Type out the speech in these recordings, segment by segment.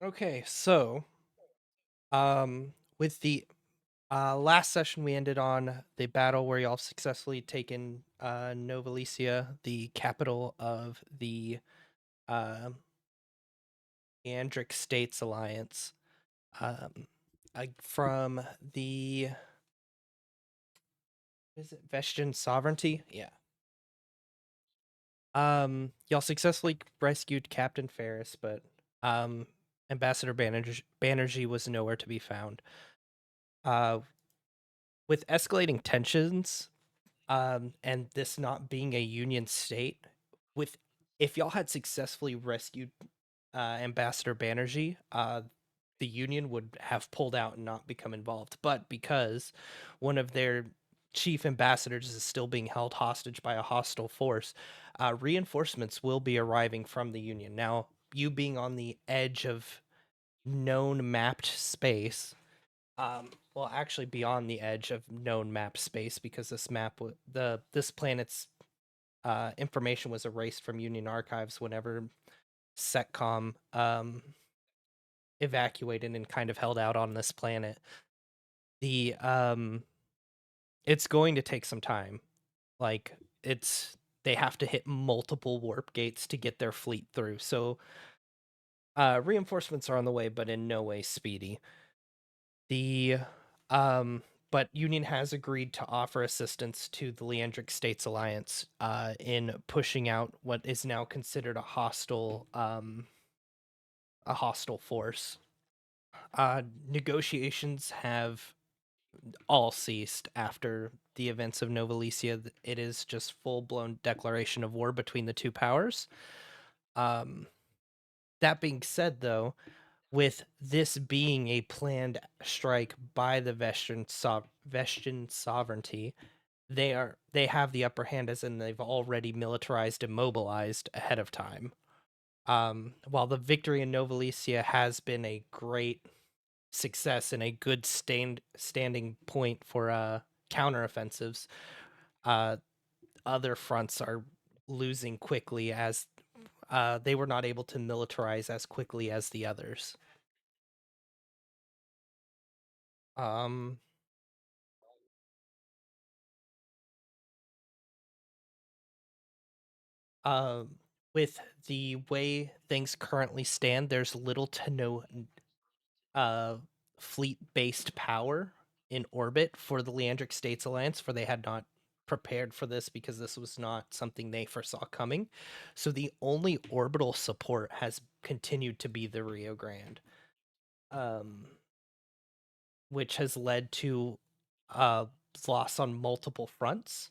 Okay, so with the last session, we ended on the battle where y'all successfully taken Novalicia, the capital of the uh, Andric States Alliance, um, from the is it Vestian sovereignty? Yeah. Y'all successfully rescued Captain Ferris, but um, Ambassador Banerjee was nowhere to be found. Uh, with escalating tensions, and this not being a union state, with if y'all had successfully rescued Ambassador Banerjee, the union would have pulled out and not become involved. But because one of their chief ambassadors is still being held hostage by a hostile force, reinforcements will be arriving from the union. Now, you being on the edge of known mapped space, well, actually beyond the edge of known map space, because this planet's information was erased from Union archives whenever Setcom evacuated and kind of held out on this planet. The It's going to take some time. Like they have to hit multiple warp gates to get their fleet through. So reinforcements are on the way, but in no way speedy. The um but Union has agreed to offer assistance to the Leandric States Alliance in pushing out what is now considered a hostile force. Negotiations have all ceased after the events of Novalicia. It is just full blown declaration of war between the two powers. Um, that being said, though, with this being a planned strike by the Vestian sovereignty, they have the upper hand, as in they've already militarized and mobilized ahead of time. While the victory in Novalicia has been a great success and a good standing point for counteroffensives, uh, other fronts are losing quickly as they were not able to militarize as quickly as the others. Um, uh, with the way things currently stand, there's little to no uh, fleet-based power in orbit for the Leandric States Alliance, for they had not prepared for this because this was not something they foresaw coming. So the only orbital support has continued to be the Rio Grande, um, which has led to uh, loss on multiple fronts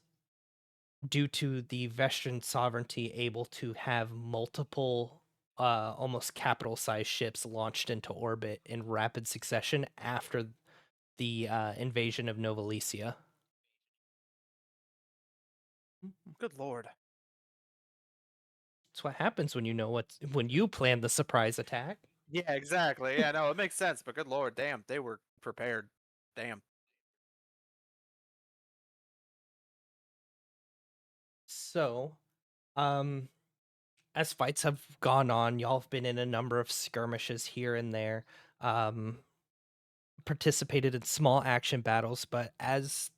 due to the Vestian sovereignty able to have multiple almost capital sized ships launched into orbit in rapid succession after the invasion of Novalicia. Good lord. That's what happens when when you plan the surprise attack. Yeah, exactly. Yeah, no, it makes sense, but good lord, damn, they were prepared. Damn. So, um, as fights have gone on, y'all have been in a number of skirmishes here and there. Um, Participated in small action battles, but as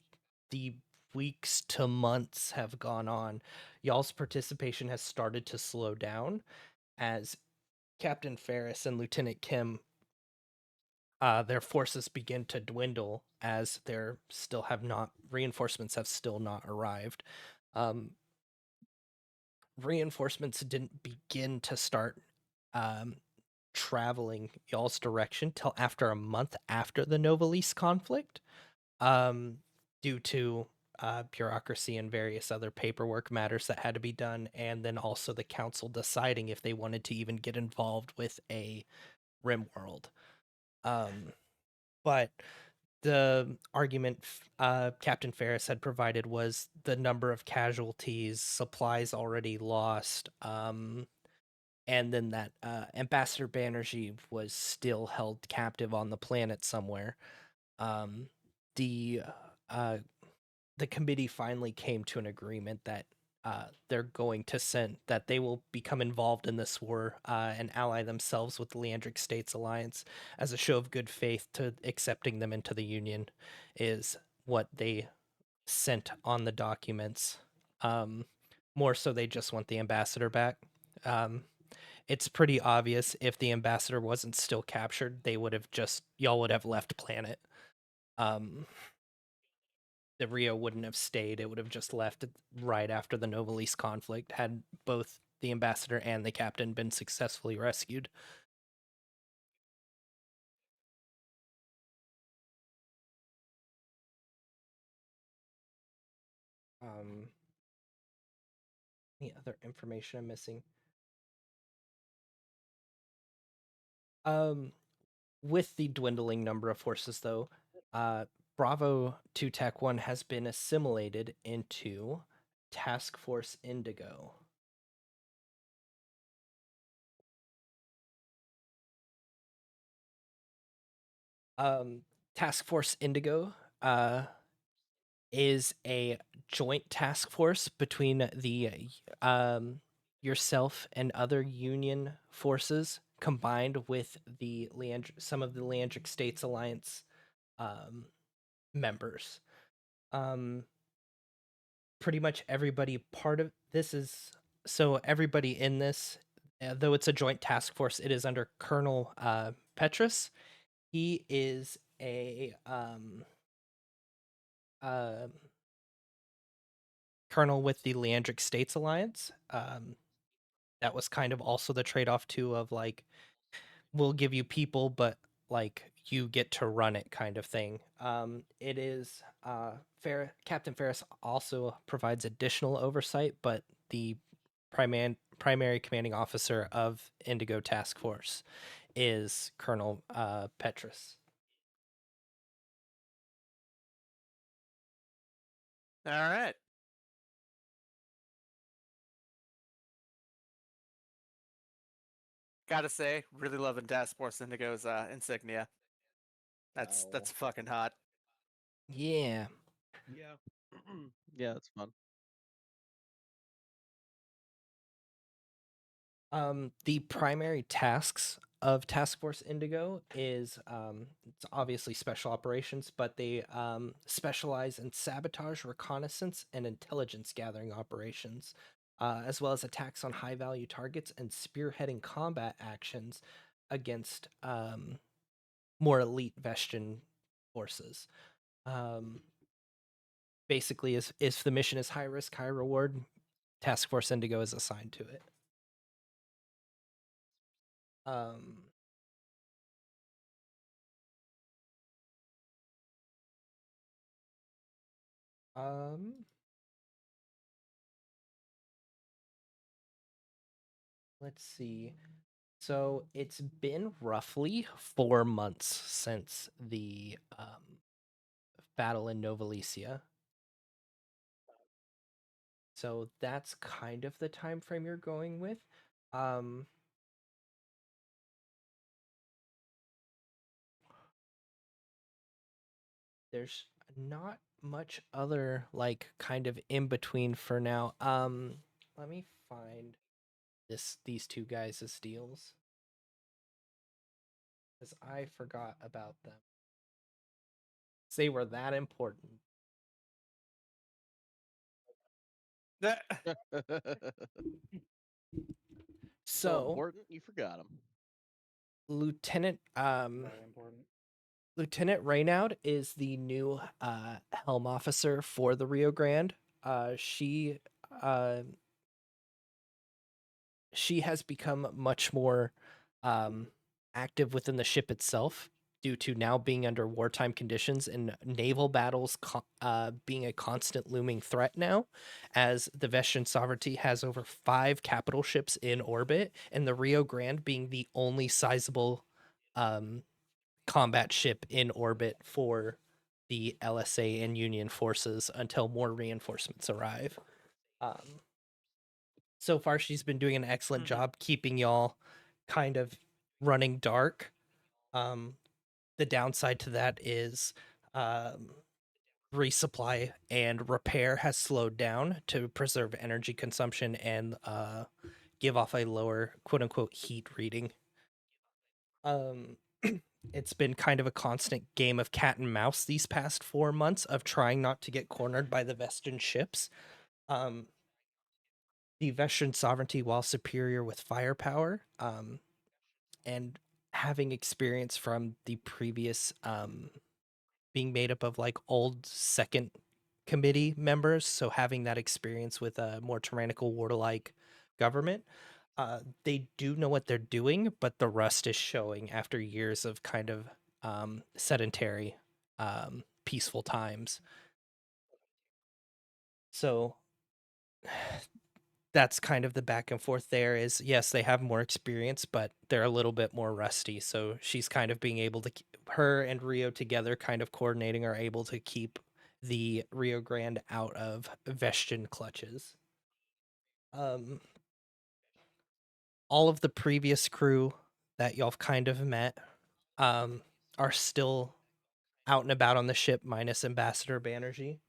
the weeks to months have gone on, y'all's participation has started to slow down as Captain Ferris and Lieutenant Kim, their forces begin to dwindle as their still have not reinforcements have still not arrived. Um, Reinforcements didn't begin to start um, traveling y'all's direction till after a month after the Novalis conflict, um, due to bureaucracy and various other paperwork matters that had to be done, and then also the council deciding if they wanted to even get involved with a rim world. Um, but the argument Captain Ferris had provided was the number of casualties, supplies already lost, and then that Ambassador Banerjee was still held captive on the planet somewhere. Um, the uh, the committee finally came to an agreement that they're going to send, that they will become involved in this war and ally themselves with the Leandric States Alliance as a show of good faith to accepting them into the Union, is what they sent on the documents. Um, More so, they just want the ambassador back. Um, it's pretty obvious if the ambassador wasn't still captured, they would have just, y'all would have left planet. Um, the Rio wouldn't have stayed. It would have just left right after the Novalis conflict, had both the ambassador and the captain been successfully rescued. Um, any other information I'm missing? Um, with the dwindling number of forces, though, Bravo 2 Tech 1 has been assimilated into Task Force Indigo. Um, Task Force Indigo is a joint task force between the yourself and other Union forces, combined with the some of the Leandric States Alliance um, members. Um, Pretty much everybody part of this is, so everybody in this, though it's a joint task force, it is under Colonel Petrus. He is a uh, colonel with the Leandric States Alliance. That was kind of also the trade-off too, of like, we'll give you people, but like you get to run it kind of thing. It is Captain Ferris also provides additional oversight, but the primary commanding officer of Indigo Task Force is Colonel Petrus. All right. Gotta say, really loving Task Force Indigo's insignia. That's Oh, fucking hot. Yeah. yeah. Yeah, that's fun. The primary tasks of Task Force Indigo is it's obviously special operations, but they specialize in sabotage, reconnaissance, and intelligence gathering operations, as well as attacks on high value targets and spearheading combat actions against more elite Vestian forces. Um, Basically, if the mission is high risk, high reward, Task Force Indigo is assigned to it. Um, um, let's see. So it's been roughly 4 months since the battle in Novalicia. So that's kind of the time frame you're going with. Um, there's not much other like kind of in between for now. Let me find these two guys' deals, because I forgot about them. They were that important. So So important, you forgot him. Lieutenant Very important. Lieutenant Raynaud is the new helm officer for the Rio Grande. She uh, she has become much more um, active within the ship itself, due to now being under wartime conditions and naval battles being a constant looming threat now, as the Vestian sovereignty has over 5 capital ships in orbit, and the Rio Grande being the only sizable um, combat ship in orbit for the LSA and Union forces until more reinforcements arrive. So far, she's been doing an excellent job keeping y'all kind of running dark. Um, the downside to that is resupply and repair has slowed down to preserve energy consumption and give off a lower quote unquote heat reading. It's been kind of a constant game of cat and mouse these past 4 months of trying not to get cornered by the Vestan ships. The Vestian sovereignty, while superior with firepower, and having experience from the previous being made up of like old second committee members, so having that experience with a more tyrannical warlike government, they do know what they're doing, but the rust is showing after years of kind of sedentary, peaceful times. So that's kind of the back and forth there is yes, they have more experience, but they're a little bit more rusty. So she's kind of being able to, her and Rio together kind of coordinating are able to keep the Rio Grande out of Vestian clutches. All of the previous crew that y'all have kind of met are still out and about on the ship, minus Ambassador Banerjee.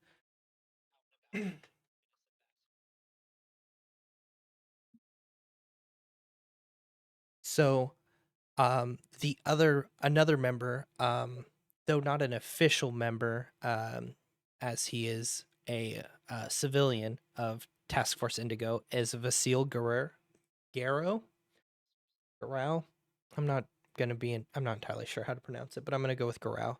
So the another member, though not an official member, as he is a civilian of Task Force Indigo, is Vasil Garrow. Garau. I'm not entirely sure how to pronounce it, but I'm gonna go with Garau.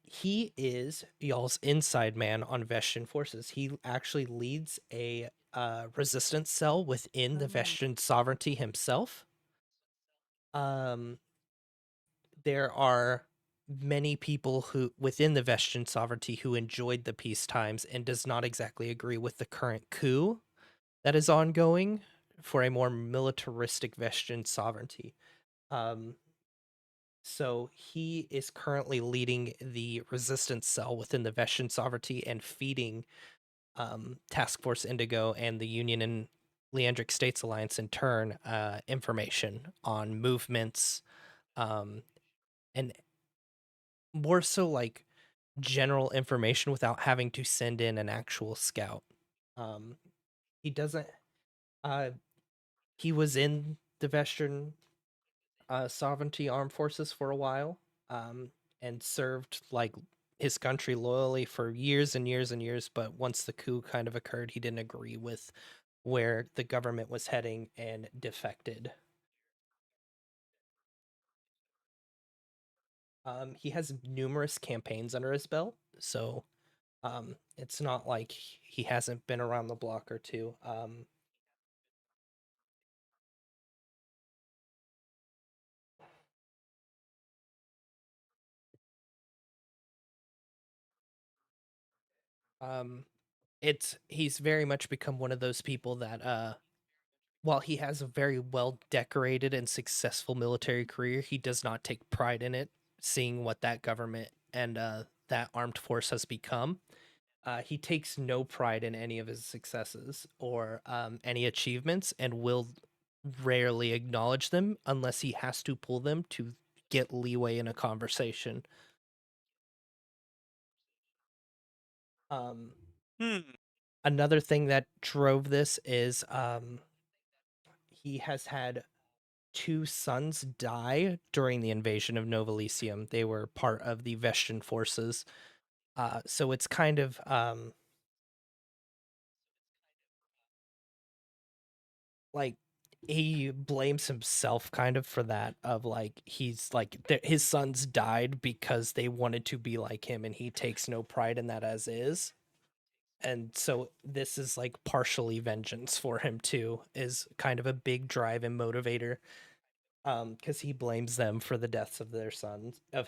He is y'all's inside man on Vestian forces. He actually leads a resistance cell within the Vestian sovereignty himself. Um, there are many people who within the Vestian sovereignty who enjoyed the peace times and does not exactly agree with the current coup that is ongoing for a more militaristic Vestian sovereignty. Um, so he is currently leading the resistance cell within the Vestian sovereignty and feeding Task Force Indigo and the Union and Leandric States Alliance in turn information on movements, and more so like general information without having to send in an actual scout. Um, he doesn't. Uh, he was in the Vestian sovereignty armed forces for a while, and served like his country loyally for years and years and years. But once the coup kind of occurred, he didn't agree with where the government was heading and defected. He has numerous campaigns under his belt, so it's not like he hasn't been around the block or two. Um, it's he's very much become one of those people that while he has a very well decorated and successful military career, he does not take pride in it, seeing what that government and that armed force has become. He takes no pride in any of his successes or any achievements and will rarely acknowledge them unless he has to pull them to get leeway in a conversation. Um, Hmm. Another thing that drove this is he has had two sons die during the invasion of Nova Elysium. They were part of the Vestian forces. So it's kind of like he blames himself kind of for that of like he's like his sons died because they wanted to be like him and he takes no pride in that as is. And so this is like partially vengeance for him too, is kind of a big drive and motivator, because he blames them for the deaths of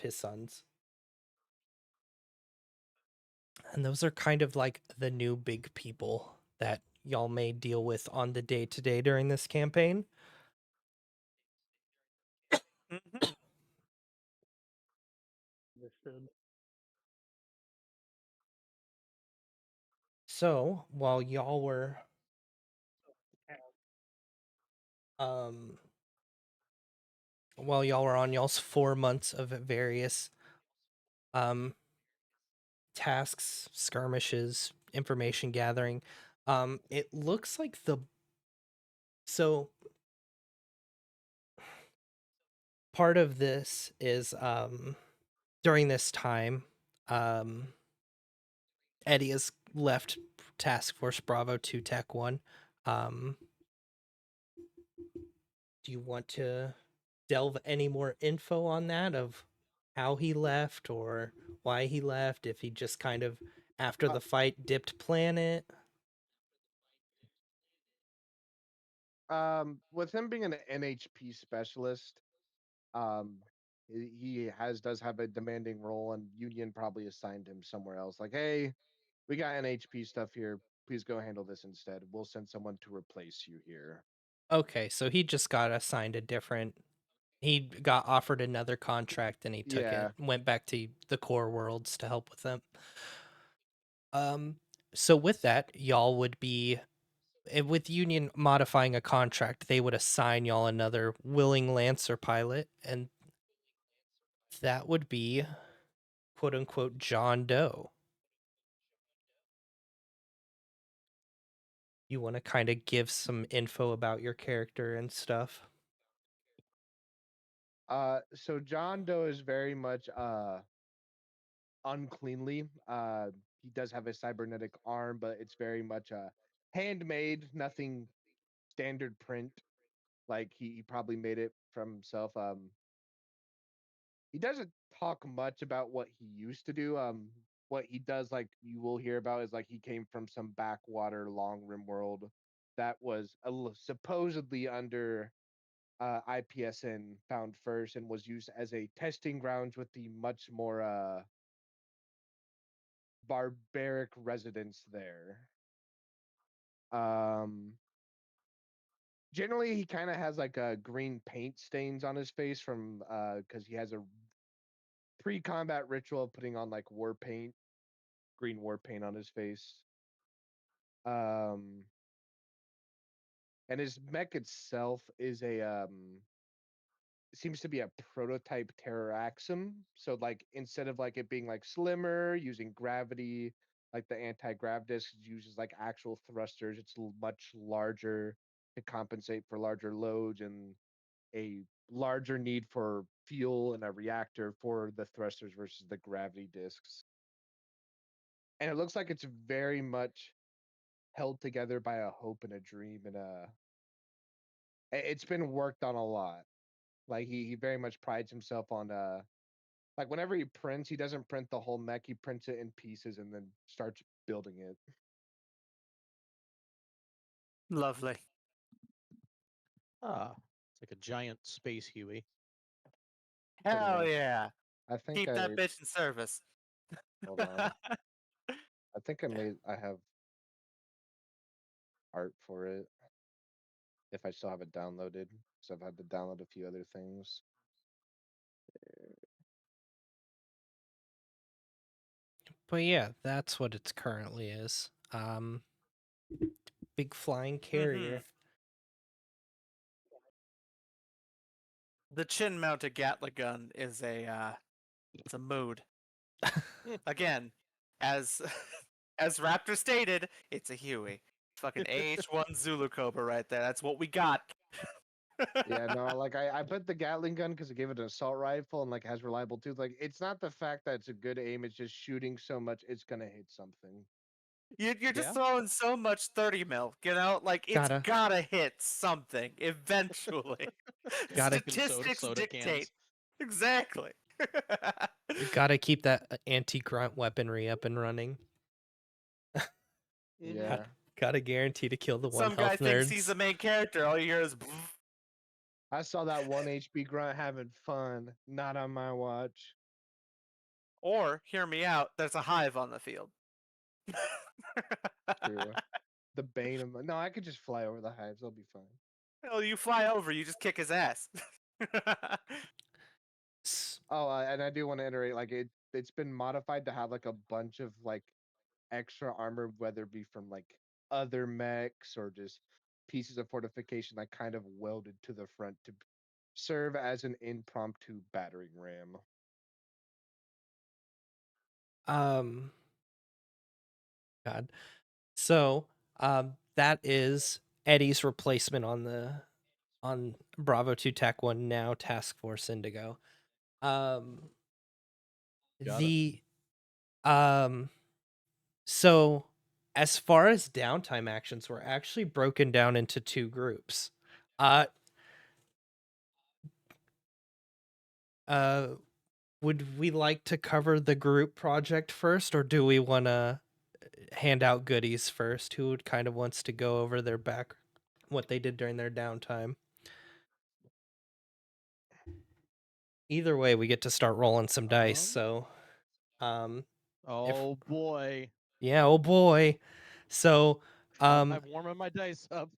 his sons. And those are kind of like the new big people that y'all may deal with on the day to day during this campaign. Mhm. Understood. So um while y'all were on y'all's 4 months of various um tasks, skirmishes, information gathering. It looks like so part of this is during this time, um, Eddie has left Task Force Bravo to Tech One. Do you want to delve any more info on that of how he left or why he left? If he just kind of after the fight dipped planet? With him being an NHP specialist, um, he does have a demanding role, and Union probably assigned him somewhere else. Like, hey, we got NHP stuff here. Please go handle this instead. We'll send someone to replace you here. Okay, so he just got assigned a different. He got offered another contract and he took Yeah. it. Went back to the core worlds to help with them. So with that, y'all would be with Union modifying a contract, they would assign y'all another willing Lancer pilot, and that would be quote unquote John Doe. You want to kind of give some info about your character and stuff? So John Doe is very much uncleanly. He does have a cybernetic arm, but it's very much handmade, nothing standard print. Like he probably made it from himself. He doesn't talk much about what he used to do. What he does, like you will hear about, is like he came from some backwater long rim world that was supposedly under IPSN found first and was used as a testing grounds with the much more barbaric residents there. Um, Generally, he kind of has like green paint stains on his face from because he has a pre-combat ritual of putting on like war paint, green war paint on his face. Um, and his mech itself is a seems to be a prototype Terraraxum. So like instead of like it being like slimmer using gravity, like the anti-grav disc uses like actual thrusters. It's much larger to compensate for larger loads and a larger need for fuel and a reactor for the thrusters versus the gravity discs. And it looks like it's very much held together by a hope and a dream and it's been worked on a lot. Like he very much prides himself on like whenever he prints, he doesn't print the whole mech, he prints it in pieces and then starts building it. Lovely. Ah, it's like a giant space Huey. Pretty Hell much. yeah. I think Keep that bitch in service. hold on. I think I have art for it. If I still have it downloaded. So I've had to download a few other things. But yeah, that's what it currently is. Big flying carrier. The chin mounted Gatling gun is it's a mood. Again, as as Raptor stated, it's a Huey. Fucking AH-1 Zulu Cobra right there. That's what we got. Yeah, no, like I put the Gatling gun because it gave it an assault rifle and like has reliable tooth. Like it's not the fact that it's a good aim, it's just shooting so much it's gonna hit something. You're just Yeah. throwing so much 30 mil, you know? Like, it's Gotta. gotta hit something eventually. Gotta- Statistics soda dictate. cans. Exactly. Gotta keep that anti-grunt weaponry up and running. Yeah. Gotta guarantee to kill the one Some guy health thinks he's nerds. the main character. All you hear is. I saw that one HP grunt having fun. Not on my watch. Or, hear me out, there's a hive on the field. True. The bane of my no, I could just fly over the hives, I'll be fine. Hell, you fly over, you just kick his ass. Oh, and I do want to iterate, like it's been modified to have like a bunch of like extra armor, whether it be from like other mechs or just pieces of fortification, like kind of welded to the front to serve as an impromptu battering ram. God. So, that is Eddie's replacement on Bravo 2 TAC 1 now Task Force Indigo. Um Got it. the um so as far as downtime actions, we're actually broken down into two groups. Uh uh would we like to cover the group project first, or do we want to hand out goodies first? Who would kind of wants to go over their back what they did during their downtime? Either way, we get to start rolling some dice. So, um, Oh boy. yeah, oh boy. So, I'm warming my dice up.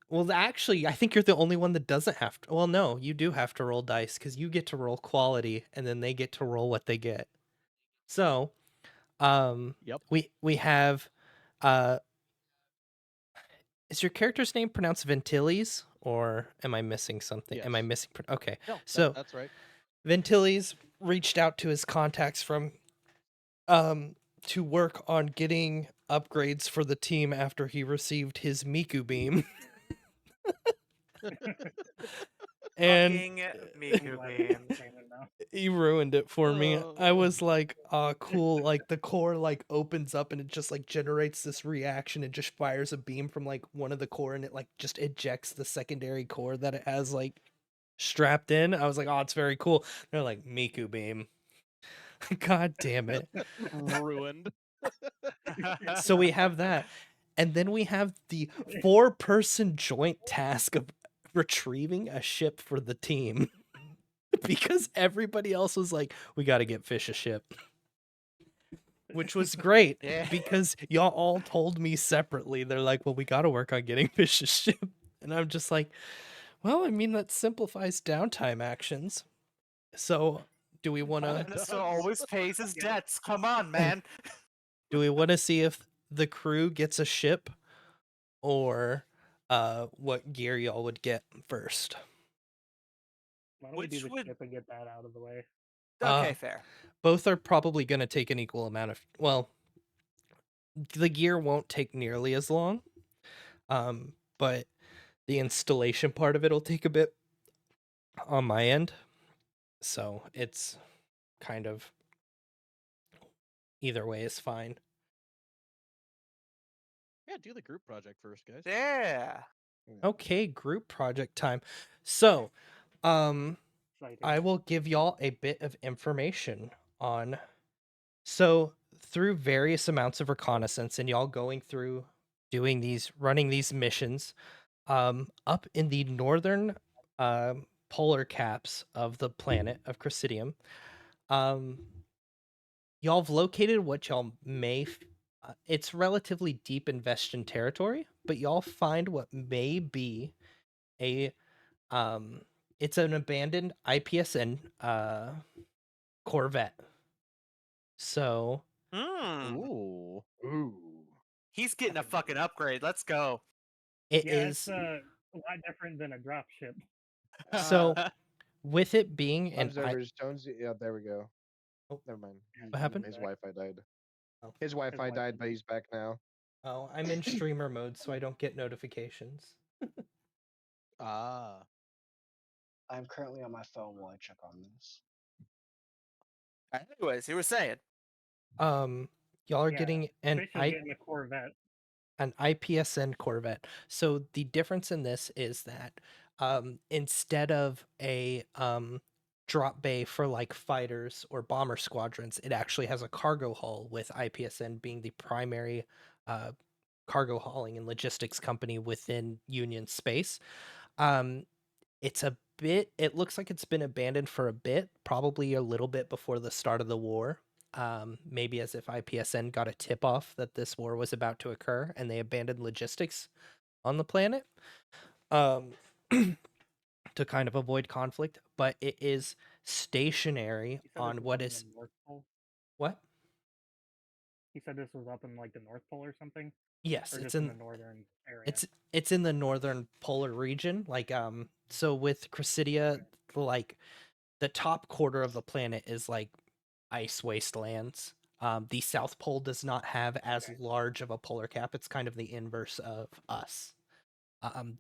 well, actually, I think you're the only one that doesn't have to. Well, no, you do have to roll dice because you get to roll quality, and then they get to roll what they get. So, Yep. we have, uh, is your character's name pronounced Ventiles, or am I missing something? Am I Yes. missing? Okay, No, so that's right. Ventiles reached out to his contacts from to work on getting upgrades for the team after he received his Miku beam. And Fucking Miku beam. he ruined it for me. I Oh. was like, cool. Like the core like opens up and it just like generates this reaction. It just fires a beam from like one of the core and it like just ejects the secondary core that it has like strapped in. I was like, oh, it's very cool. They're like, Miku beam. God damn it. Ruined. So we have that. And then we have the 4-person joint task of retrieving a ship for the team. Because everybody else was like, we got to get Fish a ship. Which was great Yeah. because y'all all told me separately. They're like, well, we got to work on getting Fish a ship. And I'm just like, well, I mean, that simplifies downtime actions. So do we want to Minister always pays his debts. Come on, man. see if the crew gets a ship, or what gear y'all would get first? Why don't we do Which the would- ship and get that out of the way? Okay, Uh, fair. Both are probably going to take an equal amount of, well, the gear won't take nearly as long. But the installation part of it will take a bit on my end. So it's kind of either way is fine. Yeah, do the group project first, guys. Yeah. Okay, group project time. So, Exciting. I will give y'all a bit of information on. So, through various amounts of reconnaissance and y'all going through running these missions, up in the northern polar caps of the planet of Chrysidium, y'all have located what y'all it's relatively deep in Vestian territory, but y'all find what may be a it's an abandoned IPSN corvette. So Hmm. Ooh. He's getting a fucking upgrade. Let's go. it Yeah, is it's a lot different than a drop ship. so with it being an Observers, Jonesy. Yeah, there we go. Oh, Never mind. what happened? His Wi-Fi died. Oh. His Wi-Fi died, but he's back now. Oh, I'm in streamer mode, so I don't get notifications. Ah. I'm currently on my phone while I check on this. Anyways, you were saying. Y'all are Yeah, getting Fish is getting a Corvette. an IPSN Corvette. So the difference in this is that instead of a drop bay for like fighters or bomber squadrons, it actually has a cargo hull, with IPSN being the primary cargo hauling and logistics company within Union space. It's a bit, it looks like it's been abandoned for a bit, probably a little bit before the start of the war. Maybe as if IPSN got a tip off that this war was about to occur and they abandoned logistics on the planet to kind of avoid conflict. But it is stationary You said on this was what up in is the North Pole? what? He said this was up in like the North Pole or something, Yes, or it's just in in the northern area. it's in the northern polar region. Like so with Chrysidia, like the top quarter of the planet is like ice wastelands. The South Pole does not have as large of a polar cap. It's kind of the inverse of us.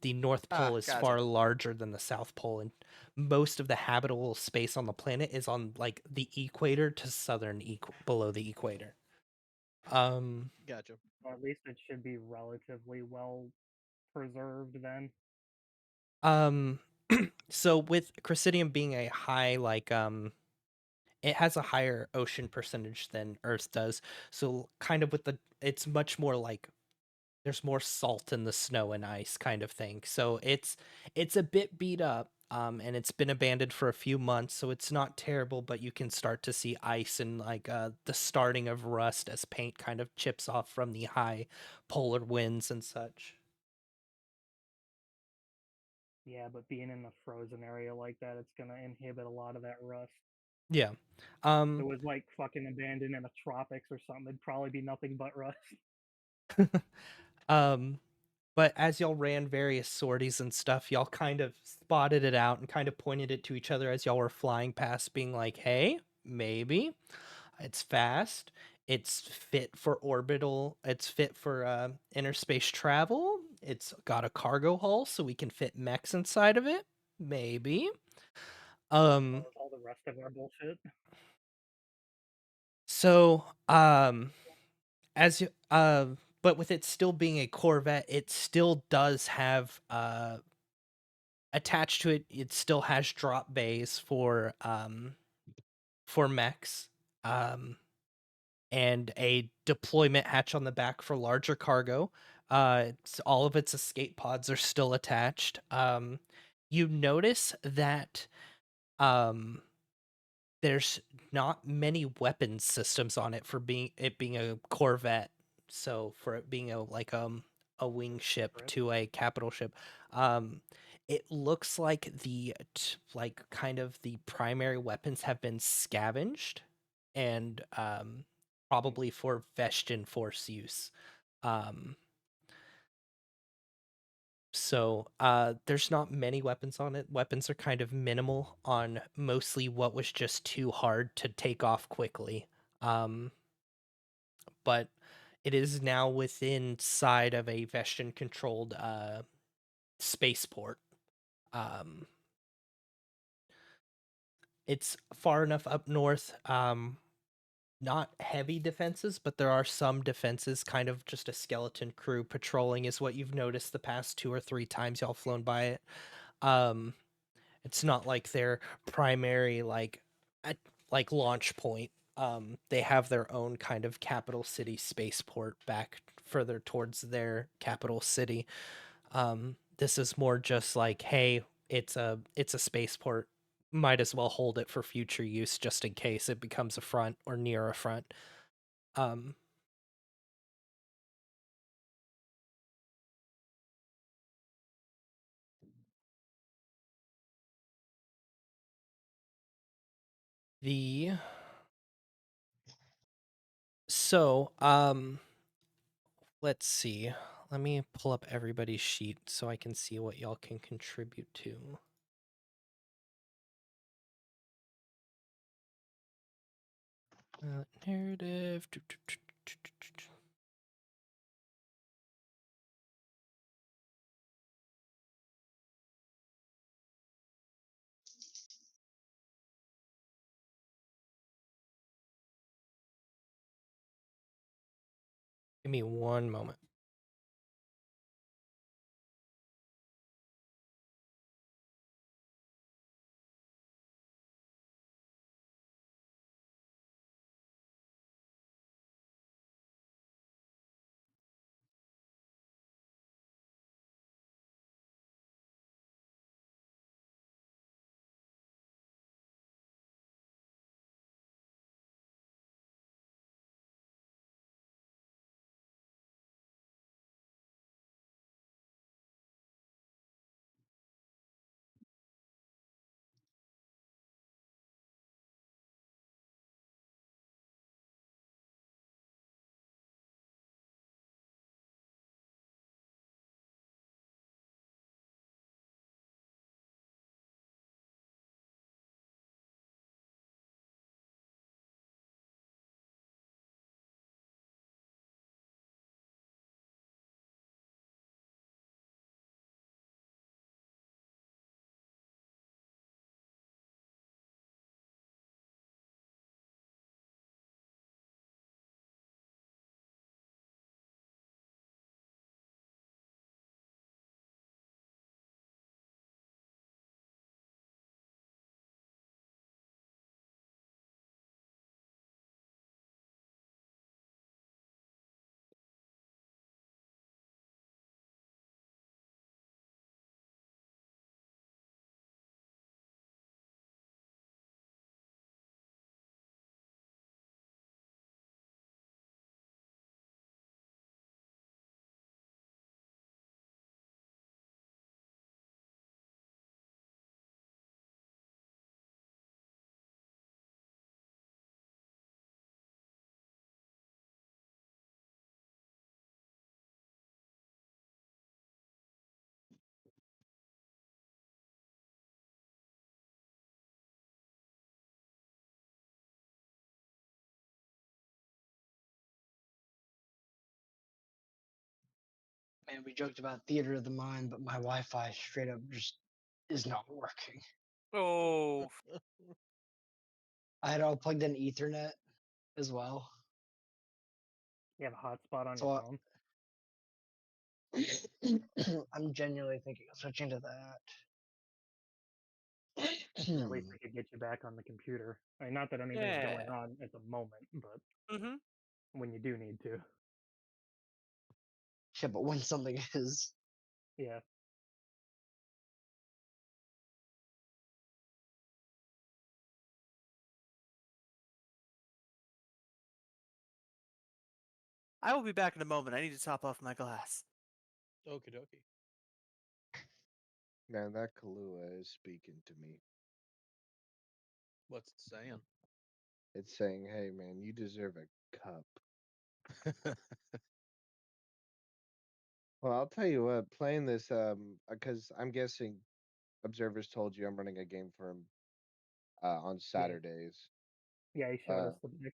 The North Pole is Gotcha. far larger than the South Pole, and most of the habitable space on the planet is on like the equator to southern below the equator. Gotcha. Or at least it should be relatively well preserved then. So with Cressidium being a high it has a higher ocean percentage than Earth does. So kind of with it's much more like there's more salt in the snow and ice kind of thing. So it's a bit beat up. And it's been abandoned for a few months, so it's not terrible, but you can start to see ice and like the starting of rust as paint kind of chips off from the high polar winds and such. Yeah, but being in a frozen area like that, it's gonna inhibit a lot of that rust. Yeah. If it was like fucking abandoned in the tropics or something, it'd probably be nothing but rust. um But as y'all ran various sorties and stuff, y'all kind of spotted it out and kind of pointed it to each other as y'all were flying past, being like, hey, maybe it's fast. It's fit for orbital. It's fit for interspace travel. It's got a cargo hull, so we can fit mechs inside of it. Maybe. With all the rest of our bullshit. So, as you, but with it still being a Corvette, it still does have attached to it. It still has drop bays for mechs, and a deployment hatch on the back for larger cargo. All of its escape pods are still attached. You notice that um, there's not many weapons systems on it for being a Corvette. So for it being a wing ship to a capital ship, um, it looks like like kind of the primary weapons have been scavenged, and probably for Vestian Force use. Um, there's not many weapons on it. Weapons are kind of minimal on mostly what was just too hard to take off quickly. Um, but it is now within side of a Vestian controlled spaceport. Um, it's far enough up north. Not heavy defenses, but there are some defenses, kind of just a skeleton crew patrolling is what you've noticed the past 2 or 3 times y'all flown by it. Um, It's not like their primary like launch point. They have their own kind of capital city spaceport back further towards their capital city. This is more just like, hey, it's a spaceport. Might as well hold it for future use just in case it becomes a front or near a front. Um, the so let's see. Let me pull up everybody's sheet so I can see what y'all can contribute to. Narrative. Give me one moment. And we joked about theater of the mind, but my Wi-Fi straight up just is not working. Oh, I had it all plugged in Ethernet as well. You have a hotspot on So your phone. I'm genuinely thinking of switching to that. At least I could get you back on the computer. I mean, not that anything's going yeah. on at the moment, but Mm-hmm. when you do need to, Yeah, but when something is, yeah. I will be back in a moment. I need to top off my glass. Okie dokie. Man, that Kahlua is speaking to me. What's it saying? It's saying, "Hey, man, you deserve a cup." Well, I'll tell you what. Playing this, because I'm guessing observers told you I'm running a game for him on Saturdays. Yeah, he showed Uh, us the deck.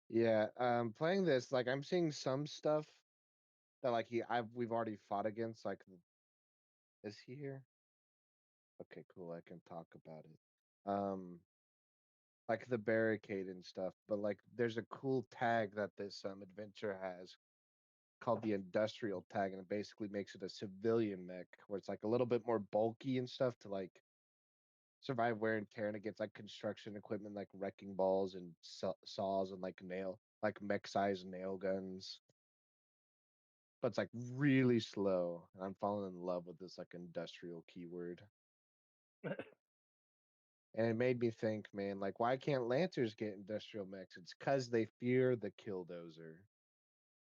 yeah. Playing this, like, I'm seeing some stuff that, like, we've already fought against. Like, is he here? Okay, cool. I can talk about it. Like the barricade and stuff. But like, there's a cool tag that this adventure has called the industrial tag, and it basically makes it a civilian mech where it's like a little bit more bulky and stuff to like survive wear and tear, and it gets like construction equipment like wrecking balls and saws and like mech size nail guns. But it's like really slow, and I'm falling in love with this like industrial keyword. And it made me think, man, like, why can't Lancers get industrial mechs? It's because they fear the killdozer.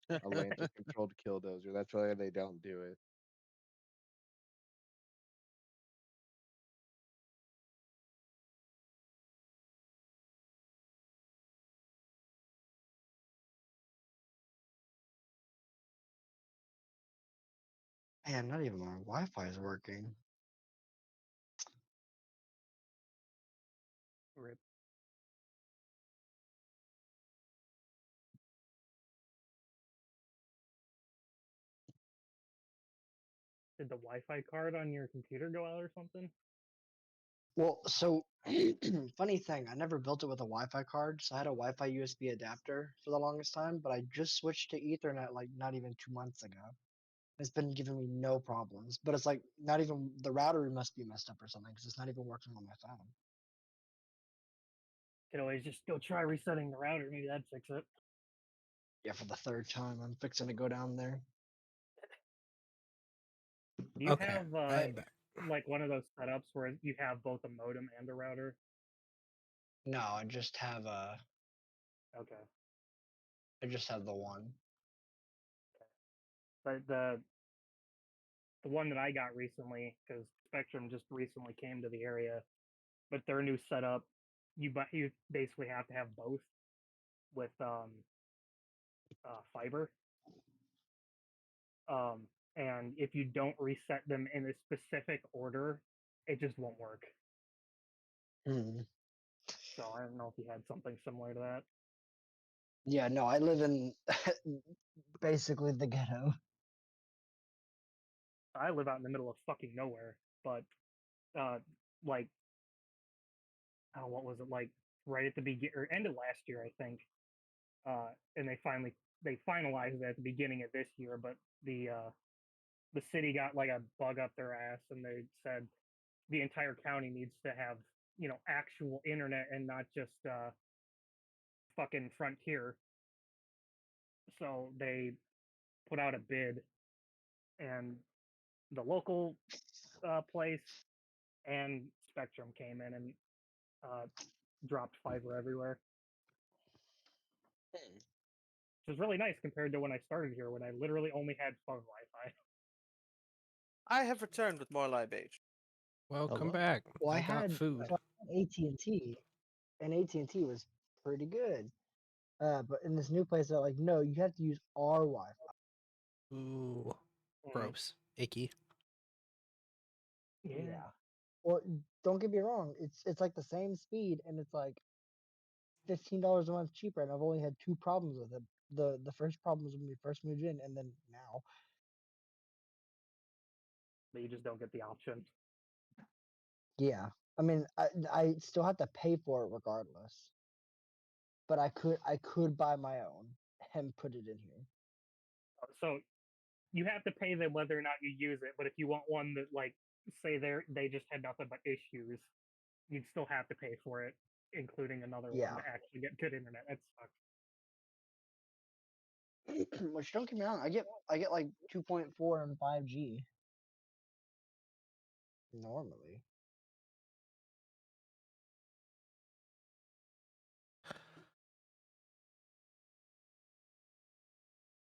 A Lancer controlled killdozer. That's why they don't do it. man, not even my Wi-Fi is working. Rip. Did the Wi-Fi card on your computer go out or something? Well, so funny thing, I never built it with a Wi-Fi card, so I had a Wi-Fi USB adapter for the longest time, but I just switched to Ethernet like not even 2 months ago. It's been giving me no problems, but it's like not even the router must be messed up or something because it's not even working on my phone. Could always just go try resetting the router. Maybe that'd fix it. Yeah, for the third time, I'm fixing to go down there. Do you Okay, have I am back. like one of those setups where you have both a modem and a router? No, I just have Okay. I just have the one. But the one that I got recently, because Spectrum just recently came to the area, but their new setup, you basically have to have both with fiber. And if you don't reset them in a specific order, it just won't work. Hmm. So I don't know if you had something similar to that. Yeah, no, I live in basically the ghetto. I live out in the middle of fucking nowhere, but uh, like, oh, what was it like? Right at the begin or end of last year, I think. And they finalized it at the beginning of this year, but the city got like a bug up their ass, and they said the entire county needs to have actual internet and not just fucking Frontier. So they put out a bid, and the local place and Spectrum came in and uh, dropped fiber everywhere, which was really nice compared to when I started here, when I literally only had phone Wi-Fi. I have returned with more libation. Welcome Hello? back. Well, I got food. AT&T, and AT&T was pretty good. But in this new place, they're like, no, you have to use our Wi-Fi. Ooh, Mm, gross, icky. yeah, Yeah. Well, don't get me wrong, it's like the same speed, and it's like $15 a month cheaper, and I've only had two problems with it. The first problem was when we first moved in, and then now. but you just don't get the option. Yeah. I mean, I still have to pay for it regardless. But I could buy my own and put it in here. So you have to pay them whether or not you use it. But if you want one that, like, say they just had nothing but issues, you'd still have to pay for it, including another one Yeah. to actually get good internet. That sucks. Which, don't get me wrong, I get like 2.4 and 5G normally.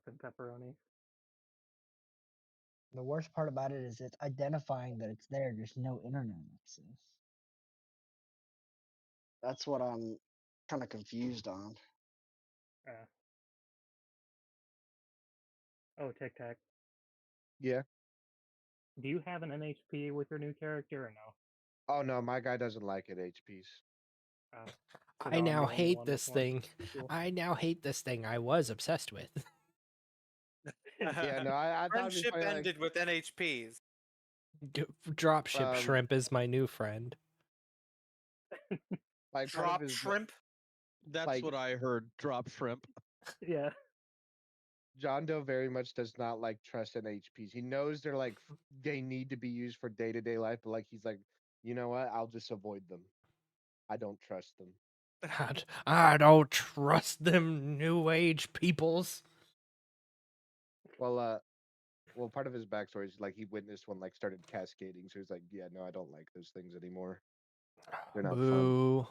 And pepperoni. The worst part about it is it's identifying that it's there, just no internet access. That's what I'm kind of confused on. Oh, Tic Tac. Yeah. Do you have an NHP with your new character or no? Oh no, my guy doesn't like it. HPs. So I I'm the now only hate one this with one. thing. Cool. I now hate this thing I was obsessed with. Yeah, no, I thought it'd be Friendship funny, like, ended with NHPs. Dropship Um, shrimp is my new friend. like part of Drop his shrimp. That's like- what I heard. Drop shrimp. Yeah. John Doe very much does not like trust NHPs. He knows they're like they need to be used for day-to-day life, but like he's like, you know what? I'll just avoid them. I don't trust them. I don't trust them new age peoples. Well, part of his backstory is like he witnessed one like started cascading, so he's like, yeah, no, I don't like those things anymore. They're not fun. Boo.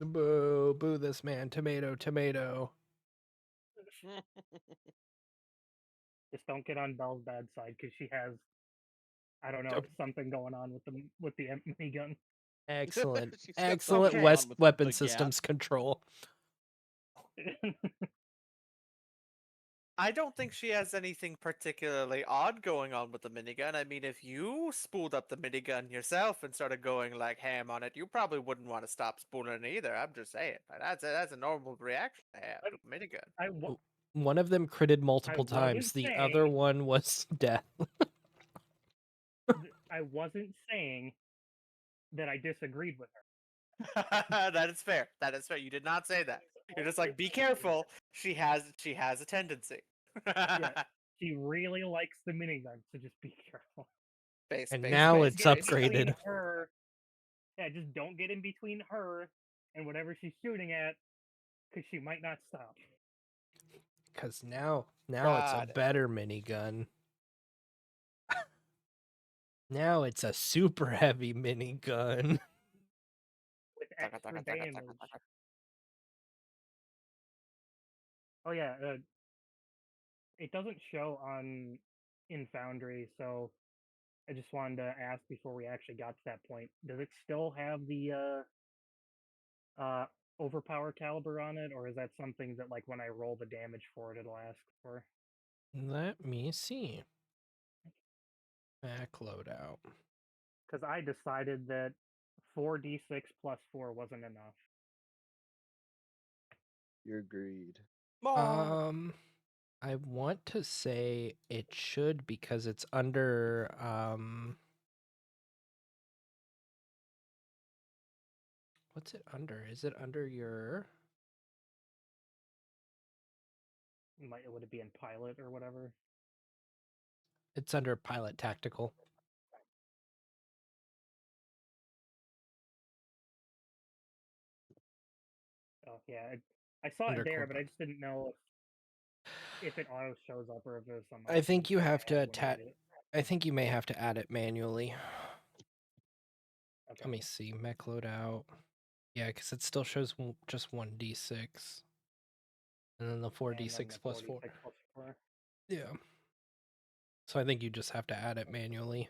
Boo. Boo this man. Tomato, tomato. Just don't get on Belle's bad side because she has, I don't know, Yep. something going on with the minigun. Excellent. She's got Excellent something West on with weapon the systems control. I don't think she has anything particularly odd going on with the minigun. I mean, if you spooled up the minigun yourself and started going like ham on it, you probably wouldn't want to stop spooling it either. I'm just saying. That's a normal reaction to have to a minigun. One of them critted multiple I wasn't times. The other saying- one was death. I wasn't saying that I disagreed with her. That is fair. That is fair. You did not say that. You're just like, be careful. She has a tendency. Yeah. She really likes the minigun, so just be careful. And now it's Get in between upgraded. Her, yeah, just don't get in between her and whatever she's shooting at, because she might not stop. Because now it's Got a it. better minigun. Now it's a super heavy minigun. With extra damage. Oh yeah, it doesn't show in Foundry, so I just wanted to ask before we actually got to that point. Does it still have the overpower caliber on it, or is that something that, like, when I roll the damage for it, it'll ask for? Let me see. Back loadout. Because I decided that 4d6 plus 4 wasn't enough. You're agreed. I want to say it should because it's under what's it under? Is it under your Would it be in pilot or whatever? It's under pilot tactical. Oh yeah, I saw Under it there, core but I just didn't know if it auto shows up or if it was some. I think you have to add when I attach. read it. I think you may have to add it manually. Okay. Let me see. Mech loadout. Yeah, because it still shows just 1d6. And then the 4d6 plus 4. 4d6 plus 4. Yeah. So I think you just have to add it manually.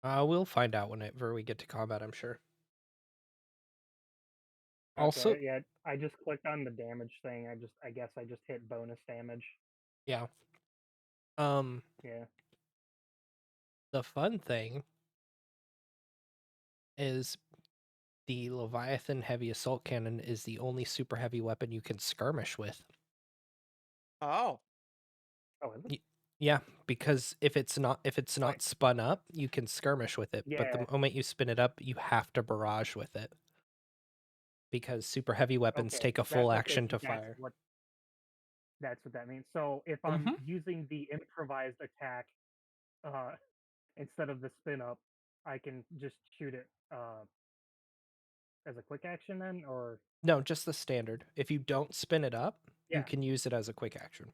We'll find out whenever we get to combat, I'm sure. Also, Okay, yeah, I just clicked on the damage thing. I guess I just hit bonus damage. yeah. Yeah. The fun thing is the Leviathan Heavy Assault Cannon is the only super heavy weapon you can skirmish with. Oh. Oh, is it? Yeah, because if it's not spun up, you can skirmish with it. But the Yeah. moment you spin it up, you have to barrage with it. Because super heavy weapons Okay. take a full Okay, action so to fire. that's what that means. So if I'm Mhm. using the improvised attack uh instead of the spin up, I can just shoot it as a quick action then, or No, just the standard. If you don't spin it up, you yeah, can use it as a quick action.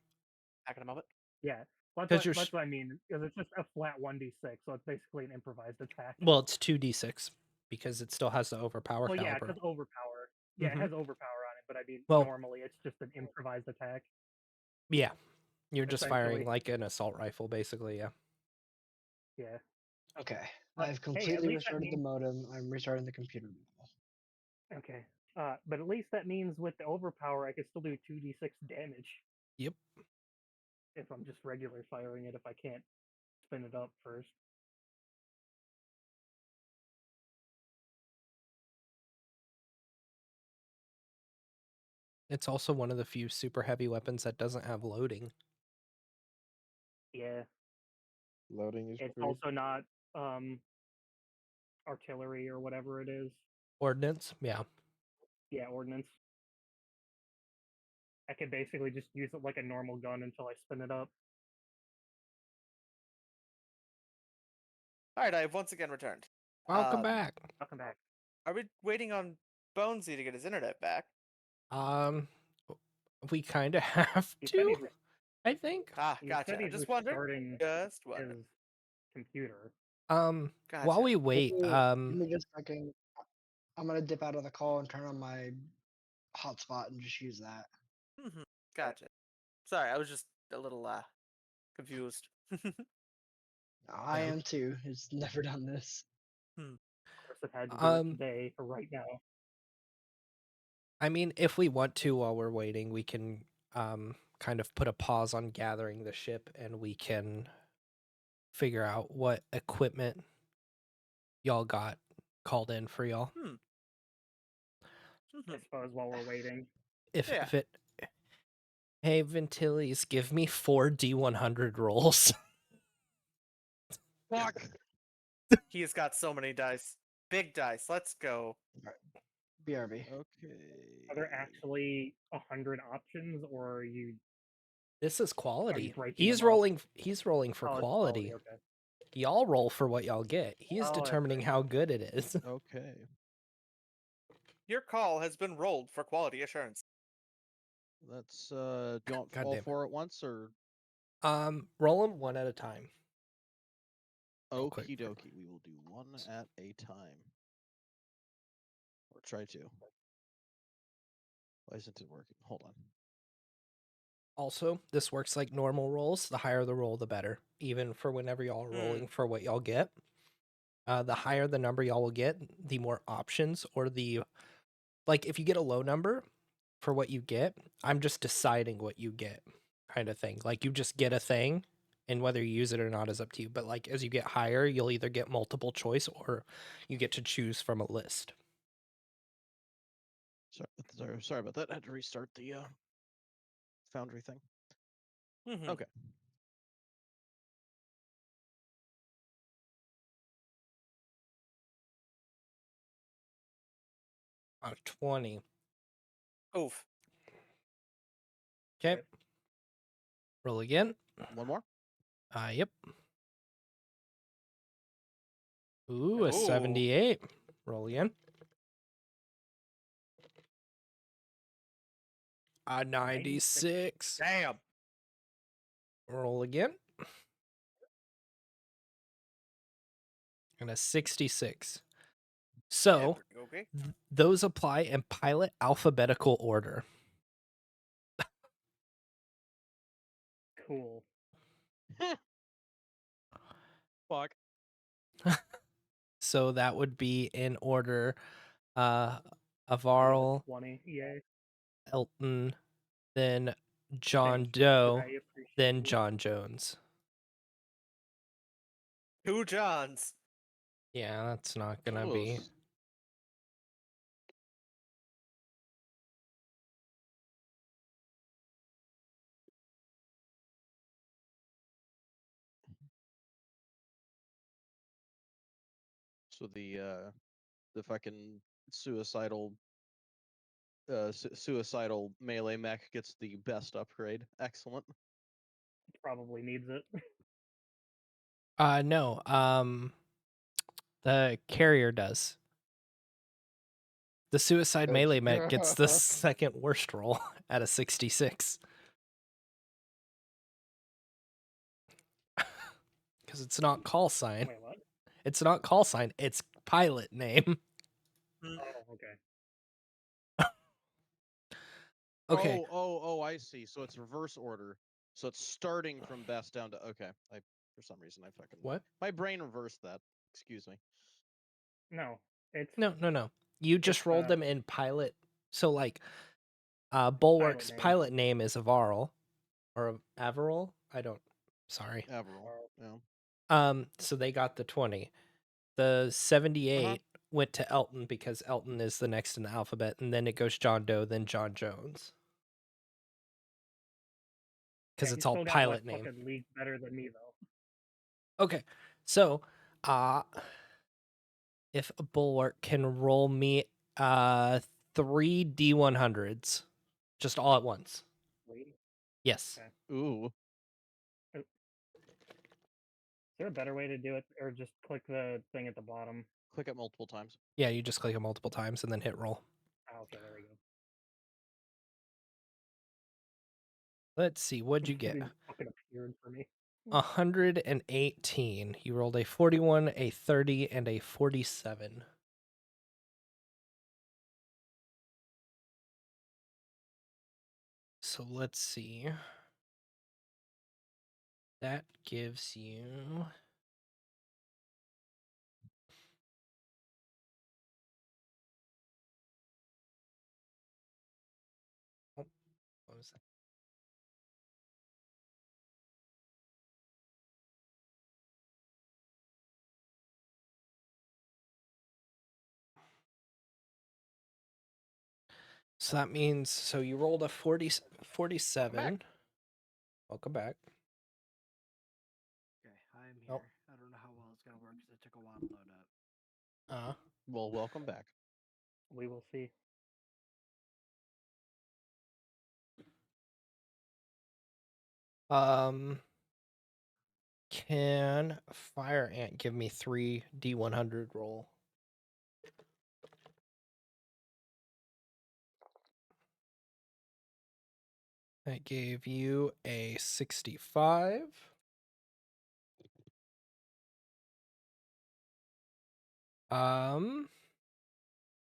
Back in a moment. yeah. That's Because what you're that's what I mean. Because it's just a flat 1d6, so it's basically an improvised attack. well, it's 2d6 because it still has the overpower Well, yeah, caliber. because overpower. Yeah, it Mhm. has overpower on it, but I mean, Well, normally it's just an improvised attack, yeah, you're just firing essentially. like an assault rifle, basically. Yeah. Yeah. Okay, But I've hey, at completely least that restarted the means modem. I'm restarting the computer now. okay. But at least that means with the overpower, I can still do 2d6 damage Yep. if I'm just regular firing it. If I can't spin it up first. It's also one of the few super heavy weapons that doesn't have loading. Yeah. Loading is It's pretty. also not um artillery or whatever it is. Ordnance, yeah. Yeah, ordnance. I could basically just use it like a normal gun until I spin it up. All right, I've once again returned. Welcome back. I'll come back. Are we waiting on Bonesy to get his internet back? Um, we kind of have He said to, I think. he said Gotcha. I he's just wondered. restarting Just wondered. his computer. While Gotcha. we wait, Give me just a second. I'm gonna dip out of the call and turn on my hotspot and just use that. Gotcha. Sorry, I was just a little confused. I yeah. am too. It's never done this. Of course, I've had to do it Um, today or right now. I mean, if we want to, while we're waiting, we can kind of put a pause on gathering the ship, and we can figure out what equipment y'all got called in for y'all. I suppose while we're waiting. If Yeah. if it, hey Ventilis, give me 4 D100 rolls. Fuck. He has got so many dice. Big dice. Let's go. BRB. Okay. Are there actually 100 options, or are you This is quality. breaking He's them up? rolling. He's rolling for Oh, it's quality. Okay. Y'all roll for what y'all get. He is Oh, that's determining right. how good it is. Okay. Your call has been rolled for quality assurance. Let's do you want God all damn it. 4 at once or Roll them one at a time. Real quick. okie dokie. We will do one at a time. Or try to. Why isn't it working? Hold on. Also, this works like normal rolls. The higher the roll, the better. Even for whenever y'all are rolling for what y'all get. The higher the number y'all will get, the more options or the like. If you get a low number for what you get, I'm just deciding what you get, kind of thing. Like you just get a thing, and whether you use it or not is up to you. But like as you get higher, you'll either get multiple choice or you get to choose from a list. Sorry about that. I had to restart the Foundry thing. Mm-hmm. Okay. On a 20. Oof. Okay. Yep. Roll again. One more. Yep. Ooh, a Ooh. 78. Roll again. A 96. Damn. Roll again. And a 66. So Okay. those apply in pilot alphabetical order. Cool. Fuck. So that would be in order Out of the Avarl, 20. Yay. Elton, then John Thank you. Doe, I appreciate then it. John Jones. 2 Johns. Yeah, that's not gonna be. Close. So the fucking suicidal suicidal melee mech gets the best upgrade. Excellent. Probably needs it. No. The carrier does. The suicide melee mech gets the second worst roll at a 66. Because it's not call sign. Wait, what? It's not call sign. It's pilot name. Oh, okay. Okay. Oh, I see. So it's reverse order. So it's starting from best down to okay. For some reason I fucking What? my brain reversed that. Excuse me. No, it's No. You just It's, rolled uh, them in pilot. So like Bulwark's name. pilot name is Avarl or Averil. I don't. Sorry. Averil. Or- Yeah. So they got the 20. The 78 went to Elton because Elton is the next in the alphabet, and then it goes John Doe, then John Jones. Because yeah, it's he's all still got pilot what name. fucking league better than me though. Okay. So if a Bulwark can roll me 3 D100s just all at once. Wait, Yes. okay. Ooh. Is there a better way to do it, or just click the thing at the bottom? Click it multiple times. Yeah, you just click it multiple times and then hit roll. Oh, okay, there we go. Let's see, what'd you get? It fucking appeared for me. 118. You rolled a 41, a 30, and a 47. So let's see. That gives you what was that? So that means you rolled a 47. Welcome back. Okay, I'm here. Oh. I don't know how well it's gonna work because it took a while to load up. Well, welcome back. We will see. Can Fire Ant give me 3 D100 roll? That gave you a 65.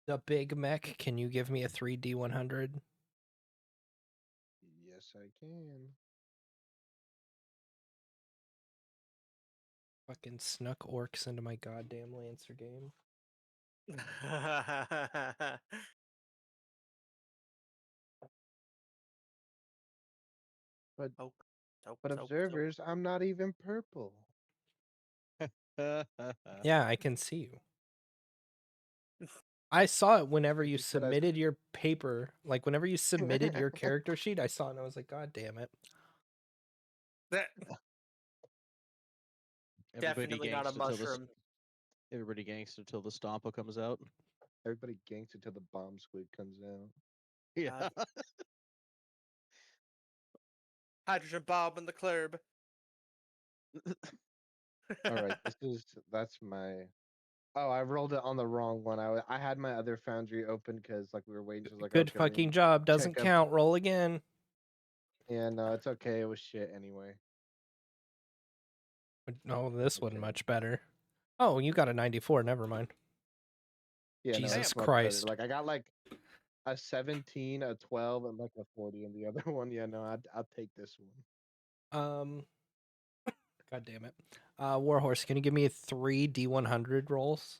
The big mech, can you give me a 3 D100? Yes, I can. Fucking snuck orcs into my goddamn Lancer game. But Oh, so, but so, so. observers, I'm not even purple. Yeah, I can see you. I saw it whenever you You said I- submitted your paper. Like, whenever you submitted your character sheet, I saw it and I was like, God damn it. That- Everybody Definitely not a gangsta till the mushroom. everybody gangsta till the Stompa comes out. Everybody ganks until the bomb squid comes out. Yeah. Hydrogen bomb in the club. All right, that's my. Oh, I rolled it on the wrong one. I had my other foundry open because like we were waiting. So I was like, Good okay, let me fucking job. Doesn't check up. count. Roll again. Yeah, no, it's okay. It was shit anyway. Oh, this one Okay. much better. Oh, you got a 94. Never mind. Yeah, no, Jesus it's much Christ. better. Like I got like a 17, a 12, and like a 40 in the other one. Yeah, no, I'll take this one. God damn it. Warhorse, can you give me 3 D100 rolls?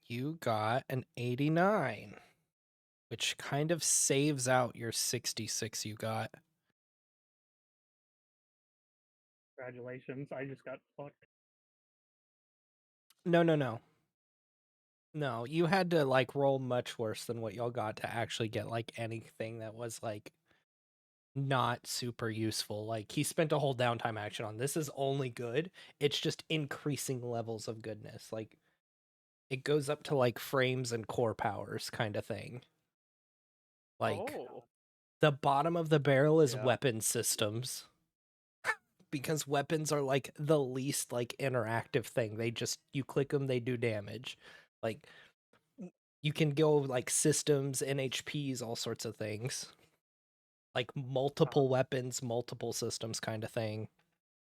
You got an 89, which kind of saves out your 66 you got. Congratulations, I just got fucked. No. No, you had to like roll much worse than what y'all got to actually get like anything that was like not super useful. Like he spent a whole downtime action on this is only good. It's just increasing levels of goodness. Like it goes up to like frames and core powers kind of thing. Like Oh. the bottom of the barrel is Yeah. weapon systems. Because weapons are like the least like interactive thing. They just you click them, they do damage. Like you can go like systems, NHPs, all sorts of things. Like multiple weapons, multiple systems kind of thing.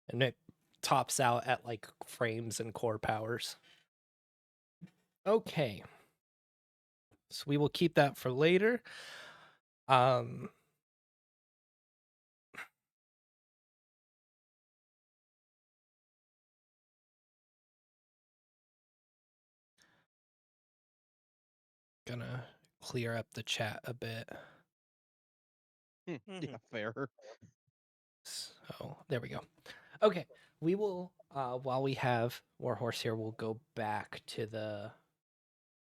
And it tops out at like frames and core powers. Okay. So we will keep that for later. Gonna clear up the chat a bit. Yeah, fair. So there we go. Okay, we will while we have Warhorse here, we'll go back to the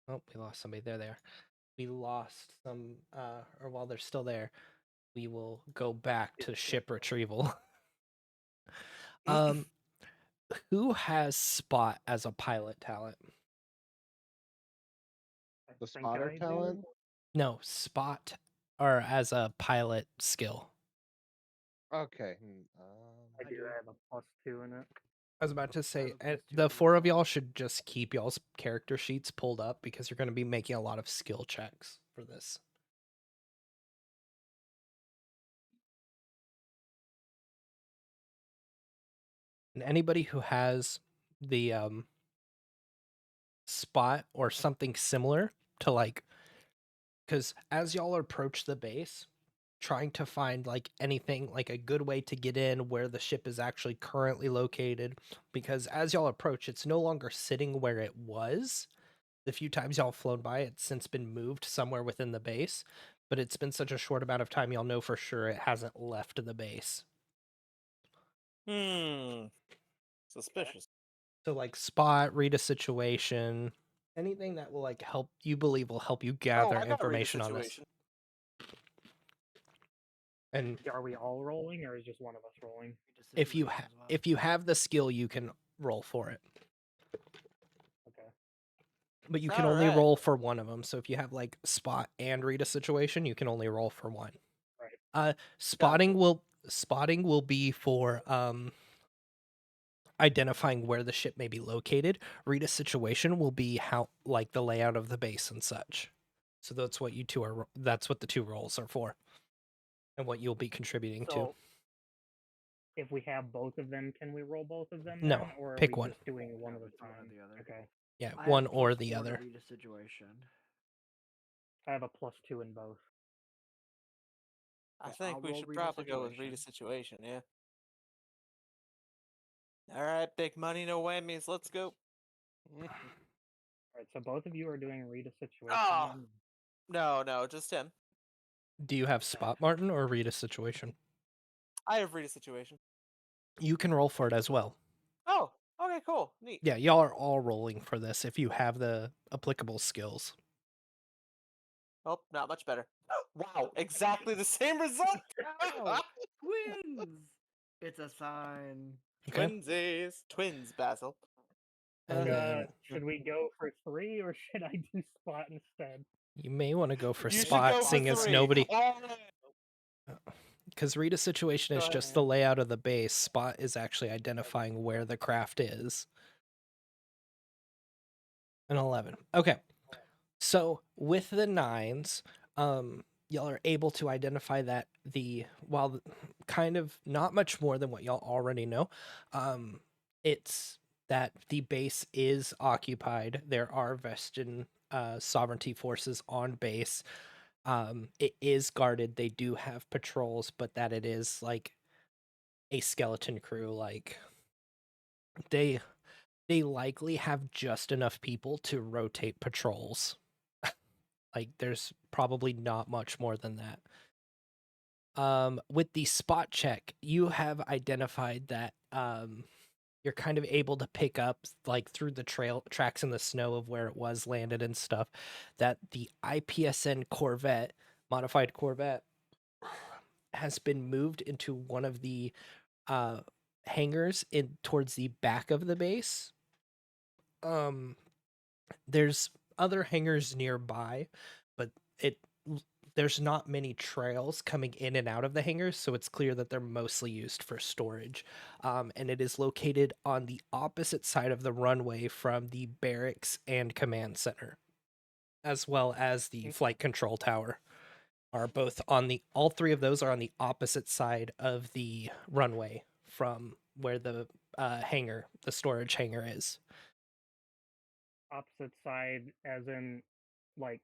oh, we lost somebody. There they are. We lost some or while they're still there, we will go back to ship retrieval. Who has Spot as a pilot talent? I The think spotter I talent? do. No, Spot or as a pilot skill. Okay. I do. I have a +2 in it. I was about to say, have a +2 the as four of well. y'all should just keep y'all's character sheets pulled up because you're going to be making a lot of skill checks for this. And anybody who has the Spot or something similar to like, because as y'all approach the base, trying to find like anything like a good way to get in where the ship is actually currently located, because as y'all approach, it's no longer sitting where it was. The few times y'all have flown by, it's since been moved somewhere within the base, but it's been such a short amount of time, y'all know for sure it hasn't left the base. Suspicious. So like spot, read a situation, anything that will like help you believe will help you gather I gotta read the information on this. situation. And Are we all rolling, or is just one of us rolling? if you Situation as well. if you have the skill, you can roll for it. Okay. But you can only roll for one of them. So if you have like spot and read a situation, you can only roll for one. Right. Spotting will be for identifying where the ship may be located. Read a situation will be how like the layout of the base and such. So that's what you two are. That's what the two roles are for, and what you'll be contributing to. So, if we have both of them, can we roll both of them? No, then, or are pick we one. just doing one Yeah, at a it's one or time? the other. Okay. Yeah, I one have or the +4 to other. read a situation. I have a +2 in both. I Okay, think I'll we roll should read a probably go with read a situation. situation, yeah. Alright, big money, no whammies, let's go. All right. So both of you are doing read a situation. Ah! then? No, just him. Do you have spot, Martin, or read a situation? I have read a situation. You can roll for it as well. Oh, okay, cool. Neat. Yeah, y'all are all rolling for this if you have the applicable skills. Oh, not much better. Wow, exactly the same result! Ow! Twins! It's a sign. Okay. Twinsies. Twins, Basil. And then Should we go for 3, or should I do spot instead? you may want to go for You should spot, go for seeing as 3. nobody. Oh, Because read a situation is Go just ahead. the layout of the base. Spot is actually identifying where the craft is. An 11. Okay. So with the 9s, y'all are able to identify that kind of not much more than what y'all already know. It's that the base is occupied. There are Vestian sovereignty forces on base. It is guarded. They do have patrols, but that it is like a skeleton crew. Like they likely have just enough people to rotate patrols. Like there's probably not much more than that. With the spot check, you have identified that you're kind of able to pick up like through the tracks in the snow of where it was landed and stuff, that the IPSN Corvette, modified Corvette, has been moved into one of the hangars in towards the back of the base. There's other hangars nearby, but it there's not many trails coming in and out of the hangars, so it's clear that they're mostly used for storage. And it is located on the opposite side of the runway from the barracks and command center, as well as the flight control tower. Are both on the all three of those are on the opposite side of the runway from where the the storage hangar is. Opposite side, as in, like,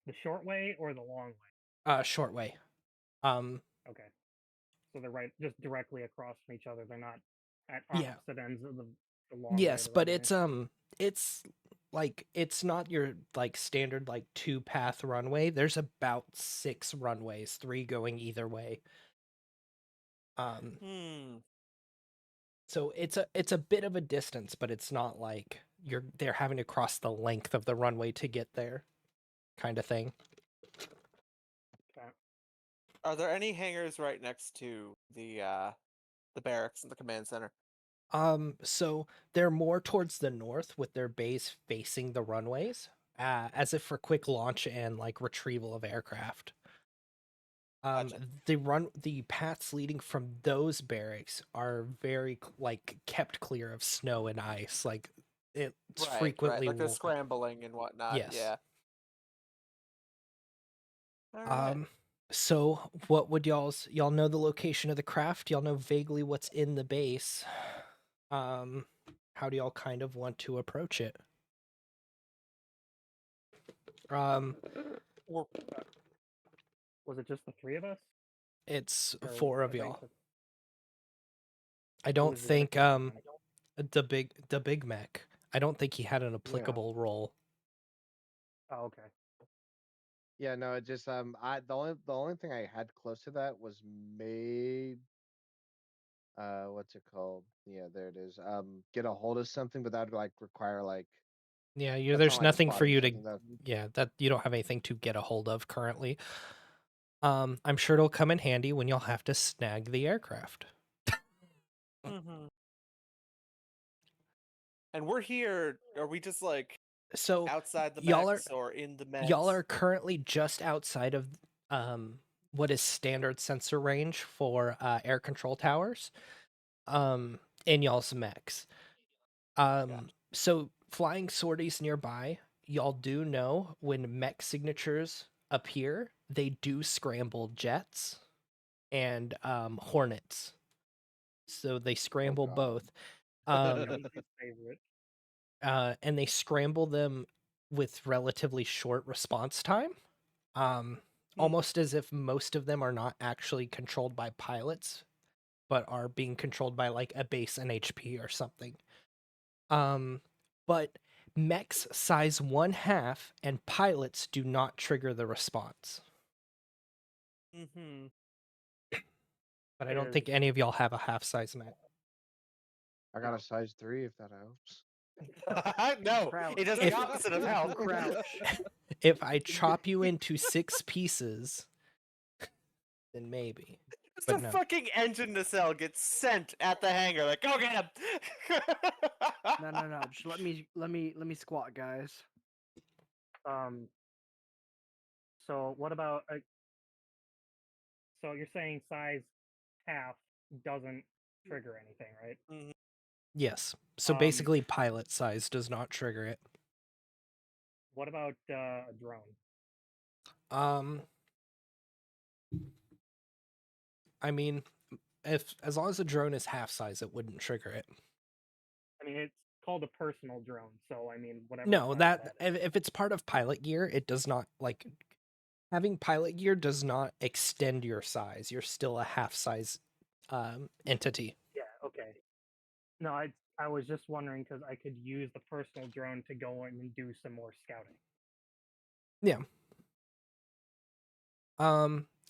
the short way or the long way? Short way. Okay. So they're just directly across from each other. They're not at Yeah. opposite ends of the long way Yes, of the but runway. it's like it's not your like standard like two path runway. There's about 6 runways, 3 going either way. So it's a bit of a distance, but it's not like they're having to cross the length of the runway to get there, kind of thing. Okay. Are there any hangars right next to the barracks and the command center? So they're more towards the north with their base facing the runways, as if for quick launch and like retrieval of aircraft. Gotcha. The paths leading from those barracks are very like kept clear of snow and ice. Like it's Right, frequently like they're wo- scrambling and whatnot. Yes. Yeah. All right. So what would y'all know the location of the craft? Y'all know vaguely what's in the base. How do y'all kind of want to approach it? Or was it just the 3 of us? It's Or 4 of I think y'all. the- I who don't was the other think commander? the big mech. I don't think he had an applicable role. Oh, okay. Yeah, no, it just the only thing I had close to that was made what's it called? Yeah, there it is. Get a hold of something, but that would like require like Yeah, that's there's not like nothing for spotting you to something that that you don't have anything to get a hold of currently. I'm sure it'll come in handy when you'll have to snag the aircraft. Mm-hmm. And we're here. Are we just like So outside the y'all mechs or in the mechs? y'all are currently just outside of what is standard sensor range for air control towers in y'all's mechs. So flying sorties nearby, y'all do know when mech signatures appear, they do scramble jets and hornets. So they scramble God. both. His favorite. And they scramble them with relatively short response time. Almost as if most of them are not actually controlled by pilots, but are being controlled by like a base NHP or something. But mechs size 1/2 and pilots do not trigger the response. Mm-hmm. But I don't think any of y'all have a half size mech. I got a size 3 if that helps. No, Crouch. it does If- the opposite of help. Crouch. If I chop you into 6 pieces, then maybe. Just But a no. fucking engine nacelle gets sent at the hangar. Like, go get him. No. Just let me squat, guys. So what about so you're saying size half doesn't trigger anything, right? Mhm. Yes. So Um, basically pilot size does not trigger it. What about a drone? I mean, if as long as the drone is half size, it wouldn't trigger it. I mean, it's called a personal drone, so I mean, whatever. No, size that is. if it's part of pilot gear, it does not like having pilot gear does not extend your size. You're still a half size entity. Yeah. Okay. No, I was just wondering because I could use the personal drone to go in and do some more scouting. Yeah.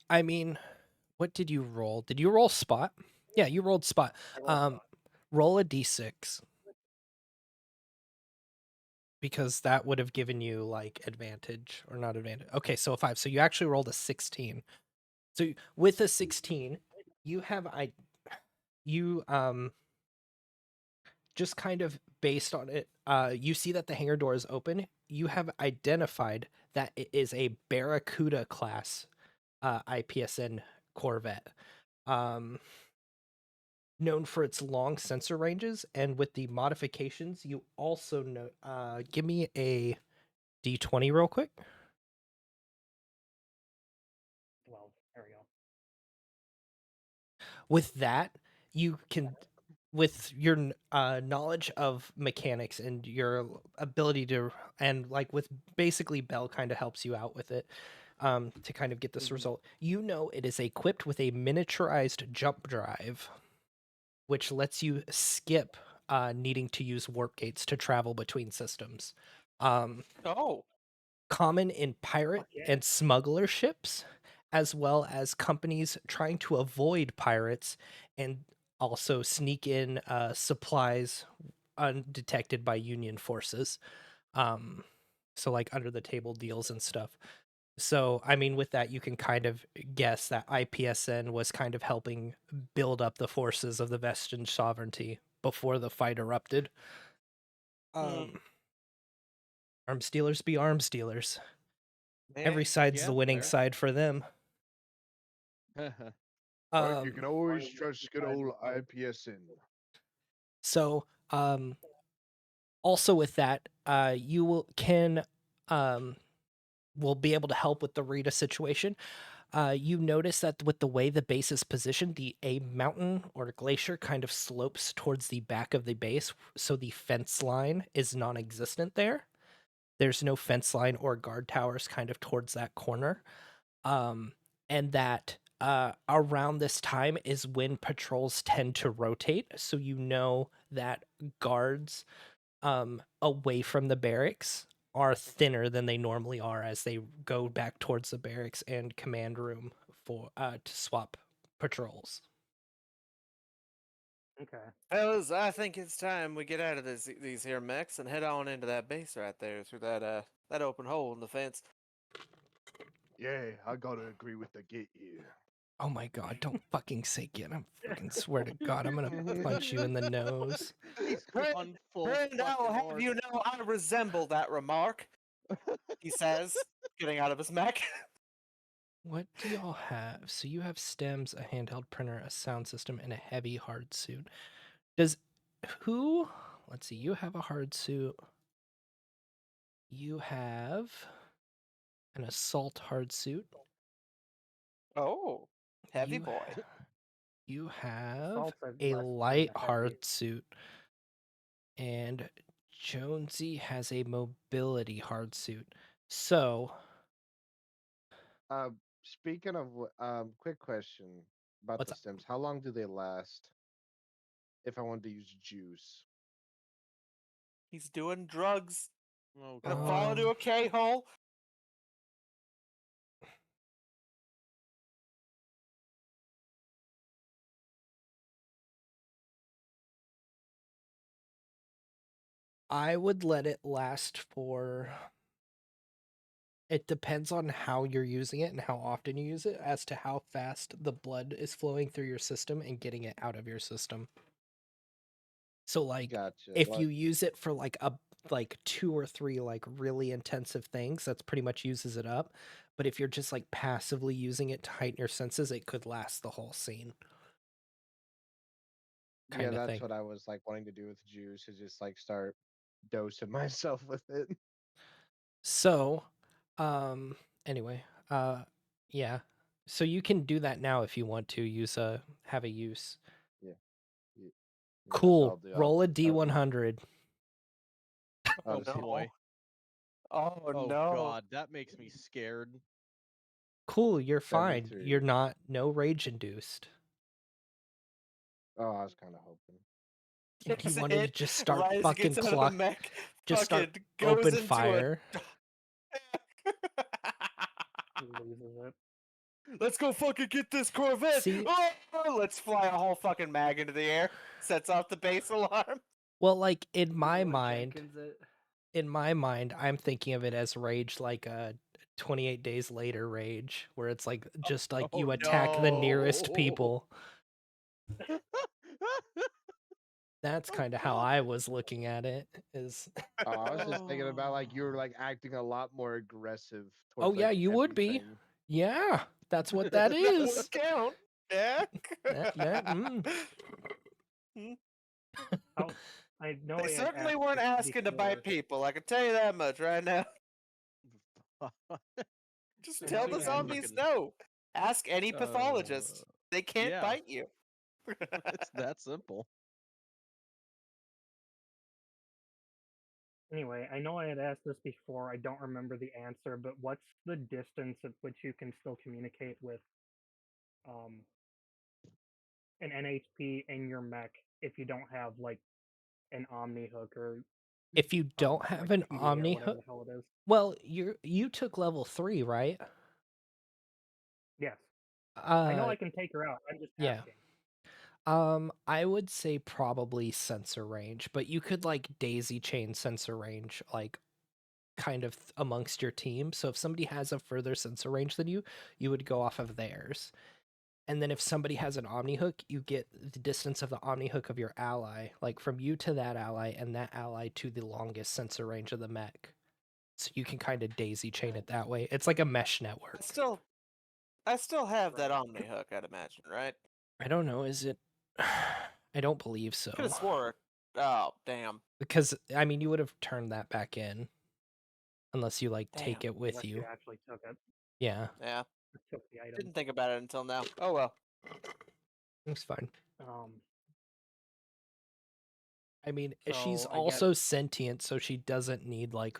I mean, what did you roll? Did you roll spot? Yeah, you rolled spot. Roll a d6. Because that would have given you like advantage or not advantage. Okay, so a 5. So you actually rolled a 16. So with a 16, you have you just kind of based on it, you see that the hangar door is open. You have identified that it is a Barracuda class IPSN Corvette, known for its long sensor ranges, and with the modifications, you also know. Give me a D20 real quick. 12. There we go. With that, you can, with your knowledge of mechanics and your ability to, and like with basically Bell kind of helps you out with it, to kind of get this result. You know it is equipped with a miniaturized jump drive, which lets you skip needing to use warp gates to travel between systems. Oh, Common in pirate Fuck yeah. and smuggler ships, as well as companies trying to avoid pirates and also sneak in supplies undetected by Union forces. So like under the table deals and stuff. So, I mean, with that, you can kind of guess that IPSN was kind of helping build up the forces of the Vestige sovereignty before the fight erupted. Arms dealers be arms dealers. Every side's yeah, the winning fair. side for them. But you can always Army trust good side old is IPSN. So, also with that, you will be able to help with the Rita situation. You notice that with the way the base is positioned, a mountain or glacier kind of slopes towards the back of the base, so the fence line is non-existent there. There's no fence line or guard towers kind of towards that corner. And that around this time is when patrols tend to rotate, so you know that guards away from the barracks are thinner than they normally are as they go back towards the barracks and command room for to swap patrols. okay. fellas, I think it's time we get out of these here mechs and head on into that base right there through that open hole in the fence. Yeah, I gotta agree with the get you. Oh my god, don't fucking say it. I fucking swear to god, I'm gonna punch you in the nose. He's Friend, gone full friend, I'll fucking have hard. you know I resemble that remark, he says, getting out of his mech. What do y'all have? So you have stems, a handheld printer, a sound system, and a heavy hard suit. Does who? Let's see. You have a hard suit. You have an assault hard suit. Oh, heavy You boy. You have Assault's a a less than light the heavy. hard suit, and Jonesy has a mobility hard suit. So, Speaking of, quick question about what's the up? stems. How long do they last? If I wanted to use juice. He's doing drugs. Oh Gonna god. fall into a K-hole. I would let it last for. It depends on how you're using it and how often you use it as to how fast the blood is flowing through your system and getting it out of your system. So like Gotcha. if Well, you use it for like 2 or 3 like really intensive things, that's pretty much uses it up. But if you're just like passively using it to heighten your senses, it could last the whole scene. yeah, Kind of that's thing. what I was like wanting to do with juice, is just like start dosing myself with it. So, anyway, yeah. So you can do that now if you want to have a use. Yeah. Yeah, that's what Cool. I'll do. Roll a I'll D100. I'll Oh just hit no. Boy. Oh Oh no. god, that makes me scared. Cool, you're fine. 73. You're not no rage induced. Oh, I was kind of hoping. Think you Gets wanted to hit just start right as he fucking gets out of the clock, mech. just start Fucking goes open into fire. He loses it. Let's go fucking get this Corvette. See? Oh, let's fly a whole fucking mag into the air. Sets off the base alarm. Well, like in my Leroy mind, Jenkins it. in my mind, I'm thinking of it as rage like a 28 days later rage, where it's like just like Oh, you attack the nearest no. people. That's kind of how I was looking at it. Is Oh, I was just thinking about like you were Oh. like acting a lot more aggressive oh towards yeah, like you would be. everything. Yeah, that's what that That would is. count. Yeah. How I know They I had certainly asked weren't this asking to bite before. people. I can tell you that much right now. Just I tell know the you had zombies fucking no. Ask any uh pathologist. They can't yeah, bite you. it's that simple. Anyway, I know I had asked this before. I don't remember the answer, but what's the distance at which you can still communicate with um an NHP in your mech if you don't have like an Omni hook or If you don't like have an PDA or Omni whatever hook, the hell it is. well, you took level 3, right? Yes, I know Uh, I can take her out. I'm just yeah. asking. I would say probably sensor range, but you could like daisy chain sensor range, like kind of amongst your team. So if somebody has a further sensor range than you would go off of theirs. And then if somebody has an Omni hook, you get the distance of the Omni hook of your ally, like from you to that ally, and that ally to the longest sensor range of the mech. So you can kind of daisy chain it that way. It's like a mesh network. I still have that Omni hook, I'd imagine, right? I don't know, is it? I don't believe Could have so. swore. Oh, damn. Because, I mean, you would have turned that back in. Unless you, like, take Damn. it with Unless you you. actually took it, Yeah, Yeah. took the item. Didn't think about it until now. Oh well. it's fine. Um, I mean, she's so I guess also sentient, so she doesn't need, like,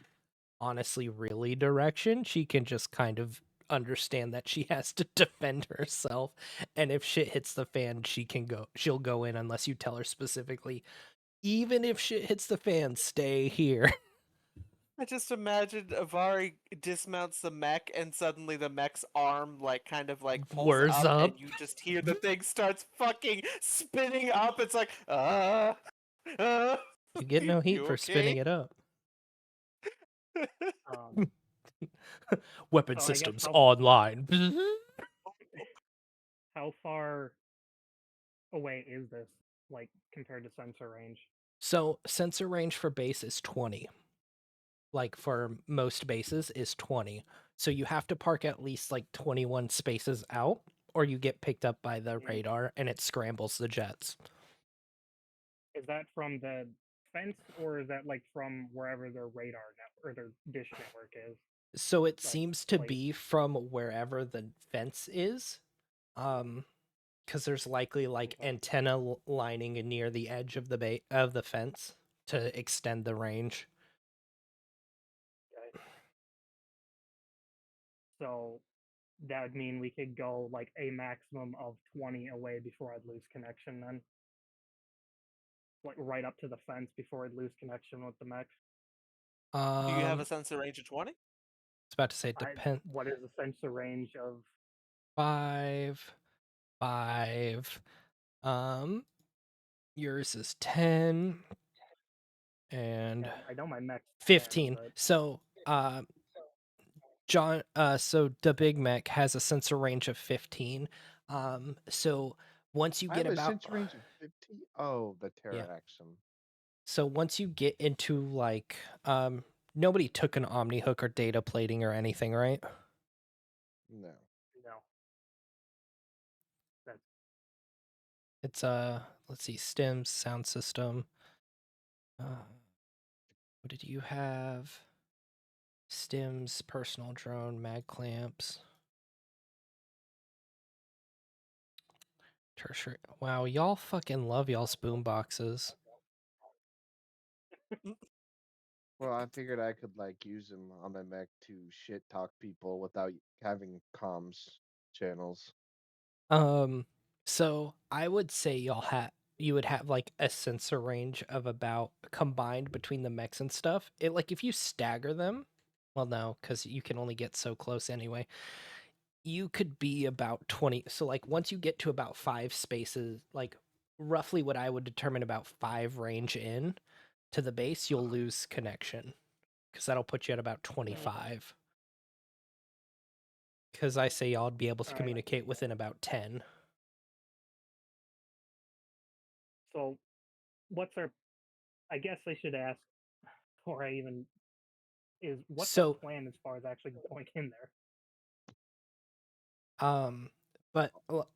honestly, really direction. She can just kind of understand that she has to defend herself. And if shit hits the fan, she'll go in unless you tell her specifically, even if shit hits the fan, stay here. I just imagined Avari dismounts the mech and suddenly the mech's arm like kind of like pulls Whirs up and up. you just hear the thing starts fucking spinning up. It's like, You get no heat you for spinning okay? it up. um, Weapon so I guess systems online. how far away is this like compared to sensor range? So sensor range for base is 20. Like for most bases is 20. So you have to park at least like 21 spaces out or you get picked up by the Mhm. radar and it scrambles the jets. Is that from the fence or is that like from wherever their radar net or their dish network is? So it Like seems to placed? be from wherever the fence is. Because there's likely like Okay. antenna lining near the edge of the fence to extend the range. Okay. So that would mean we could go like a maximum of 20 away before I'd lose connection then. Like right up to the fence before I'd lose connection with the mech. Do you have a Um, sensor range of 20? it's about to say it depends. What is the sensor range of 5, 5. Yours is 10 and yeah, I know my mech's 10, 15. but So, so the Big Mac has a sensor range of 15. So once you I get have a about, sensor range of 50. Oh, the yeah. Terraxum. So once you get into like, nobody took an Omni hook or data plating or anything, right? No. no. That's It's let's see, stems, sound system. What did you have? Stems, personal drone, mag clamps. Tertiary. Wow, y'all fucking love y'all's boom boxes. Well, I figured I could like use them on my mech to shit talk people without having comms channels. So I would say you would have like a sensor range of about combined between the mechs and stuff. It like if you stagger them, well no, because you can only get so close anyway. You could be about 20. So like once you get to about 5 spaces, like roughly what I would determine about 5 range in to the base, you'll lose connection. because that'll put you at about 25. Because I say y'all would be able to Alright. communicate within about 10. So, what's our? I guess I should ask, before I even what's our So, plan as far as actually going in there?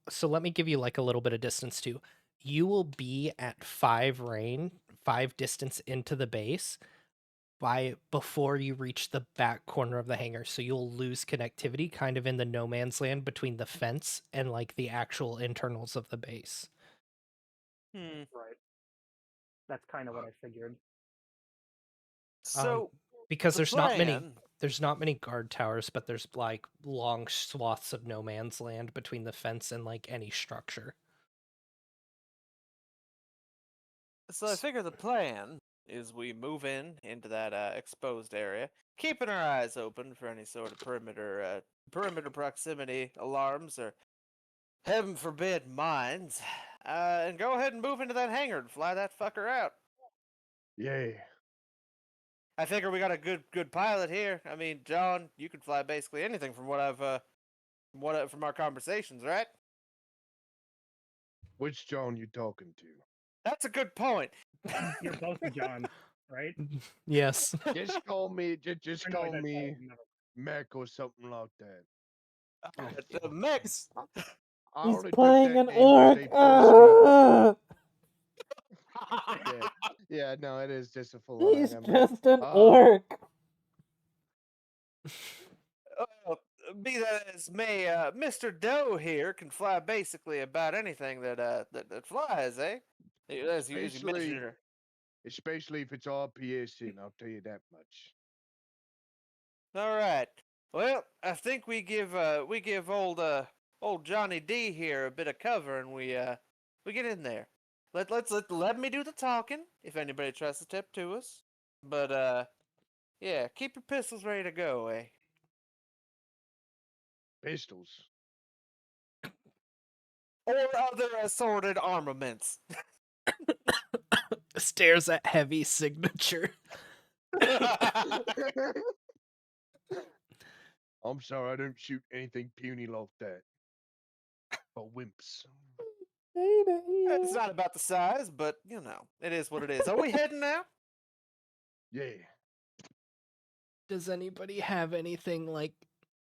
so let me give you like a little bit of distance too. You will be at 5 distance into the base before you reach the back corner of the hangar. So you'll lose connectivity kind of in the no man's land between the fence and like the actual internals of the base. Hmm. Right. That's kind of what I figured. So Because the there's not plan. many guard towers, but there's like long swaths of no man's land between the fence and like any structure. So I figure the plan is we move into that exposed area, keeping our eyes open for any sort of perimeter proximity alarms or, heaven forbid, mines, and go ahead and move into that hangar and fly that fucker out. Yay. I figure we got a good pilot here. I mean, John, you could fly basically anything from from our conversations, right? Which John you talking to? That's a good point. You're both John, right? Yes. Just call me. Just Or no, call that's me never. Mac or something like that. The mix. I He's only took playing that an name 'cause orc. they forced me. Yeah, yeah, no, it is just a full on. He's I'm like, just an ah, orc. Uh, be that as may, Mr. Doe here can fly basically about anything that flies, eh? As you especially, measure. especially if it's RPSing. I'll tell you that much. All right. Well, I think we give old Johnny D here a bit of cover, and we get in there. Let me do the talking if anybody tries to step to us. But yeah, keep your pistols ready to go, eh? Pistols. Or other assorted armaments. Stares at heavy signature. I'm sorry, I don't shoot anything puny like that. For wimps. It's not about the size, but it is what it is. Are we heading now? Yeah. Does anybody have anything like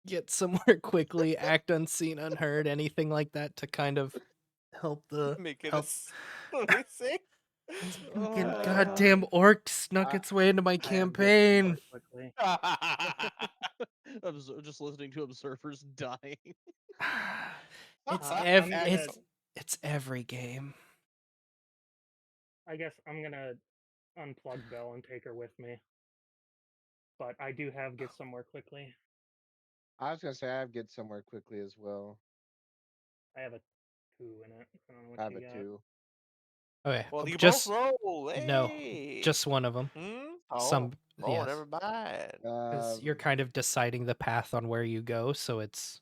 get somewhere quickly, act unseen, unheard, anything like that to kind of help Let me get let me see. fucking Uh, goddamn orc snuck I- its way into my I have campaign. More quickly. Just listening to observers dying. It's I'm gonna. it's every game. I guess I'm gonna unplug Belle and take her with me. But I do have get somewhere quickly. I was gonna say I'd get somewhere quickly as well. I have a 2 in it. I don't know I what have you it got. too. Okay, Well, you just both roll. no, Hey. just one of them. Oh, Yes, never mind. because you're Um, kind of deciding the path on where you go, so it's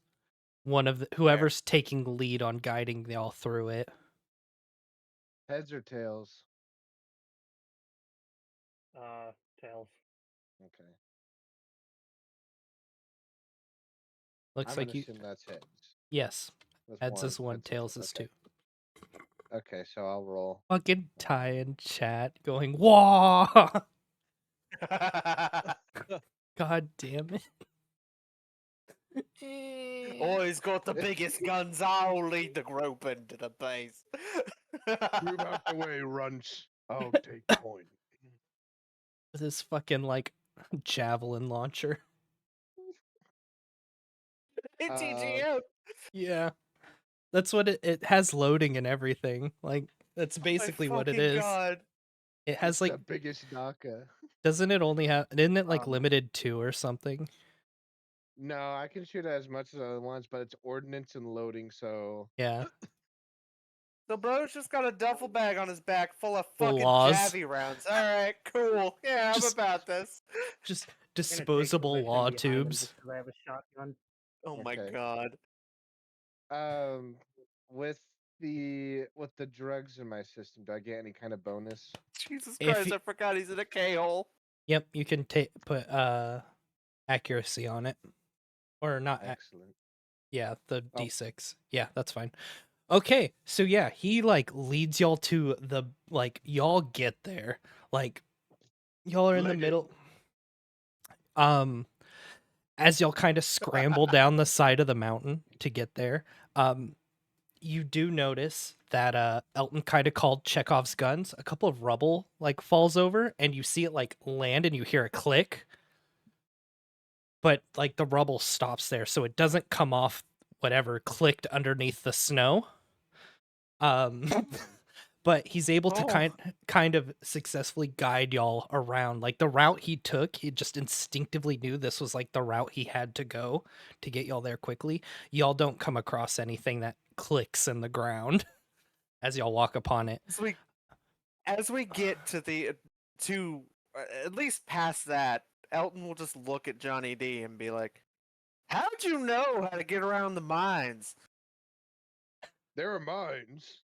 one of Fair. whoever's taking lead on guiding y'all through it. heads or tails? Tails. Okay. Looks I'm like gonna you. assume that's heads. Yes, That's heads is one, heads tails is okay. 2. Okay, so I'll roll. Fucking Ty in chat going, "Wah!" God damn it. Oh, he's got the biggest guns. I'll lead the group into the base. Move out the way, runts. I'll take point. With his fucking like javelin launcher. TTRPG. Yeah. That's what it has loading and everything. Like that's My basically what it fucking is. God. It has It's like the biggest Naka. doesn't it only have isn't it like Um, limited 2 or something? No, I can shoot as much as I want, but it's ordnance and loading, so Yeah. So bro's just got a duffel bag on his back full of Full fucking laws. Javi rounds. All right, cool. Yeah, I'm Just- about this. Just I'm gonna take disposable position law behind him tubes. just 'cause I have a shotgun. Oh my Okay. God. um with the drugs in my system, do I get any kind of bonus? Jesus If Christ, y- I forgot he's in a K-hole. Yep, you can put accuracy on it, or not. Excellent. Yeah, the Oh. D6. Yeah, that's fine. Okay, so yeah, he like leads y'all to the like y'all get there. Like y'all are in the Leg it. middle. As y'all kind of scramble down the side of the mountain to get there, you do notice that Elton kind of called Chekhov's guns. A couple of rubble like falls over, and you see it like land, and you hear a click. But like the rubble stops there, so it doesn't come off whatever clicked underneath the snow. But he's able to Oh. kind of successfully guide y'all around. Like the route he took, he just instinctively knew this was like the route he had to go to get y'all there quickly. Y'all don't come across anything that clicks in the ground as y'all walk upon it. As we get to at least past that, Elton will just look at Johnny D and be like, "How'd you know how to get around the mines?" There are mines.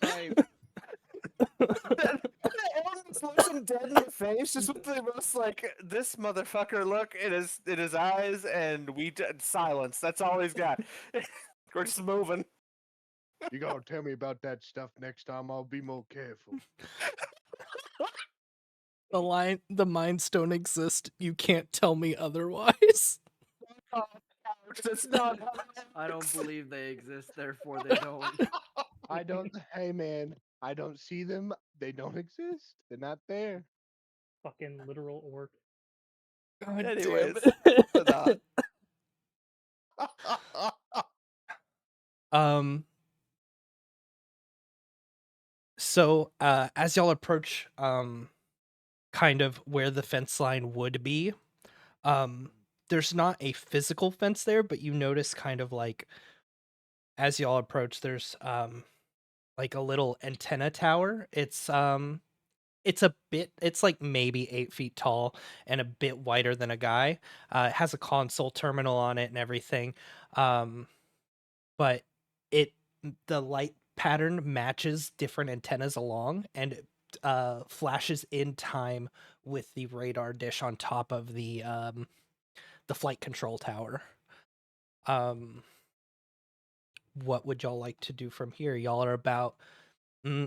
I Elton just looks him dead in the face, just with the most like this motherfucker look in his eyes, and silence. That's all he's got. We're just moving. You gotta tell me about that stuff next time. I'll be more careful. The mines don't exist. You can't tell me otherwise. That's not how I don't believe they exist, therefore they don't. I don't. Hey, man. I don't see them. They don't exist. They're not there. Fucking literal orc. God Anyways, damn it. So as y'all approach kind of where the fence line would be, there's not a physical fence there, but you notice kind of like as y'all approach, there's like a little antenna tower. It's like maybe 8 feet tall and a bit wider than a guy. It has a console terminal on it and everything. But the light pattern matches different antennas along, and it flashes in time with the radar dish on top of the flight control tower. What would y'all like to do from here? Y'all are about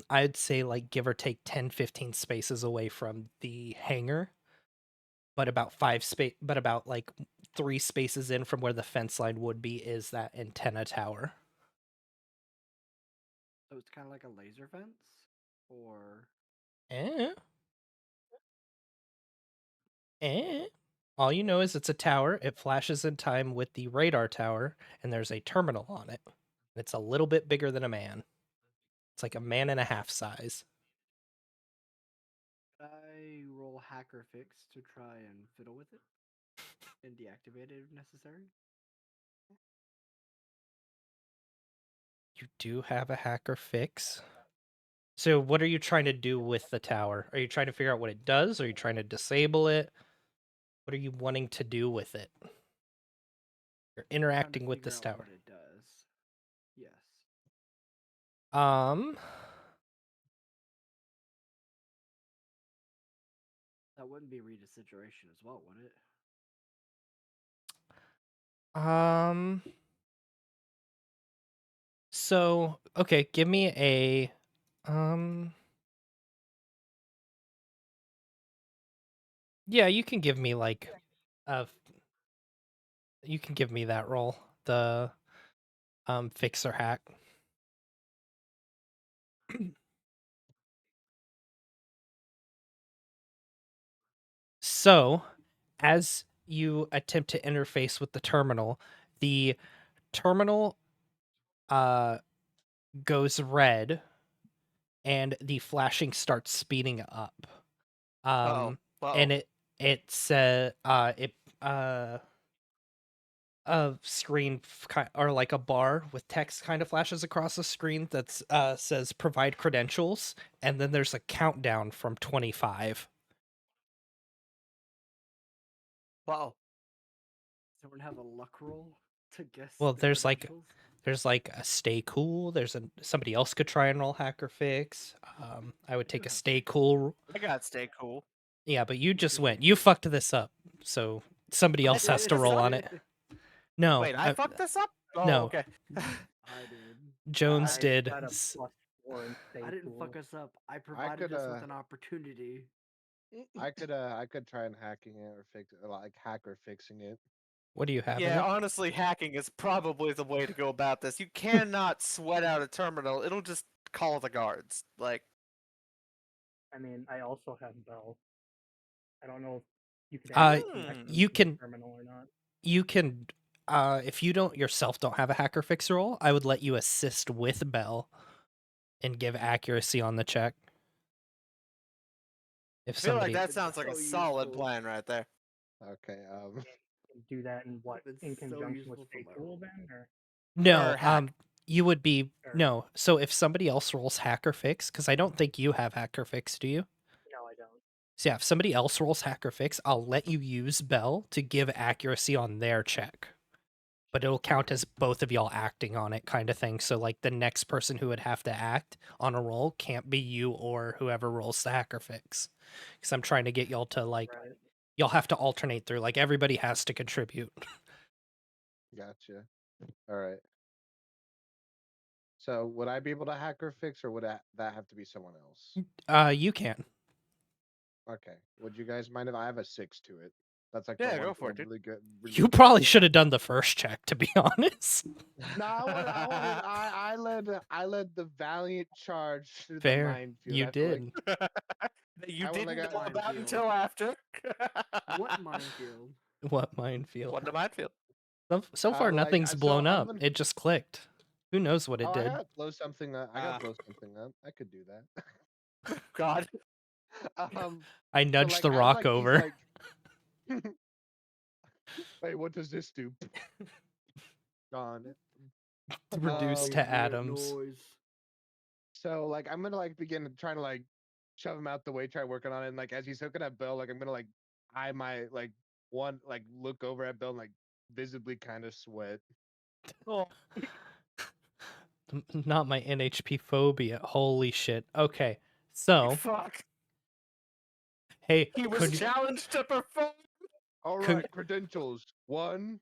I'd say like give or take 10-15 spaces away from the hangar, but about like 3 spaces in from where the fence line would be is that antenna tower. So it's kind of like a laser fence, or Eh. All you know is it's a tower. It flashes in time with the radar tower, and there's a terminal on it. It's a little bit bigger than a man. It's like a man and a half size. I roll hacker fix to try and fiddle with it and deactivate it if necessary. You do have a hacker fix. So what are you trying to do with the tower? Are you trying to figure out what it does? Are you trying to disable it? What are you wanting to do with it? You're Trying to interacting with figure this out tower. what it does. Yes. That wouldn't be read a situation as well, would it? So okay, give me a yeah, you can give me like you can give me that roll. The fix or hack. So, as you attempt to interface with the terminal uh goes red and the flashing starts speeding up. Uh-oh. And it said a screen or like a bar with text kind of flashes across the screen that says provide credentials, and then there's a countdown from 25. Wow. Someone have a luck roll to guess Well, the there's like credentials? There's like a stay cool. There's somebody else could try and roll hack or fix. I would take a stay cool. I got stay cool. Yeah, but you just Interesting. went. You fucked this up. So somebody else has to fucked this roll up? on it. No. Wait, I fucked this up? Oh, no. okay. I did. Jones I did. got a +4 and stay I didn't fuck cool. us up. I provided could, us with an opportunity. I could try and hacking it or fix like hack or fixing it. What do you have? in Yeah, it? honestly, hacking is probably the way to go about this. You cannot sweat out a terminal. It'll just call the guards. Like, I mean, I also have Bell. I don't know if you could Uh, actually connect them you to the can- terminal or not. You can. If you don't yourself don't have a hacker fix roll, I would let you assist with Bell, and give accuracy on the check. If I feel like somebody, that sounds like a So solid useful. plan right there. Okay. Do that in what? It's In so conjunction with useful for stay my cool role. then, or no, Or hack. you would be Or- no. So if somebody else rolls hacker fix, because I don't think you have hacker fix, do you? no, I don't. So yeah, if somebody else rolls hacker fix, I'll let you use Bell to give accuracy on their check. But it'll count as both of y'all acting on it, kind of thing. So like the next person who would have to act on a roll can't be you or whoever rolls the hacker fix. Because I'm trying to get y'all to like Right. y'all have to alternate through. Like everybody has to contribute. Gotcha. All right. So would I be able to hack or fix, or would that have to be someone else? You can. Okay. Would you guys mind if I have a 6 to it? That's like Yeah, the go one for it, thing dude. really good. You probably should have done the first check, to be honest. No, I led the valiant charge through Fair. the minefield. You I feel did. That you I wouldn't didn't have know got about minefield. until after. What minefield? What minefield? What the minefield? So far, like, nothing's so blown I'm up. gonna- It just clicked. Who knows what it I did? gotta blow something up. I gotta blow something up. I could do that. God. I So, nudged like, the I have, rock like, these, over. like- Wait, what does this do? Gone. Reduced to Weird atoms. Noise. So like I'm gonna like begin trying to like shove him out the way, try working on it, and like as he's hooking up Bill, like I'm gonna like eye my like one like look over at Bill and like visibly kind of sweat. Oh, Not my NHP phobia. Holy shit. Okay. So, fuck. hey, He was could, challenged to perform. All Could- right, credentials. One.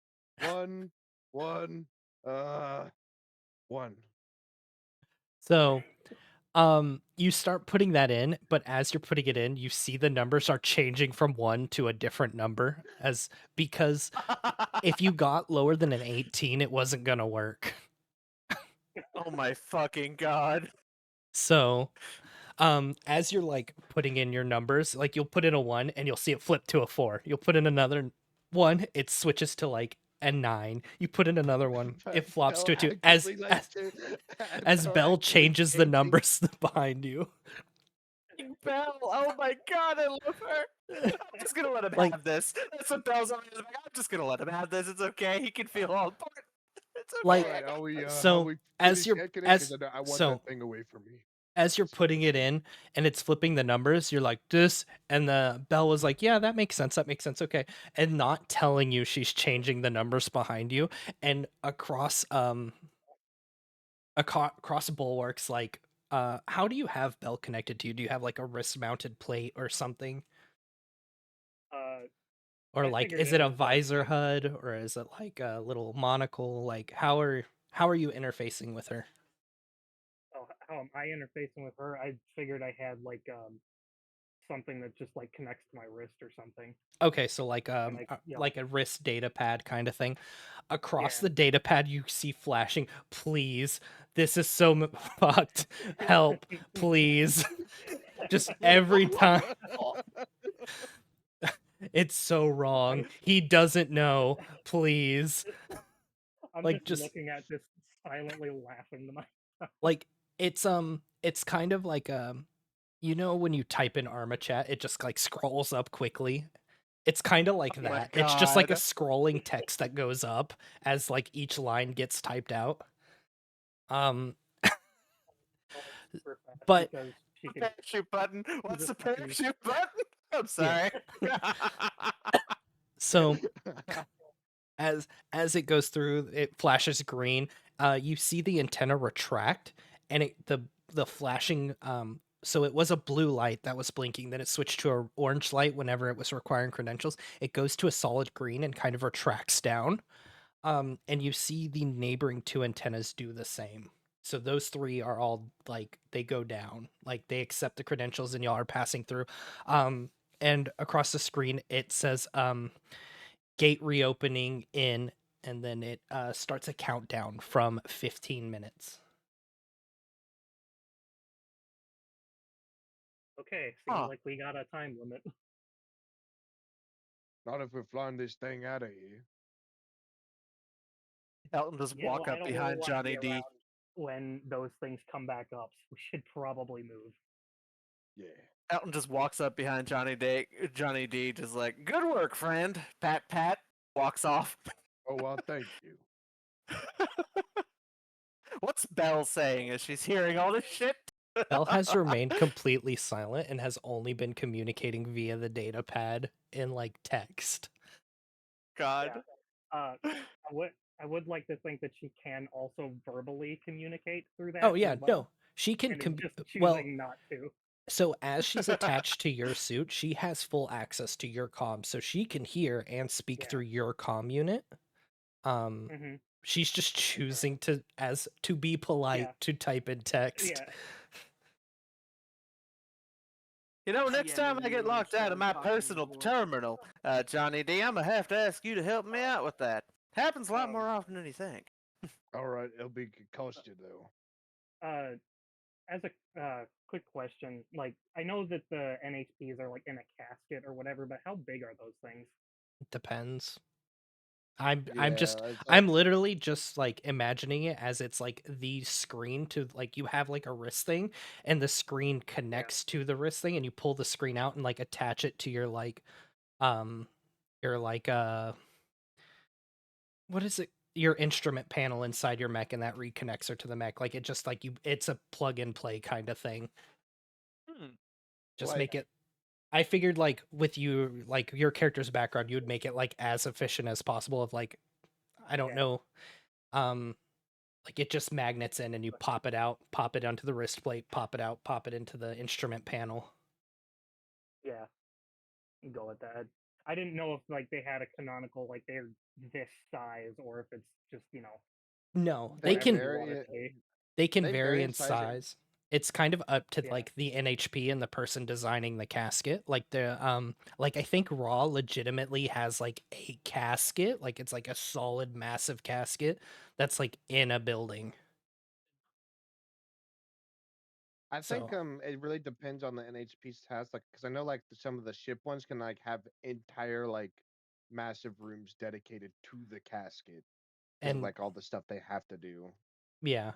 so you start putting that in, but as you're putting it in, you see the numbers are changing from 1 to a different number because if you got lower than an 18, it wasn't going to work. Oh my fucking god. So, as you're like putting in your numbers, like you'll put in a 1 and you'll see it flip to a 4. You'll put in another 1, it switches to like a 9. You put in another one, it flops to a 2. As Bell changes the numbers behind you. Belle, oh my god, I love her. I'm just gonna let him Like- have this. That's what Belle's always like. I'm just gonna let him have this. It's okay. He can feel all part. It's okay. Like, Alright, are we, so, are we as finished you're- checking it? as- 'Cause I want so- that thing away from me. As you're putting it in and it's flipping the numbers, you're like this, and the Bell was like, "Yeah, that makes sense. That makes sense. Okay," and not telling you she's changing the numbers behind you, and across across bulwarks, like how do you have Bell connected to you? Do you have like a wrist mounted plate or something, or I like figured is it it a was, like- visor HUD, or is it like a little monocle? Like how are you interfacing with her? Oh, how am I interfacing with her? I figured I had like something that just like connects to my wrist or something. Okay, so like yeah. like a wrist data pad kind of thing. Across Yeah. the data pad, you see flashing. Please, this is so fucked. Help, please. Just every time. It's so wrong. He doesn't know. Please. I'm like, just just- looking at this silently laughing to myself. Like it's kind of like you know when you type in Arma chat, it just like scrolls up quickly. It's kind of like Oh my that. It's just like a God. scrolling text that goes up as like each line gets typed out. Super fast But- because she can Parachute button. What's the a fucking- parachute button? I'm sorry. So as it goes through, it flashes green, you see the antenna retract, and the flashing so it was a blue light that was blinking, then it switched to an orange light whenever it was requiring credentials. It goes to a solid green and kind of retracts down. And you see the neighboring two antennas do the same. So those three are all like they go down, like they accept the credentials and y'all are passing through. And across the screen it says gate reopening in, and then it starts a countdown from 15 minutes. Okay, seems Huh. like we got a time limit. Not if we're flying this thing out of here. Elton just Yeah, walk well, I up don't really behind want to Johnny be D. around when those things come back up. So we should probably move. Yeah. Elton just walks up behind Johnny D. Johnny D. Just like, good work, friend. Pat, pat. Walks off. Oh well, thank you. What's Belle saying as she's hearing all this shit? Bell has remained completely silent and has only been communicating via the data pad in like text. God. I would I would like to think that she can also verbally communicate through that. Oh yeah, as well, no. She can and is just choosing well, not to. so as she's attached to your suit, she has full access to your comm, so she can hear and speak Yeah. through your comm unit. Mm-hmm. She's just choosing to be polite Yeah. to type in text. Yeah. You know, next Yeah, time I maybe get when you locked out of started my talking personal before. terminal, Johnny D, I'm gonna have to ask you to help me out with that. Happens a lot Um, more often than you think. All right, it'll be cost you though. As a quick question, like I know that the NHPs are like in a casket or whatever, but how big are those things? It depends. I'm Yeah, just it's I'm literally just like imagining it as it's like the screen to like you have like a wrist thing and the screen connects to the wrist thing and you pull the screen out and like attach it to um your what is it, your instrument panel inside your mech, and that reconnects her to the mech. Like it just like you it's a plug and play kind of thing. Just Like- make it I figured like with you like your character's background you would make it like as efficient as possible of like I don't Yeah. know like it just magnets in and you pop it out, pop it onto the wrist plate, pop it out, pop it into the instrument panel. Yeah, go with that. I didn't know if like they had a canonical like they're this size or if it's just No, They whatever you vary want it it- to be. they can they vary in size. It's kind of up to Yeah. like the NHP and the person designing the casket. Like like I think Raw legitimately has like a casket, like it's like a solid massive casket that's like in a building. I think So it really depends on the NHP's task, like because I know like some of the ship ones can like have entire like massive rooms dedicated to the casket because of and like all the stuff they have to do. yeah.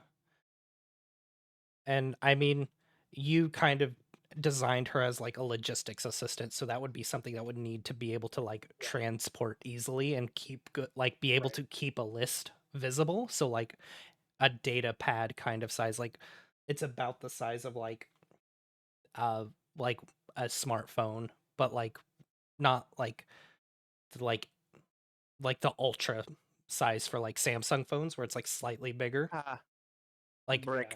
And I mean, you kind of designed her as like a logistics assistant, so that would be something that would need to be able to like transport easily and keep good, like be able Right. to keep a list visible. So like a data pad kind of size, like it's about the size of uh like a smartphone, but like not like like the ultra size for like Samsung phones where it's like slightly bigger. Ah, Like brick.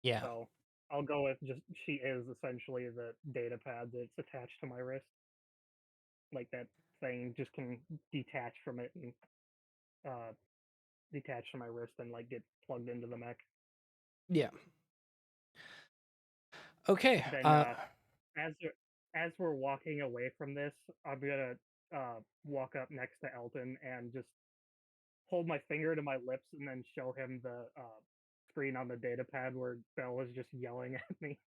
yeah. So I'll go with just she is essentially the data pad that's attached to my wrist. Like that thing just can detach from it and uh detach to my wrist and like get plugged into the mech. Yeah. Okay. Then as we're walking away from this, I'm gonna walk up next to Elton and just hold my finger to my lips and then show him the screen on the data pad where Belle is just yelling at me.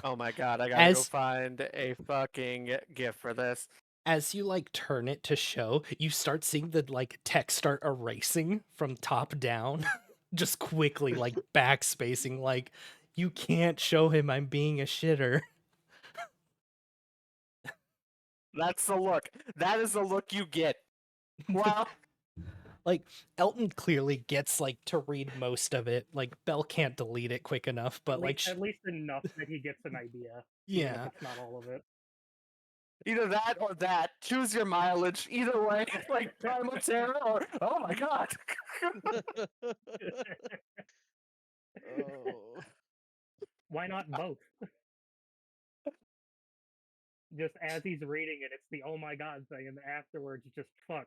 Oh my god, I gotta go as find a fucking GIF for this. as you like turn it to show, you start seeing the like text start erasing from top down, just quickly like backspacing. Like you can't show him I'm being a shitter. That's the look. That is the look you get. Wow. Like Elton clearly gets like to read most of it. Like Belle can't delete it quick enough, but like At least enough that he gets an idea, even if yeah. it's not all of it. Either that or that. Choose your mileage. Either way, like Primal Terror or oh my god. Oh. Why not both? Just as he's reading it, it's the oh my god thing, and then afterwards, just fuck,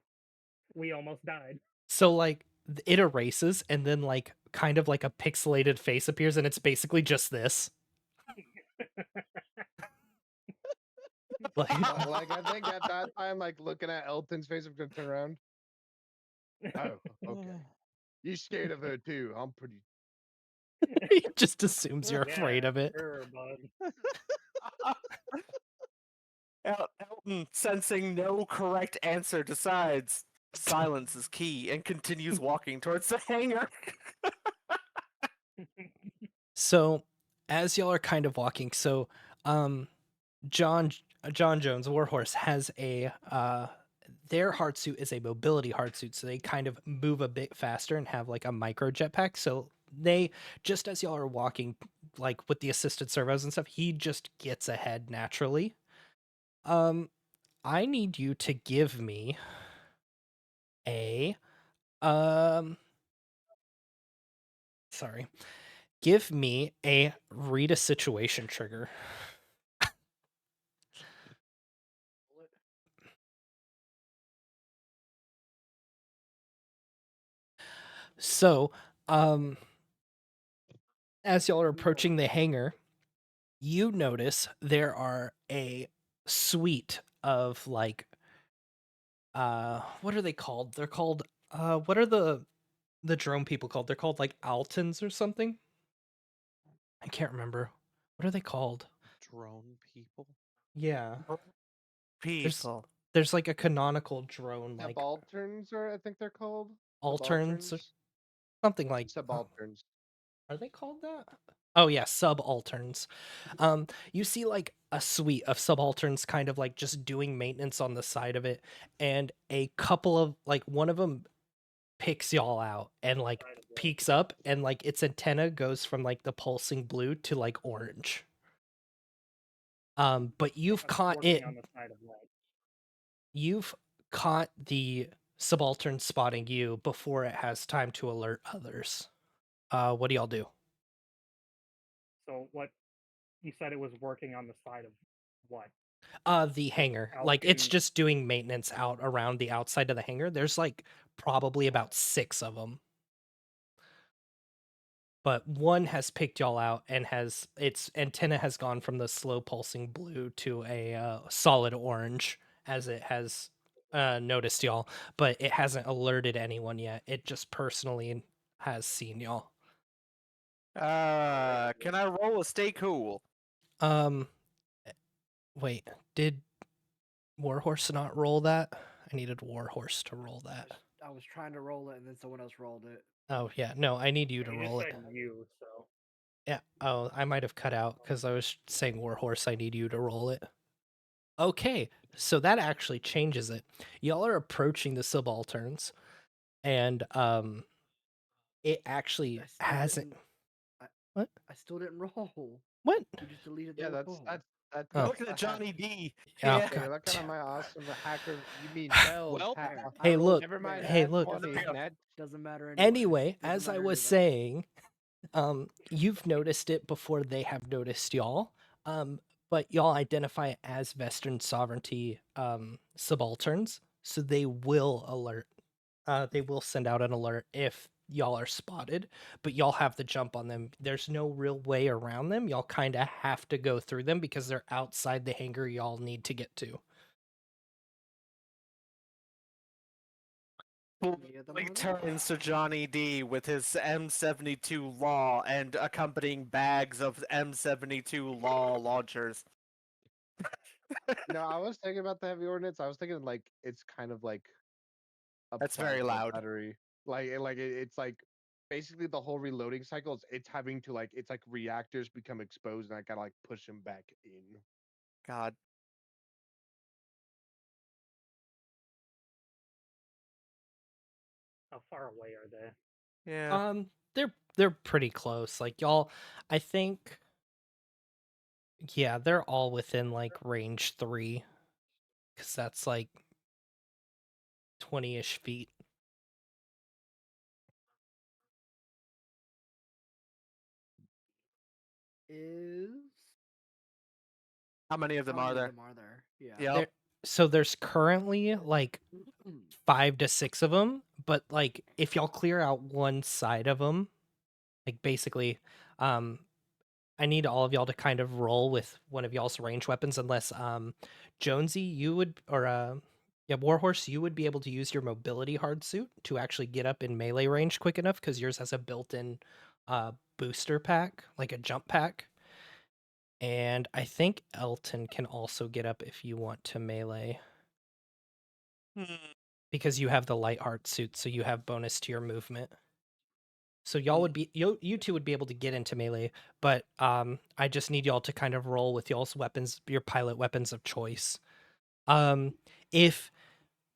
we almost died. So like it erases and then like kind of like a pixelated face appears and it's basically just this. Like Like I think at that time, like looking at Elton's face, I'm gonna turn around. Oh, okay. You scared of her too? I'm pretty. he just assumes you're Yeah, afraid of it. sure, bud. Elton, sensing no correct answer, decides silence is key and continues walking towards the hangar. So as y'all are kind of walking, so John Jones Warhorse has a their hard suit is a mobility hard suit, so they kind of move a bit faster and have like a micro jetpack. So they just as y'all are walking, like with the assisted servos and stuff, he just gets ahead naturally. I need you to give me a sorry. Give me a read a situation trigger. So, as y'all are approaching the hangar, you notice there are a suite of like what are they called? They're called what are the drone people called? They're called like Altons or something. I can't remember. What are they called? Drone people. Yeah. People. There's like a canonical drone like Subalterns, or I think they're called. alterns or Subalterns. something like Subalterns. are they called that? Oh yeah, subalterns. You see like a suite of subalterns kind of like just doing maintenance on the side of it, and a couple of like one of them picks y'all out and like peeks up, and like its antenna goes from like the pulsing blue to like orange. But you've caught Working it. on the side of what? You've caught the subaltern spotting you before it has time to alert others. What do y'all do? So what? You said it was working on the side of what? The hangar. out Like it's in- just doing maintenance out around the outside of the hangar. There's like probably about 6 of them. But one has picked y'all out and has its antenna has gone from the slow pulsing blue to a solid orange as it has noticed y'all, but it hasn't alerted anyone yet. It just personally has seen y'all. Can I roll a stay cool? Um, wait, did Warhorse not roll that? I needed Warhorse to roll that. I was trying to roll it, and then someone else rolled it. Oh yeah, no, I need you to He roll just it. said you, so Yeah. Oh, I might have cut out because I was saying Warhorse. I need you to roll it. Okay, so that actually changes it. Y'all are approaching the subalterns, and it actually I still hasn't. didn't. I, What? I still didn't roll. What? You just deleted the Yeah, roll. that's Oh. Looking at Johnny D. Oh, Yeah. Hey, God looking at damn. my awesome hacker. You mean bells? Well, There. Hey, rolled- look. Never mind. Hey, Nat look. 20, Doesn't Nat. Doesn't matter anyway. Anyway, Doesn't as I matter was anyway. saying, you've noticed it before they have noticed y'all. But y'all identify as Western sovereignty subalterns, so they will alert. They will send out an alert if y'all are spotted, but y'all have the jump on them. There's no real way around them. Y'all kind of have to go through them because they're outside the hangar y'all need to get to. Me at the Fully moment. turns to Johnny D with his M72 Law and accompanying bags of M72 Law launchers. No, I was thinking about the heavy ordnance. I was thinking like it's kind of like a That's very plasma loud. battery. It's like basically the whole reloading cycle. It's having to like it's like reactors become exposed, and I gotta like push them back in. God. how far away are they? Yeah. They're pretty close. Like y'all, I think. Yeah, they're all within like range 3, because that's like 20-ish feet. is. How many of them How are many there? of them are there? Yeah. Yep. So there's currently like 5 to 6 of them, but like if y'all clear out one side of them, like basically, I need all of y'all to kind of roll with one of y'all's range weapons, unless Jonesy, you would, or yeah, Warhorse, you would be able to use your mobility hard suit to actually get up in melee range quick enough because yours has a built-in booster pack, like a jump pack. And I think Elton can also get up if you want to melee Hmm. because you have the light heart suit, so you have bonus to your movement. So y'all would be you two would be able to get into melee, but I just need y'all to kind of roll with y'all's weapons, your pilot weapons of choice. If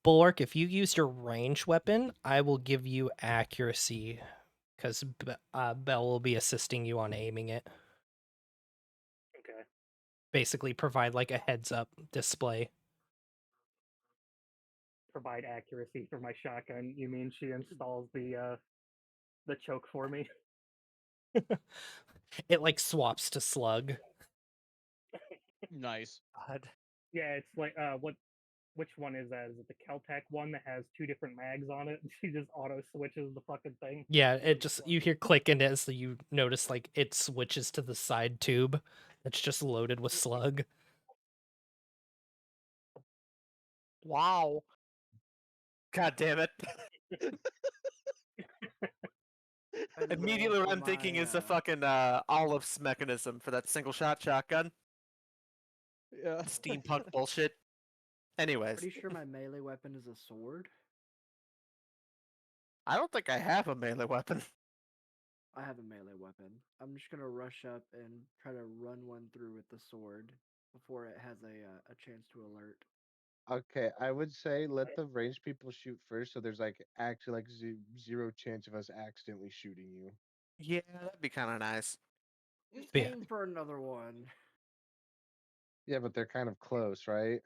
Bulwark, if you use your range weapon, I will give you accuracy because Bell will be assisting you on aiming it. Okay. Basically, provide like a heads up display. Provide accuracy for my shotgun. You mean she installs the choke for me? It like swaps to slug. Nice. God. Yeah, it's like which one is that? Is it the Keltec one that has 2 different mags on it? She just auto switches the fucking thing. Yeah, it just you hear clicking as so you notice like it switches to the side tube that's just loaded with slug. Wow. God damn it. And Immediately roll what for I'm thinking my, is the fucking Olive's mechanism for that single shot shotgun. Yeah. Steampunk bullshit. Anyways, Pretty sure my melee weapon is a sword. I don't think I have a melee weapon. I have a melee weapon. I'm just gonna rush up and try to run one through with the sword before it has a chance to alert. Okay, I would say let the range people shoot first, so there's like actually like zero chance of us accidentally shooting you. Yeah, that'd be kind of nice. But yeah. Aim for another one. Yeah, but they're kind of close, right?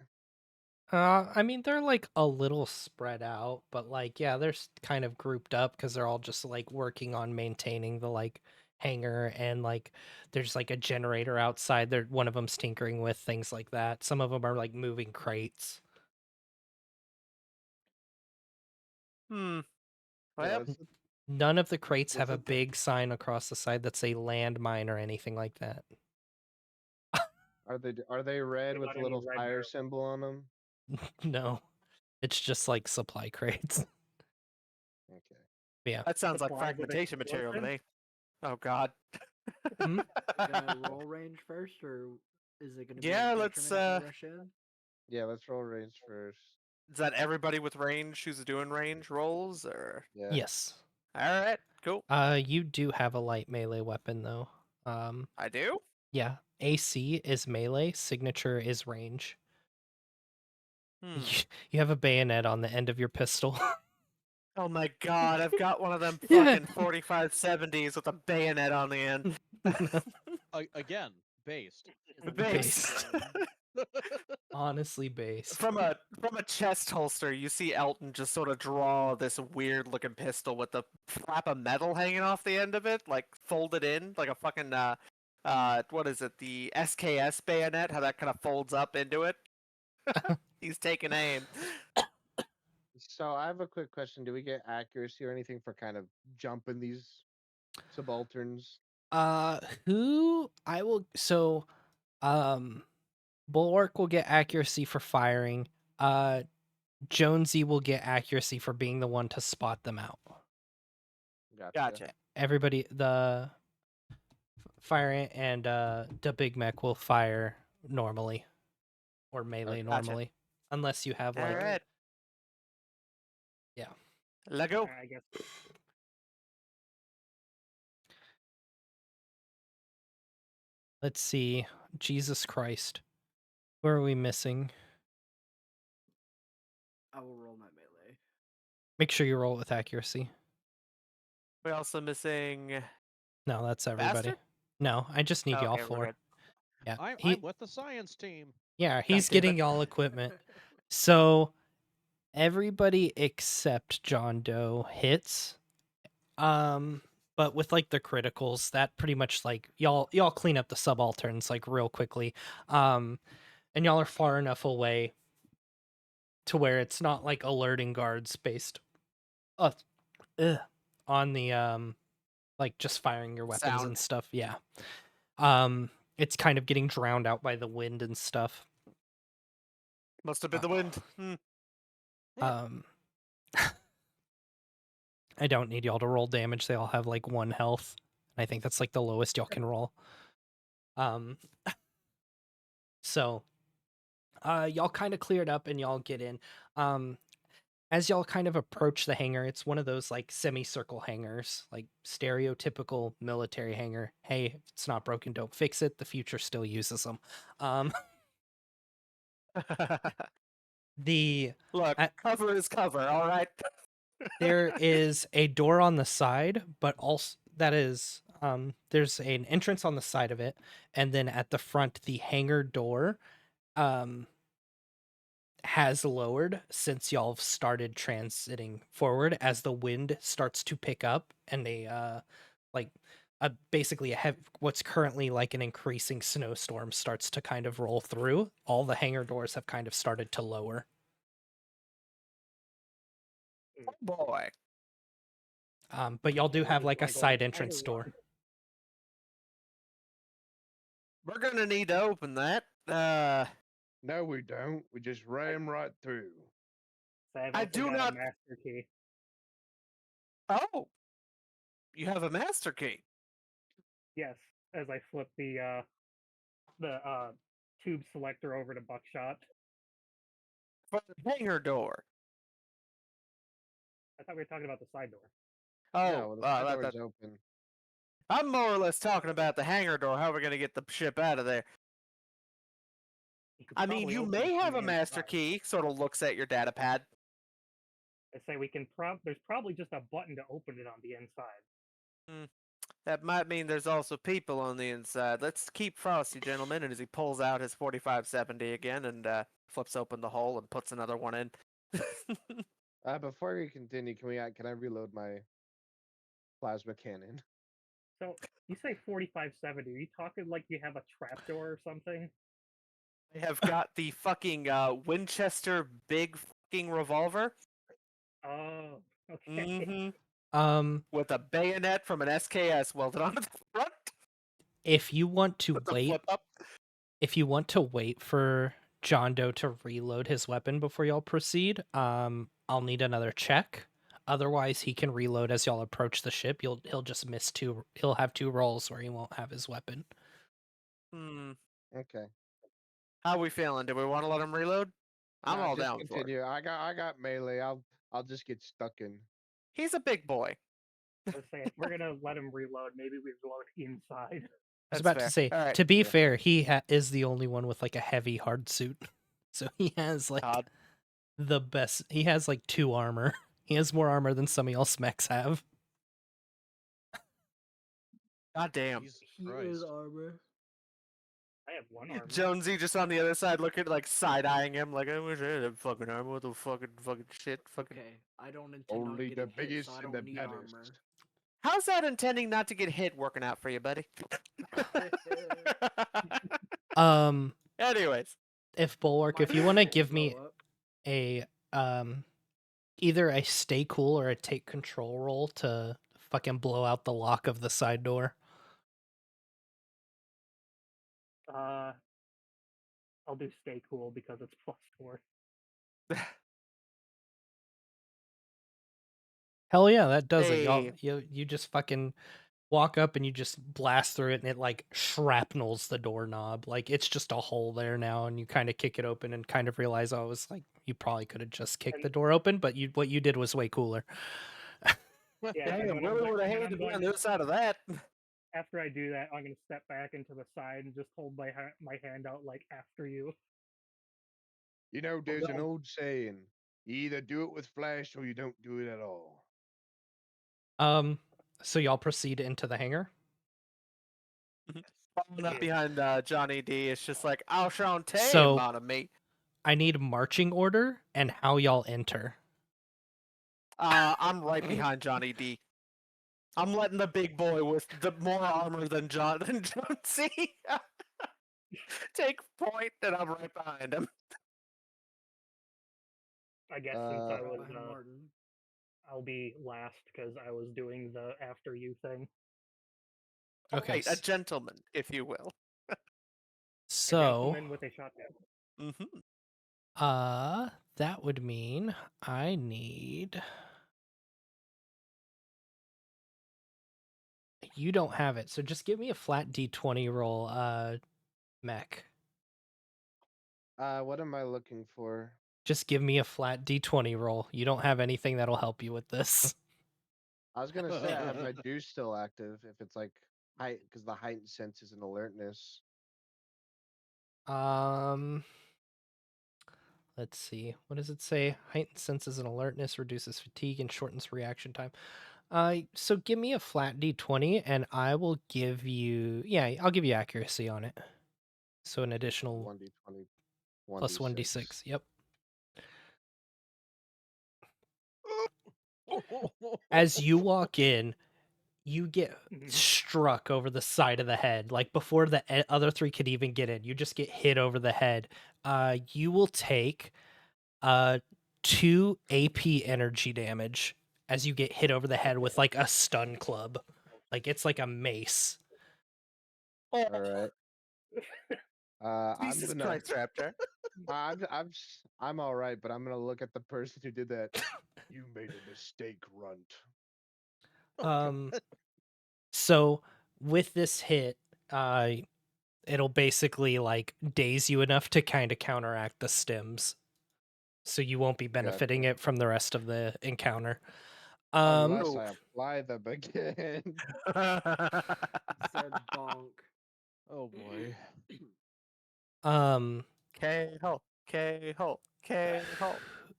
I mean, they're like a little spread out, but like, yeah, they're kind of grouped up because they're all just like working on maintaining the like hangar and like there's like a generator outside. There, one of them's tinkering with things like that. Some of them are like moving crates. Hmm. Yeah, Well, let's None of the crates let's have a let the- big sign across the side that say landmine or anything like that. are they red What with about a any little red fire barrels? symbol on them? No, it's just like supply crates. Okay. But yeah. that sounds like Supplies with fragmentation material to explosives? me. Oh god. Hmm? Gonna roll range first, or is it gonna be Yeah, my let's turn to rush in? Yeah, let's roll range first. is that everybody with range who's doing range rolls or Yeah. Yes. alright, cool. You do have a light melee weapon though. I do? Yeah. AC is melee, signature is range. Hmm. You have a bayonet on the end of your pistol. Oh my god, I've got one of them Yeah. fucking 4570s with a bayonet on the end. Again, based. Based. Honestly based. From a chest holster, you see Elton just sort of draw this weird looking pistol with the flap of metal hanging off the end of it, like folded in, like a fucking what is it, the SKS bayonet, how that kind of folds up into it. He's taking aim. So I have a quick question. Do we get accuracy or anything for kind of jumping these subalterns? Who I will so Bulwark will get accuracy for firing. Jonesy will get accuracy for being the one to spot them out. Gotcha. Everybody, the fire ant and the Big Mech will fire normally or melee Okay. Gotcha. normally, unless you have like Alright. Yeah. Let go. I guess Let's see. Jesus Christ, where are we missing? I will roll my melee. Make sure you roll it with accuracy. We're also missing No, that's everybody. Bastard? No, I just need Oh, y'all okay, we're 4. good. Yeah, I'm with the science team. yeah, God he's damn getting it. y'all equipment. So everybody except John Doe hits. But but with like the criticals, that pretty much like y'all clean up the subalterns like real quickly. And y'all are far enough away to where it's not like alerting guards based uh, on the like just firing your weapons Sound. and stuff. Yeah. It's kind of getting drowned out by the wind and stuff. Must have been the wind. Hmm. Um I don't need y'all to roll damage. They all have like 1 health. I think that's like the lowest y'all can roll. Um so y'all kind of cleared up and y'all get in. As y'all kind of approach the hangar, it's one of those like semicircle hangars, like stereotypical military hangar. Hey, if it's not broken, don't fix it. The future still uses them. The Look, uh, cover is cover. All right. there is a door on the side, but also that is there's an entrance on the side of it, and then at the front, the hangar door has lowered since y'all have started transiting forward as the wind starts to pick up and like basically what's currently like an increasing snowstorm starts to kind of roll through. All the hangar doors have kind of started to lower. Oh boy. But y'all do We're have just like a gonna go side inside entrance or door. what? We're gonna need to open that. No, we don't. We just ram right through. So I've I also do got not- a master key. Oh, you have a master key. Yes, as I flip the tube selector over to Buckshot. For the hangar door. I thought we were talking about the side door. Oh, No, the side door is open. I'm more or less talking about the hangar door. How we're gonna get the ship out of there? You could I mean, probably you open it may from have the a master inside. key. Sort of looks at your data pad. I say we can there's probably just a button to open it on the inside. That might mean there's also people on the inside. Let's keep frosty, gentlemen. And as he pulls out his 4570 again and flips open the hole and puts another one in. Before we continue, can I reload my plasma cannon? So you say 4570. Are you talking like you have a trapdoor or something? I have got the fucking Winchester big fucking revolver. Oh, okay. Mm-hmm. With a bayonet from an SKS welded onto the front. If you want to With the wait, flip up. if you want to wait for John Doe to reload his weapon before y'all proceed, I'll need another check. Otherwise, he can reload as y'all approach the ship. He'll just miss two. He'll have 2 rolls where he won't have his weapon. Hmm. Okay. How we feeling? Do we want to let him reload? I'm Nah, all just down for it. continue. I got melee. I'll just get stuck in. He's a big boy. Let's say if we're gonna let him reload, maybe we reload inside. I was That's about fair. to say, All right. to be Yeah. fair, he is the only one with like a heavy hard suit, so he has like God. the best. He has like 2 armor. He has more armor than some of y'all smeks have. God damn. Jesus He Christ. is armor. I have 1 armor. Jonesy just on the other side looking like side eyeing him like I wish I had a fucking armor with a fucking shit fucking Okay, I don't intend on Only getting the hit, biggest so I and don't the need baddest. armor. How's that intending not to get hit working out for you, buddy? Anyways. If Bulwark, My if you want to shit give blow me up. a either a stay cool or a take control roll to fucking blow out the lock of the side door. I'll do stay cool because it's +4. Hell yeah, that does it. Y'all, Hey. you just fucking walk up and you just blast through it and it like shrapnels the doorknob. Like it's just a hole there now, and you kind of kick it open and kind of realize, oh, it was like you probably could have just kicked And- the door open, but what you did was way cooler. Yeah, and Damn, when I'm really go- would have and hated I'm to be going on the to- other side of that. after I do that, I'm gonna step back into the side and just hold my hand out like after you. You know, there's an no. old saying: you either do it with flash or you don't do it at all. So y'all proceed into the hangar. Following up behind Johnny D, it's just like, I'll show So- out of me. I need marching order and how y'all enter. I'm right behind Johnny D. I'm letting the big boy with the more armor than Jonesy take point, and I'm right behind him. I guess since I Uh, was, Behind Martin. I'll be last because I was doing the after you thing. Okay. Right, a gentleman, if you will. A So, gentleman with a shotgun. Mm-hmm. that would mean I need. You don't have it, so just give me a flat D20 roll, mech. What am I looking for? Just give me a flat D20 roll. You don't have anything that'll help you with this. I was gonna say I have my do still active if it's like height because the heightened senses and alertness. Let's see. What does it say? Heightened senses and alertness reduces fatigue and shortens reaction time. So give me a flat D20 and I will give you, yeah, I'll give you accuracy on it. So an additional 1d20, plus 1d6. Yep. As you walk in, you get Mhm. struck over the side of the head. Like before the other three could even get in, you just get hit over the head. You will take 2 AP energy damage as you get hit over the head with like a stun club. Like it's like a mace. Oh, All right. I'm Jesus gonna. Christ, Raptor. I'm all right, but I'm gonna look at the person who did that. You made a mistake, runt. So with this hit, it'll basically like daze you enough to kind of counteract the stims. So you won't be benefiting Gotcha. it from the rest of the encounter. Unless Oof. I apply them again. Said bonk. Oh boy. um K-ho, K-ho, K-ho.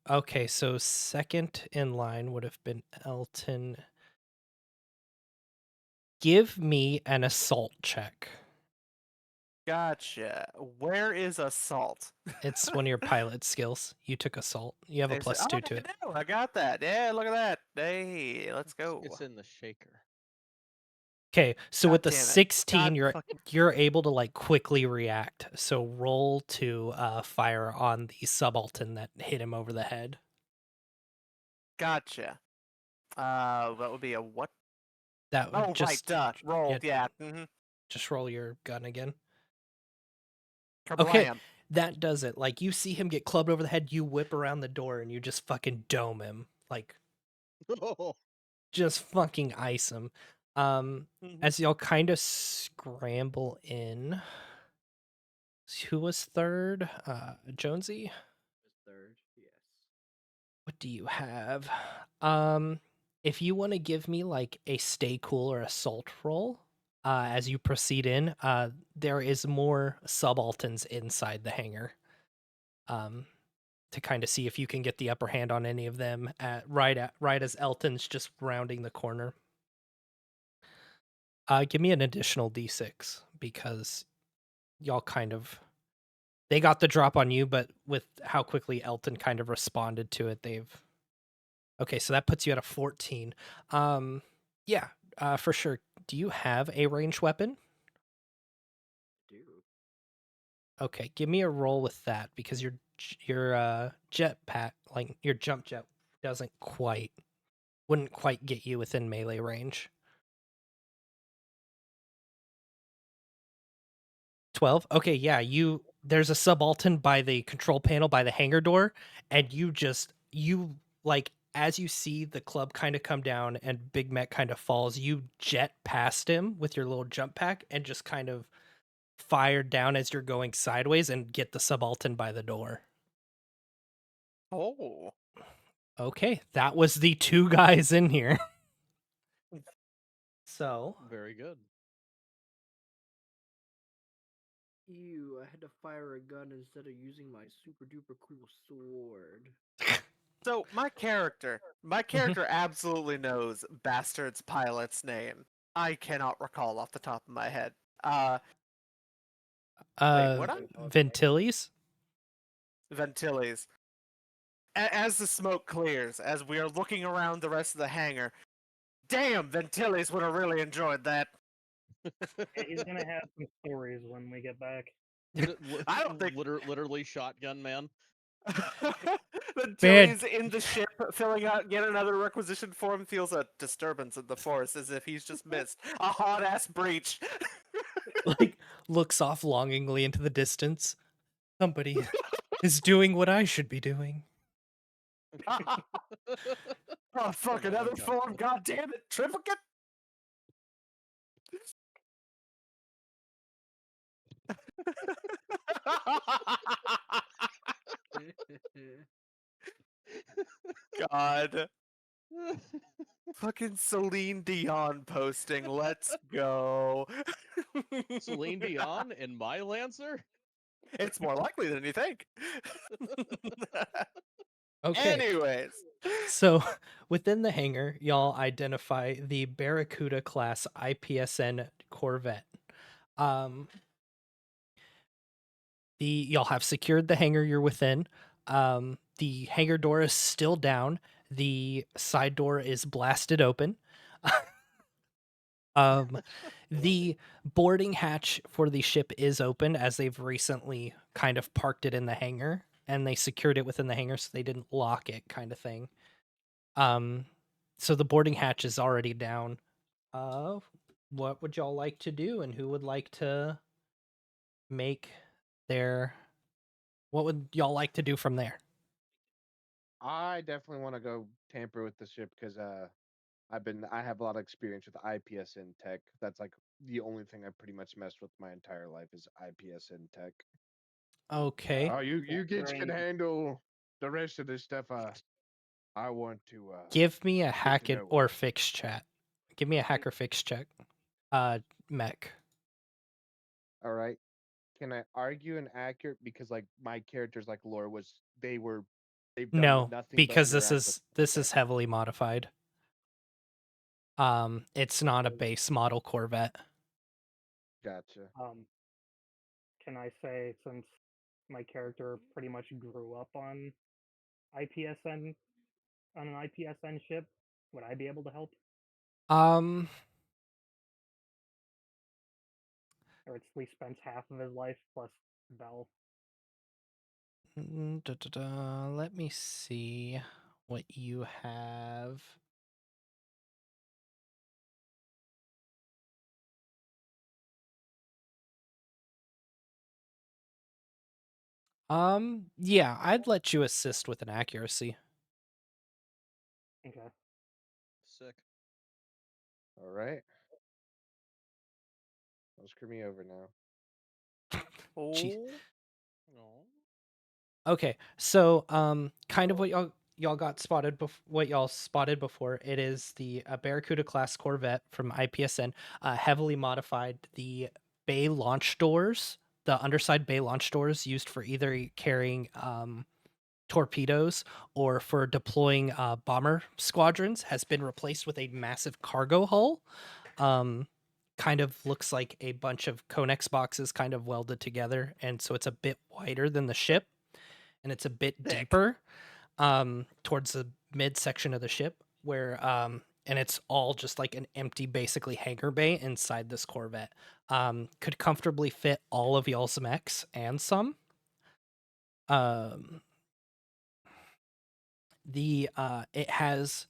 okay, so second in line would have been Elton. Give me an assault check. Gotcha. Where is assault? It's one of your pilot skills. You took assault. You have a There's a- +2 oh, to it. I know, I got that. Yeah, look at that. Hey, let's go. It's in the shaker. Okay, so God with the damn it. 16, God fucking- you're able to like quickly react. So roll to fire on the subaltern that hit him over the head. Gotcha. That would be a what? That would Oh, just right, duh. Rolled, yeah, yeah. Mm-hmm. just roll your gun again. Kablam. Okay, that does it. Like you see him get clubbed over the head, you whip around the door and you just fucking dome him. Like just fucking ice him. Mhm. As y'all kind of scramble in. Who was third? Jonesy? Third, yes. What do you have? If you want to give me like a stay cool or assault roll, as you proceed in, there is more subalterns inside the hangar. To kind of see if you can get the upper hand on any of them right as Elton's just rounding the corner. Give me an additional D6 because y'all kind of they got the drop on you, but with how quickly Elton kind of responded to it, they've okay, so that puts you at a 14. Yeah, for sure. Do you have a ranged weapon? Do. Okay, give me a roll with that because your jetpack, like your jump jet, wouldn't quite get you within melee range. 12. Okay, yeah, there's a subaltern by the control panel by the hangar door, and you like as you see the club kind of come down and Big Mac kind of falls, you jet past him with your little jump pack and just kind of fire down as you're going sideways and get the subaltern by the door. Oh. Okay, that was the 2 guys in here. So, Very good. Ew, I had to fire a gun instead of using my super duper cool sword. So my character absolutely knows Bastard's pilot's name. I cannot recall off the top of my head. Wait, what? Ventilis? Ventiles. As the smoke clears, as we are looking around the rest of the hangar, Damn, Ventilis would have really enjoyed that. Yeah, he's gonna have some stories when we get back. I don't think literally shotgun man. Ventilis in the ship filling out yet another requisition form feels a disturbance in the force as if he's just missed a hot ass breach. Like, looks off longingly into the distance. Somebody is doing what I should be doing. Oh fuck, Come on, another God. form, god damn it, triplicate? God. Fucking Celine Dion posting, let's go. Celine Dion in my Lancer? It's more likely than you think. Okay. Anyways. So, within the hangar, y'all identify the Barracuda class IPSN Corvette. Y'all have secured the hangar you're within. The hangar door is still down. The side door is blasted open. The boarding hatch for the ship is open as they've recently kind of parked it in the hangar and they secured it within the hangar so they didn't lock it, kind of thing. So the boarding hatch is already down. What would y'all like to do, and who would like to make their? What would y'all like to do from there? I definitely want to go tamper with the ship because I have a lot of experience with IPSN tech. That's like the only thing I pretty much messed with my entire life is IPSN tech. Okay. Oh, you kids can Considering- handle the rest of this stuff. I want to Give me a hack it know or it. fix chat. Give me a hack or fix check. Mech. All right. Can I argue an accurate because like my characters like lore was they've done No, nothing because but this interact is with this okay. is heavily modified. It's not a base model Corvette. Gotcha. Can I say, since my character pretty much grew up on IPSN on an IPSN ship, would I be able to help, Um, or at least spends half of his life plus Bell? Let me see what you have. Yeah, I'd let you assist with an accuracy. Okay. Sick. All right. Don't screw me over now. Jeez. Oh. Okay, so kind of what y'all got spotted what y'all spotted before. It is the Barracuda class Corvette from IPSN, heavily modified. The bay launch doors, the underside bay launch doors, used for either carrying torpedoes or for deploying bomber squadrons, has been replaced with a massive cargo hull. Kind of looks like a bunch of Conex boxes kind of welded together, and so it's a bit wider than the ship, and it's a bit Thick. deeper towards the midsection of the ship, where and it's all just like an empty, basically hangar bay inside this Corvette. Could comfortably fit all of y'all's mechs and some. It has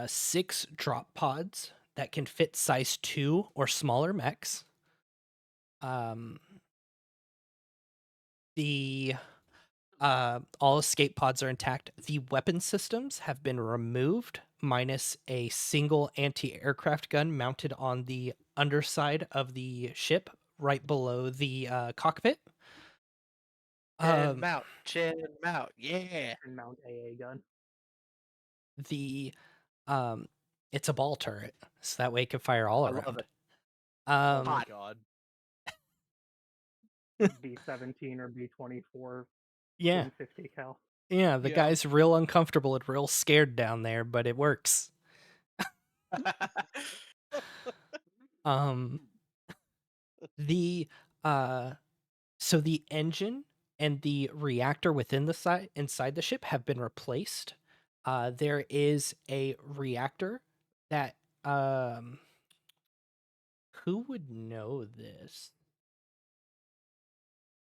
6 drop pods that can fit size 2 or smaller mechs. The all escape pods are intact. The weapon systems have been removed, minus a single anti-aircraft gun mounted on the underside of the ship, right below the cockpit. Chin mount, yeah. And mount AA gun. The it's a ball turret, so that way it can fire all I around. love it. Oh Um, my Hot. god. B-17 or B-24 yeah, 150 cal. yeah. The Yeah. guy's real uncomfortable and real scared down there, but it works. Um, the so the engine and the reactor within the inside the ship have been replaced. There is a reactor that who would know this?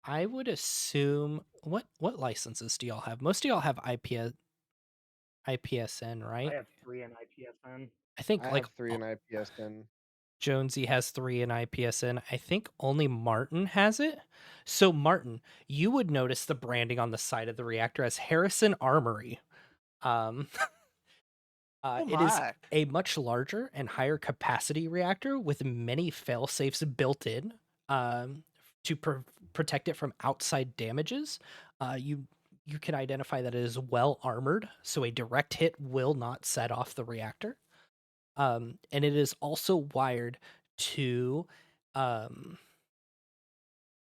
I would assume what licenses do y'all have? Most of y'all have IPSN, I right? have 3 in IPSN. I think I like have 3 in IPSN. Jonesy has 3 in IPSN. I think only Martin has it. So Martin, you would notice the branding on the side of the reactor as Harrison Armory. Um, Oh it is my. a much larger and higher capacity reactor with many fail-safes built in to protect it from outside damages. You can identify that it is well armored, so a direct hit will not set off the reactor. And it is also wired to.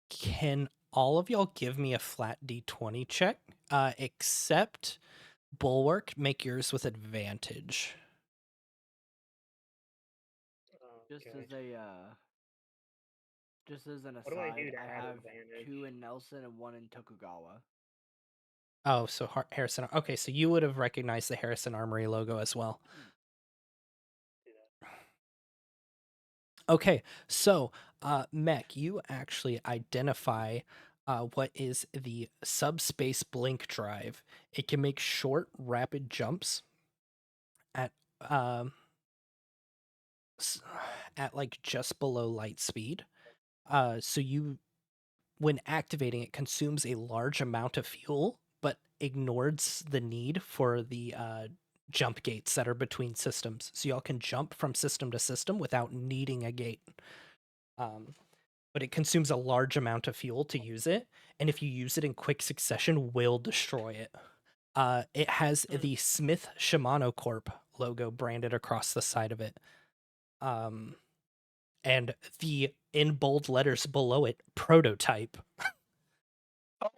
Can all of y'all give me a flat d20 check? Except Bulwark, make yours with advantage. Just Okay. as a just as an What do I do aside, to I add have advantage? 2 in Nelson and 1 in Tokugawa. Oh, so Harrison. Okay, so you would have recognized the Harrison Armory logo as well. Do that. Okay, so Mech, you actually identify what is the subspace blink drive. It can make short, rapid jumps at um, s- at like just below light speed. So you, when activating it, consumes a large amount of fuel, but ignores the need for the jump gates that are between systems. So y'all can jump from system to system without needing a gate. But it consumes a large amount of fuel to use it, and if you use it in quick succession, will destroy it. It has the Smith Shimano Corp logo branded across the side of it. And the in bold letters below it, prototype. Oh,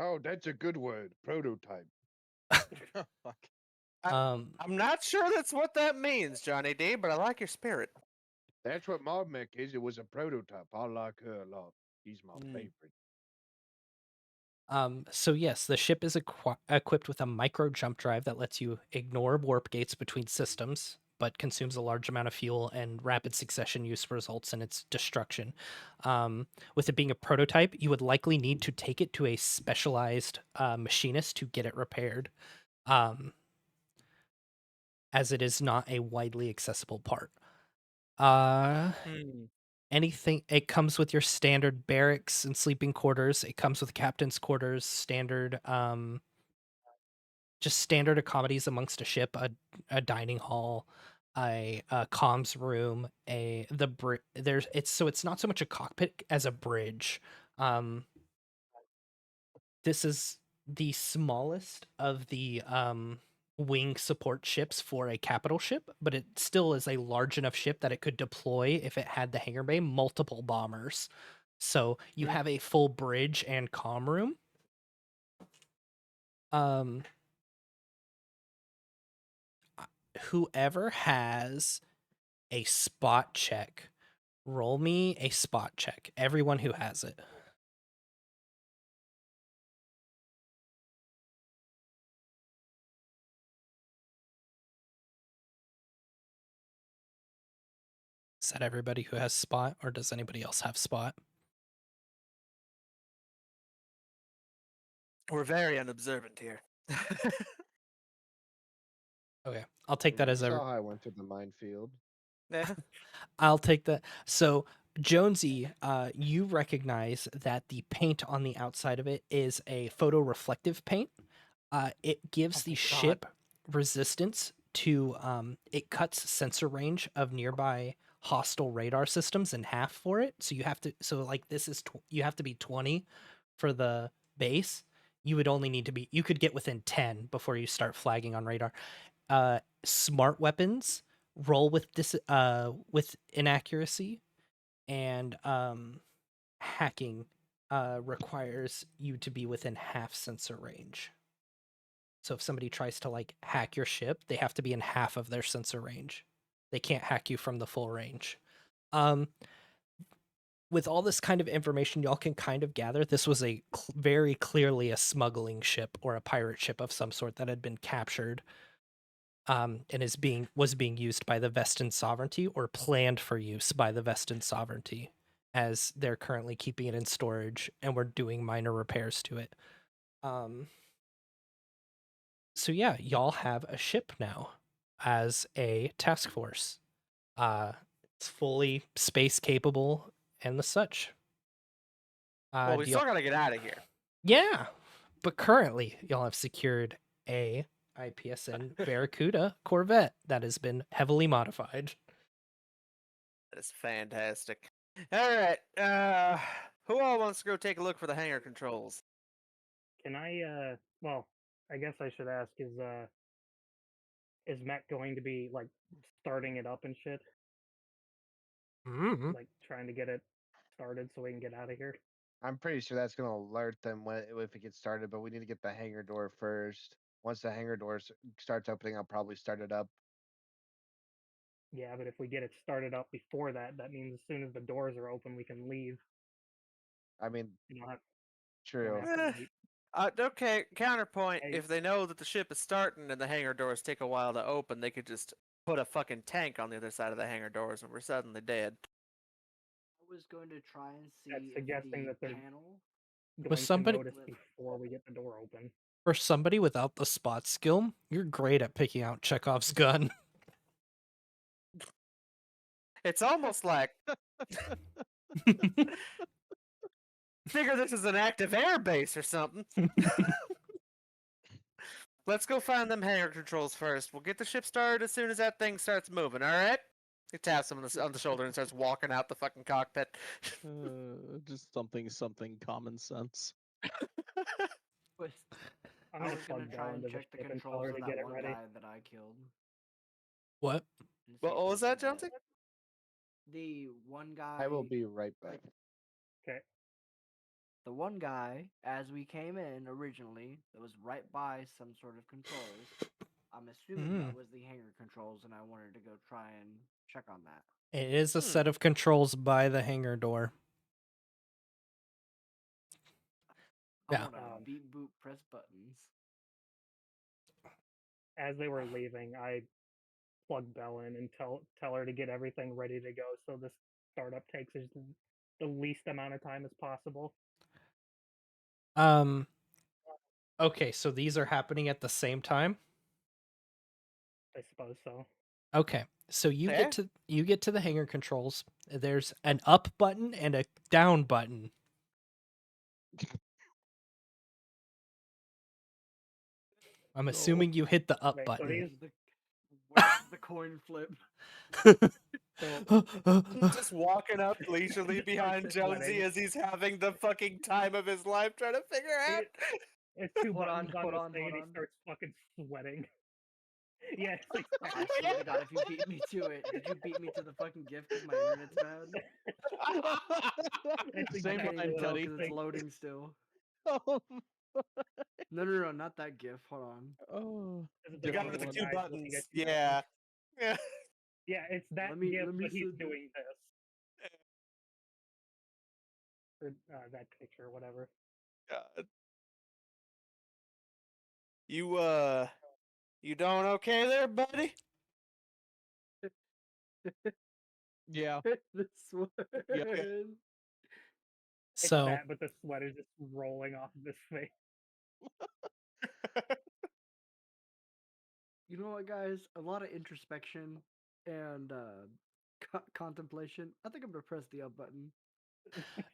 Oh, that's a good word. Prototype. Fuck. Um, I'm not sure that's what that means, Johnny D, but I like your spirit. That's what my mech is. It was a prototype. I like her a lot. She's my Mm. favorite. so yes, the ship is equipped with a micro jump drive that lets you ignore warp gates between systems, but consumes a large amount of fuel, and rapid succession use results in its destruction. With it being a prototype, you would likely need to take it to a specialized machinist to get it repaired, as it is not a widely accessible part. Hmm. Anything, it comes with your standard barracks and sleeping quarters. It comes with captain's quarters, standard just standard accommodations amongst a ship, a dining hall, a comms room, there's it's not so much a cockpit as a bridge. Um, this is the smallest of the wing support ships for a capital ship, but it still is a large enough ship that it could deploy, if it had the hangar bay, multiple bombers. So you Mm. have a full bridge and comm room. Um, whoever has a spot check, roll me a spot check. Everyone who has it. Is that everybody who has spot, or does anybody else have spot? We're very unobservant here. Okay, I'll take that You as saw how I went to the minefield. Yeah. I'll take that. So Jonesy, you recognize that the paint on the outside of it is a photoreflective paint. It gives Oh the my God. ship resistance to it cuts sensor range of nearby hostile radar systems in half for it. So you have to, so like this is you have to be 20 for the base. You would only need to be, you could get within 10 before you start flagging on radar. Smart weapons roll with inaccuracy, and hacking requires you to be within half sensor range. So if somebody tries to like hack your ship, they have to be in half of their sensor range. They can't hack you from the full range. Um, with all this kind of information, y'all can kind of gather this was a very clearly a smuggling ship or a pirate ship of some sort that had been captured. and was being used by the Vestan sovereignty or planned for use by the Vestan sovereignty, as they're currently keeping it in storage and we're doing minor repairs to it. So yeah, y'all have a ship now as a task force. It's fully space capable and the such. Well, we do y'all- still gotta get out of here. Yeah, but currently y'all have secured a IPSN Barracuda Corvette that has been heavily modified. That is fantastic. All right. Who all wants to go take a look for the hangar controls? Can I? Well, I guess I should ask: is Matt going to be like starting it up and shit, Mm-hmm. like trying to get it started so we can get out of here? I'm pretty sure that's gonna alert them when if it gets started, but we need to get the hangar door first. Once the hangar door starts opening, I'll probably start it up. Yeah, but if we get it started up before that, that means as soon as the doors are open, we can leave. I mean, You don't have, true. don't have to wait. Okay, counterpoint. Hey. If they know that the ship is starting and the hangar doors take a while to open, they could just put a fucking tank on the other side of the hangar doors and we're suddenly dead. I was going to try and That's see if suggesting the that they're panel. going somebody- to notice before we get the door open. For somebody without the spot skill, you're great at picking out Chekhov's gun. It's almost like figure this is an active air base or something. Let's go find them hangar controls first. We'll get the ship started as soon as that thing starts moving, alright? He taps him on the shoulder and starts walking out the fucking cockpit. Just something common sense. But I'm I gonna was gonna plug try Bell and into the check the ship and tell controls her of to that get it one ready. guy that I killed. What? and see What if was they that, did Jonesy? The one guy. I will be right back. Okay. The one guy, as we came in originally, that was right by some sort of controls. I'm assuming that was the hangar controls, and I wanted to go try and check on that. It is a set of controls by the hangar door. I Yeah. want to beat boot press buttons. As they were leaving, I plug Bell in and tell her to get everything ready to go so this startup takes the least amount of time as possible. Okay, so these are happening at the same time? I suppose so. Okay. So you Okay. get to the hangar controls. There's an up button and a down button. I'm assuming you hit the up Wait, so button. The coin flip. Just walking up leisurely behind Jonesy Sweating. as he's having the fucking time of his life trying to figure out. It's two Hold on, buttons on hold the on, stage, hold he on. starts fucking sweating. Yeah, it's like I swear to God, if you beat me to it, did you beat me to the fucking gift because my internet's bad? That's Same I can't exactly line, even what tell I'm Teddy. because it's thinking. loading still. Oh, No, not that GIF. Hold on. oh. This is The guy one with the of two guys looking buttons. at two Yeah. Yeah. buttons. Yeah, it's that Let me- gift, let me but he's send it. doing this. Or that picture, or whatever. God. You doing okay there, buddy? Yeah. The sweat. It's So that, but the sweat is just rolling off of his face. You know what, guys? A lot of introspection and contemplation. I think I'm gonna press the up button.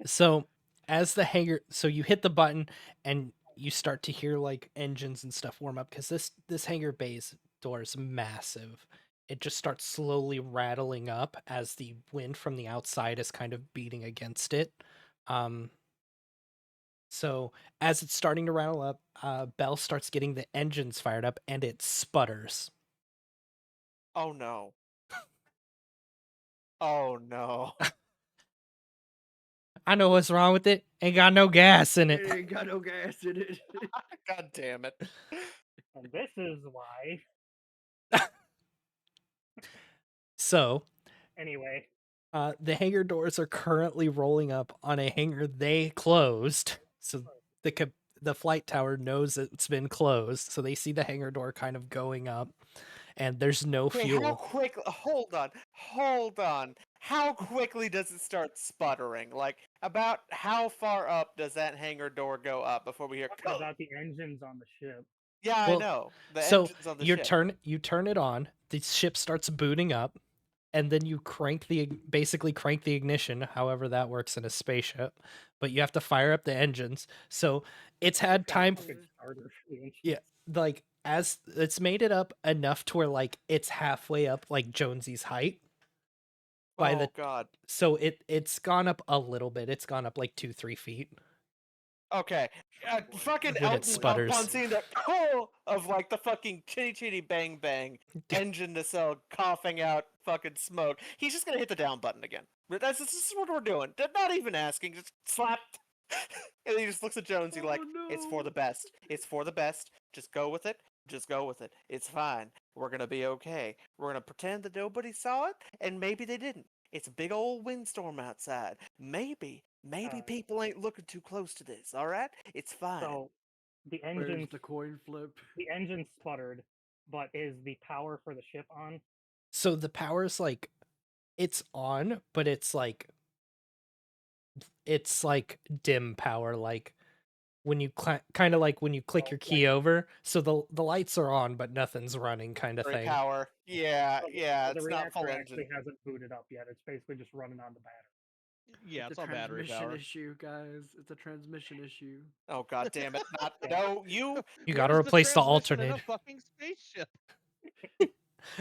so as the hangar, so you hit the button and you start to hear like engines and stuff warm up because this hangar bay's door is massive. It just starts slowly rattling up as the wind from the outside is kind of beating against it. So as it's starting to rattle up, Bell starts getting the engines fired up and it sputters. Oh no. Oh no. I know what's wrong with it. Ain't got no gas in It it. ain't got no gas in it. God damn it. And this is why. So Anyway, the hangar doors are currently rolling up on a hangar they closed. So the flight tower knows it's been closed. So they see the hangar door kind of going up. and there's no Okay, how fuel. quick? Hold on. How quickly does it start sputtering? Like, about how far up does that hangar door go up before we hear? Talking about the engines on the ship. Yeah, I Well, know the so engines on the you ship. turn it on, the ship starts booting up, and then you basically crank the ignition, however that works in a spaceship, but you have to fire up the engines. So it's had Got a time fucking starter for the engine. yeah, like as it's made it up enough to where like it's halfway up like Jonesy's height by the God. so it's gone up a little bit. It's gone up like 2-3 feet. Okay. Fucking When it Elton upon sputters. seeing the pull of like the fucking chitty chitty bang bang engine nacelle coughing out fucking smoke. He's just gonna hit the down button again. This is what we're doing. Not even asking, just slap. And he just looks at Jonesy like, it's for the best. It's for the best. Just go with it. Just go with it. It's fine. We're gonna be okay. We're gonna pretend that nobody saw it, and maybe they didn't. It's a big old windstorm outside. Maybe people ain't looking too close to this. All right, it's fine. So the Where's engine the coin flip? the engine sputtered, but is the power for the ship on? So the power's like it's on, but it's like dim power, like when you kind of like when you click So, your key over, so the lights are on but nothing's running kind of Battery thing. power. Yeah, so yeah. the It's not full reactor engine. actually hasn't booted up yet. It's basically just running on the battery. Yeah, it's a on battery transmission power. issue, guys. It's a transmission issue. Oh god damn it! Not Yeah. no you. You got to Where's replace the transmission in a alternator. fucking spaceship?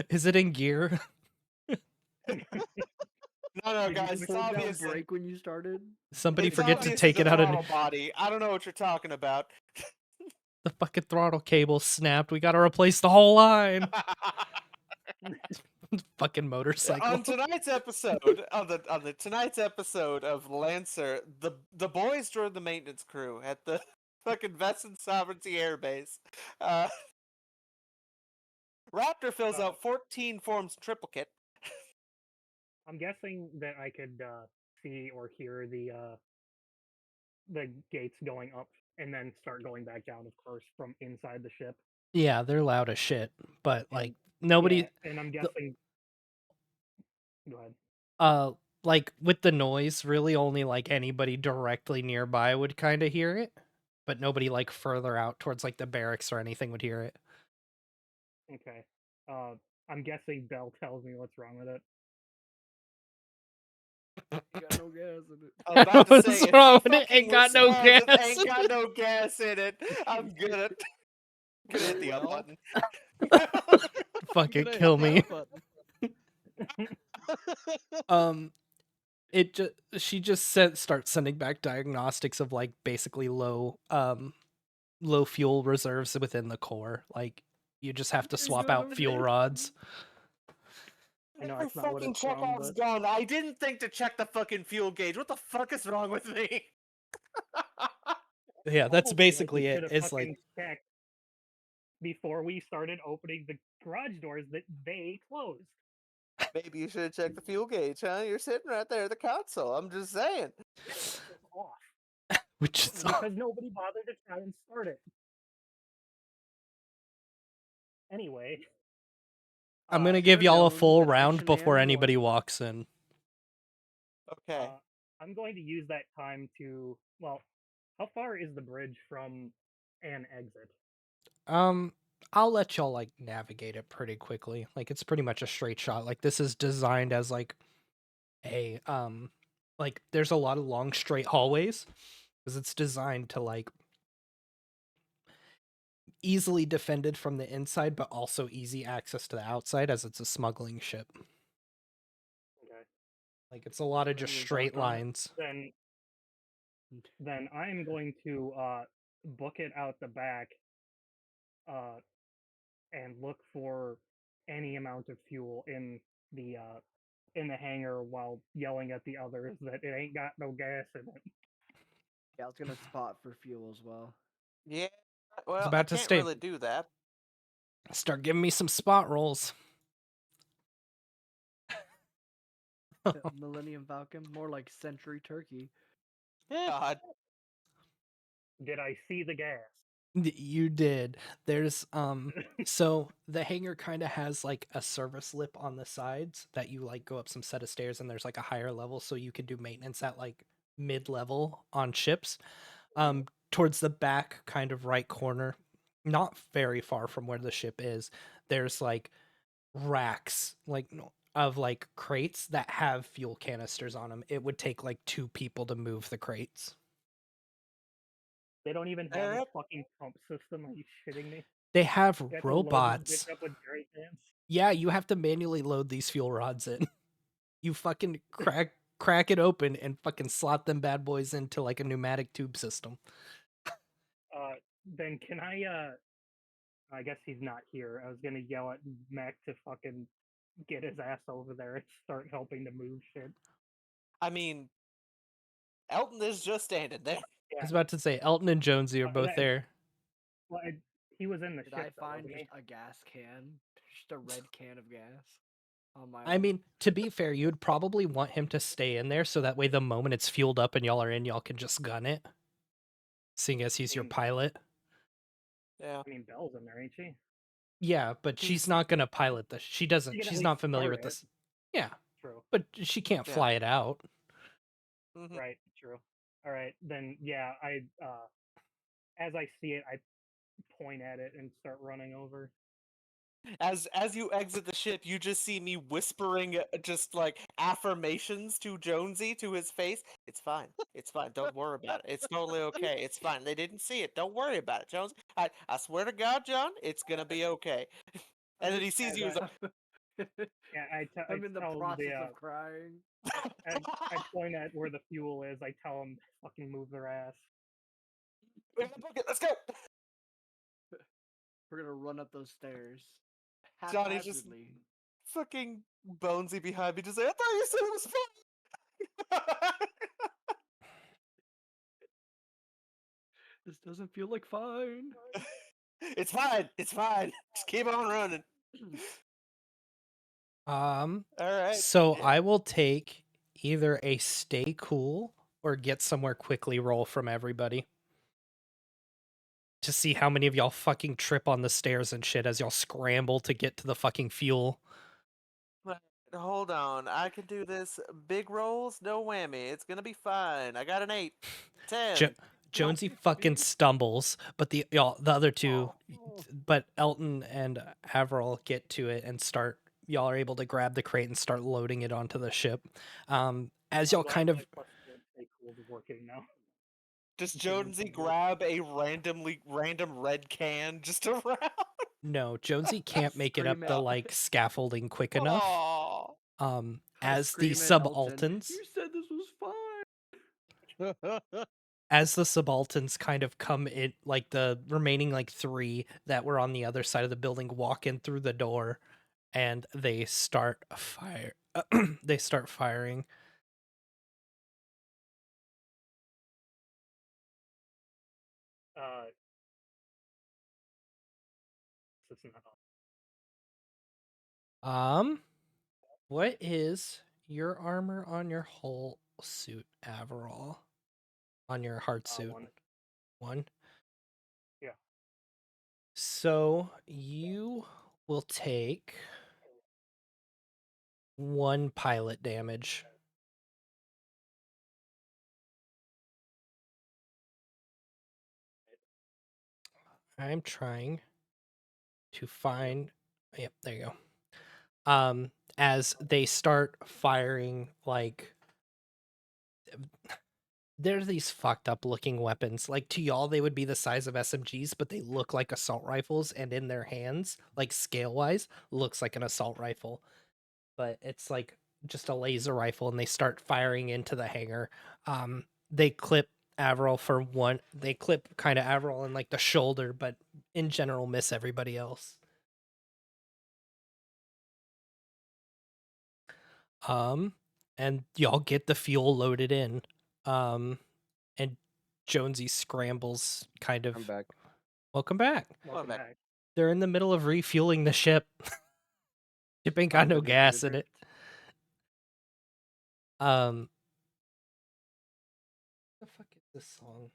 Is it in gear? No, Did guys. you It's hold down obviously brake when you started? Somebody it's forget to obviously take the it out of throttle body. I don't know what you're talking about. the fucking throttle cable snapped. We got to replace the whole line. Fucking motorcycle. On tonight's episode of Lancer, the boys joined the maintenance crew at the fucking Vesson Sovereignty Air Base. Raptor fills out 14 forms triplicate. I'm guessing that I could see or hear the gates going up and then start going back down, of course, from inside the ship. Yeah, they're loud as shit, but like And, nobody yeah, and I'm guessing. Go ahead. like with the noise, really only like anybody directly nearby would kind of hear it, but nobody like further out towards like the barracks or anything would hear it. Okay. I'm guessing Bell tells me what's wrong with it. Ain't got no gas in it. I'm about to What's say, if wrong she with it? fucking Ain't got no responds with gas. ain't got no gas in it, I'm gonna hit the up Well. button. Fucking Gonna kill hit the me. up button. It just she just starts sending back diagnostics of like basically low fuel reserves within the core. Like you just have to guys swap doing out over fuel there? rods. I know Your it's not what fucking it's from, Chekhov's but gun. I didn't think to check the fucking fuel gauge. What the fuck is wrong with me? Yeah, that's told you, like, basically we it. should have It's fucking like checked before we started opening the garage doors that they closed. Maybe you should have checked the fuel gauge, huh? You're sitting right there at the console. I'm just saying. It's off which is because nobody bothered to try and start it. Anyway, I'm gonna uh, give Should've y'all a known full that round Mission before AM anybody won. walks in. Okay. I'm going to use that time to. Well, how far is the bridge from an exit? I'll let y'all like navigate it pretty quickly. Like it's pretty much a straight shot. Like this is designed as like a like there's a lot of long straight hallways because it's designed to like easily defended from the inside but also easy access to the outside as it's a smuggling ship. Okay. Like it's a lot of Can just we straight dock on it? lines. Then I'm going to book it out the back and look for any amount of fuel in the hangar while yelling at the others that it ain't got no gas in it. Yeah, I was gonna spot for fuel as well. Yeah. I was Well, I about to can't stay. really do that. Start giving me some spot rolls. Millennium Falcon, more like Century Turkey. God. Did I see the gas? You did. There's so the hangar kind of has like a service lip on the sides that you like go up some set of stairs, and there's like a higher level so you can do maintenance at like mid-level on ships. Towards the back kind of right corner, not very far from where the ship is, there's like racks of like crates that have fuel canisters on them. It would take like 2 people to move the crates. They don't even have a Yep. fucking pump system. Are you shitting me? They have You have to load this robots. bitch up with jerry cans. Yeah, you have to manually load these fuel rods in. You fucking crack it open and fucking slot them bad boys into like a pneumatic tube system. Then can I guess he's not here. I was gonna yell at Mac to fucking get his ass over there and start helping to move shit. I mean, Elton is just standing there. I was about to say Elton and Jonesy are both that- there. Well, he was in the Did I ship, though, find wasn't just he? a gas can? Just a red can of gas on my I own? mean, to be fair, you'd probably want him to stay in there so that way the moment it's fueled up and y'all are in, y'all can just gun it. Seeing as he's your pilot. Yeah. I mean, Belle's in there, ain't she? Yeah, but she's not gonna pilot this. She doesn't. She can at She's least not familiar start with it. this. Yeah, True. but she can't Yeah. fly it out. Mhm. Right. True. All right. Then yeah, as I see it, I point at it and start running over. As you exit the ship, you just see me whispering just like affirmations to Jonesy to his face. It's fine. It's fine. Don't worry about it. It's totally okay. It's fine. They didn't see it. Don't worry about it, Jones. I swear to God, John, it's gonna be okay. And then he sees you. He's like, Yeah, I I'm in the tell process the of crying. I point at where the fuel is. I tell them to fucking move their ass. "We have the bucket, let's go. We're gonna run up those stairs. Johnny's just Haphazardly. fucking bonesy behind me, just like, I thought you said it was fun. This doesn't feel like fine. It's fine. It's fine. Just keep on running. All right. So I will take either a stay cool or get somewhere quickly roll from everybody to see how many of y'all fucking trip on the stairs and shit as y'all scramble to get to the fucking fuel. But hold on, I can do this. Big rolls, no whammy. It's gonna be fine. I got an 8, 10. Jonesy fucking stumbles, but the other two, Oh. but Elton and Avril get to it and start. Y'all are able to grab the crate and start loading it onto the ship. As y'all kind of Stay cool is working now. Does Jonesy grab a random red can just around? no, Jonesy can't make it up Scream the out. like scaffolding quick enough. Aw. As I the scream at Elton, subalterns, You said this was fine. as the subalterns kind of come in, like the remaining like 3 that were on the other side of the building walk in through the door, and they start fire. They start firing. This is not What is your armor on your whole suit, Averall? On your hard suit? 1. 1? Yeah. So you will take 1 pilot damage. I'm trying to find. Yep, there you go. As they start firing, like they're these fucked up looking weapons. Like to y'all, they would be the size of SMGs, but they look like assault rifles, and in their hands, like scale wise, looks like an assault rifle. But it's like just a laser rifle, and they start firing into the hangar. They clip Avril for 1. They clip kind of Avril in like the shoulder, but in general miss everybody else. And y'all get the fuel loaded in. And Jonesy scrambles kind of. I'm back. Welcome back. Welcome back. back. They're in the middle of refueling the ship. Ship ain't got no gas in it. The fuck is this song?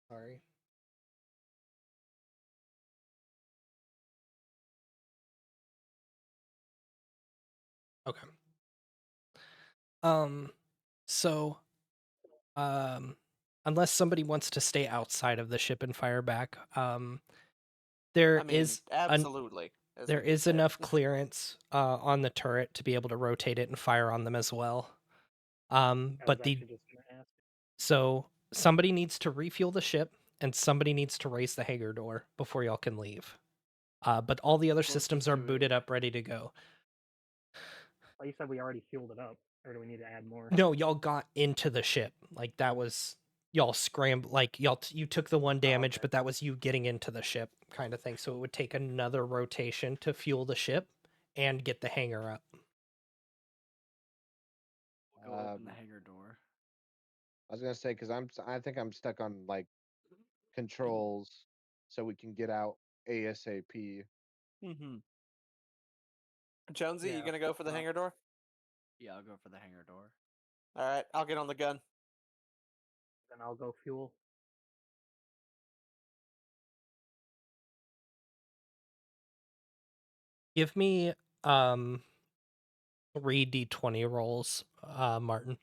Sorry. Okay. So, um, unless somebody wants to stay outside of the ship and fire back, there I mean, is absolutely. as there we just is said. enough clearance on the turret to be able to rotate it and fire on them as well. I was But actually just gonna ask. so somebody needs to refuel the ship and somebody needs to raise the hangar door before y'all can leave. But all the other systems are Closest to booted it. up, ready to go. Well, you said we already fueled it up, or do we need to add more? No, y'all got into the ship. Like that was y'all scrambled. Like you took the one damage, okay. but that was you getting into the ship, kind of thing. So it would take another rotation to fuel the ship and get the hangar up. We'll go open the Um, hangar door. I was gonna say because I think I'm stuck on like controls, so we can get out ASAP. Mm-hmm. Jonesy, you Yeah, gonna go for the hangar door? Yeah, I'll go for the hangar door. All right, I'll get on the gun. Then I'll go fuel. Give me 3d20 rolls, Martin.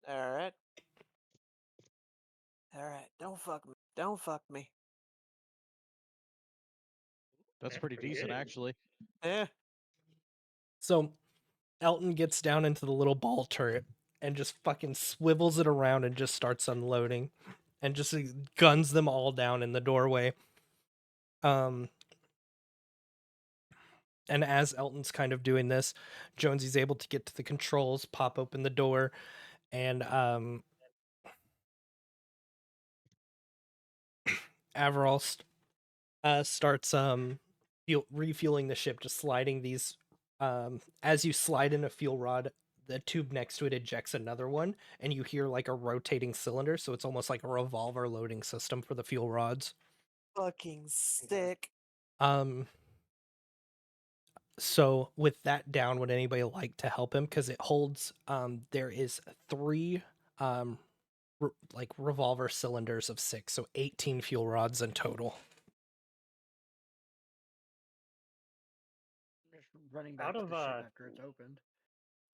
All right. All right. Don't fuck me. Don't fuck me. That's pretty decent, good. actually. Eh. So Elton gets down into the little ball turret and just fucking swivels it around and just starts unloading and just guns them all down in the doorway. And as Elton's kind of doing this, Jonesy's able to get to the controls, pop open the door, and Averall starts refueling the ship, just sliding these. As you slide in a fuel rod, the tube next to it ejects another one, and you hear like a rotating cylinder. So it's almost like a revolver loading system for the fuel rods. Fucking sick. Um, so with that down, would anybody like to help him? Because it holds. There is 3 um like revolver cylinders of 6, so 18 fuel rods in total. Just running back Out to of the ship after it's opened.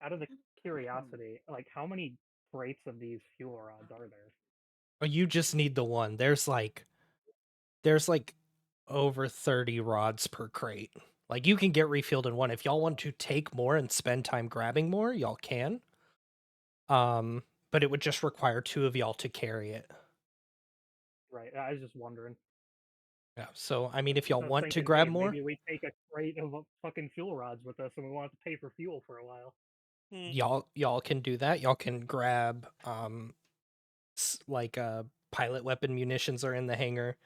out of the curiosity, like how many crates of these fuel rods are there? You just need the one. There's like over 30 rods per crate. Like you can get refilled in one. If y'all want to take more and spend time grabbing more, y'all can. But it would just require 2 of y'all to carry it. Right. I was just wondering. Yeah. So I mean, if y'all I was want to thinking, grab hey, more, maybe we take a crate of fucking fuel rods with us, and we won't have to pay for fuel for a while. y'all can do that. Y'all can grab like pilot weapon munitions are in the hangar.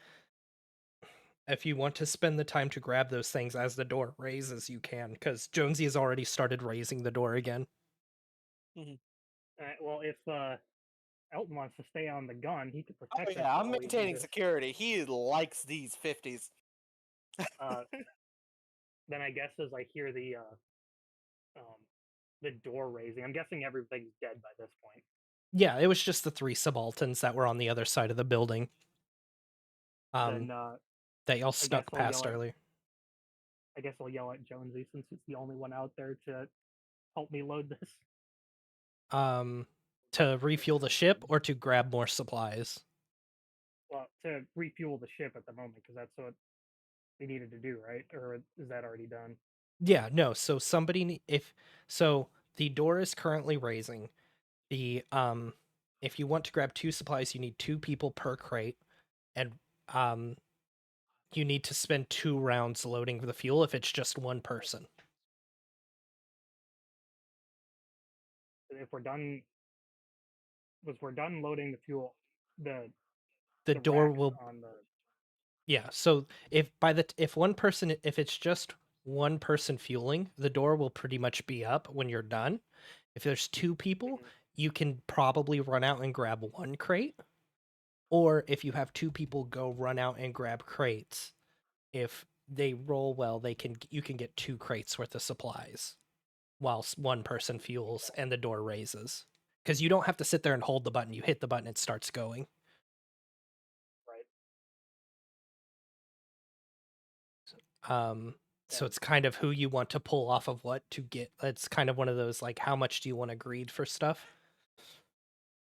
If you want to spend the time to grab those things as the door raises, you can, because Jonesy has already started raising the door again. Well, if Elton wants to stay on the gun, he could Oh protect us yeah, I'm while we do maintaining this. security. He likes these 50s. Uh, then I guess as I hear the door raising, I'm guessing everything's dead by this point. Yeah, it was just the 3 subalterns that were on the other side of the building. Then That y'all I guess snuck I'll past yell at earlier. I guess I'll yell at Jonesy since he's the only one out there to help me load this. To refuel the ship or to grab more supplies. Well, to refuel the ship at the moment because that's what we needed to do, right? Or is that already done? Yeah, no. So if so, the door is currently raising. The if you want to grab 2 supplies, you need 2 people per crate, and um, you need to spend 2 rounds loading the fuel if it's just one person. If we're done, was we're done loading the fuel, The the door racks will on the Yeah, so if one person if it's just one person fueling, the door will pretty much be up when you're done. If there's 2 people, you can probably run out and grab 1 crate. Or if you have 2 people go run out and grab crates, if they roll well, you can get 2 crates worth of supplies whilst one person fuels and the door raises. Because you don't have to sit there and hold the button. You hit the button, it starts going. right. Um, So it's kind of who you want to pull off of what to get. It's kind of one of those like, how much do you want to greed for stuff?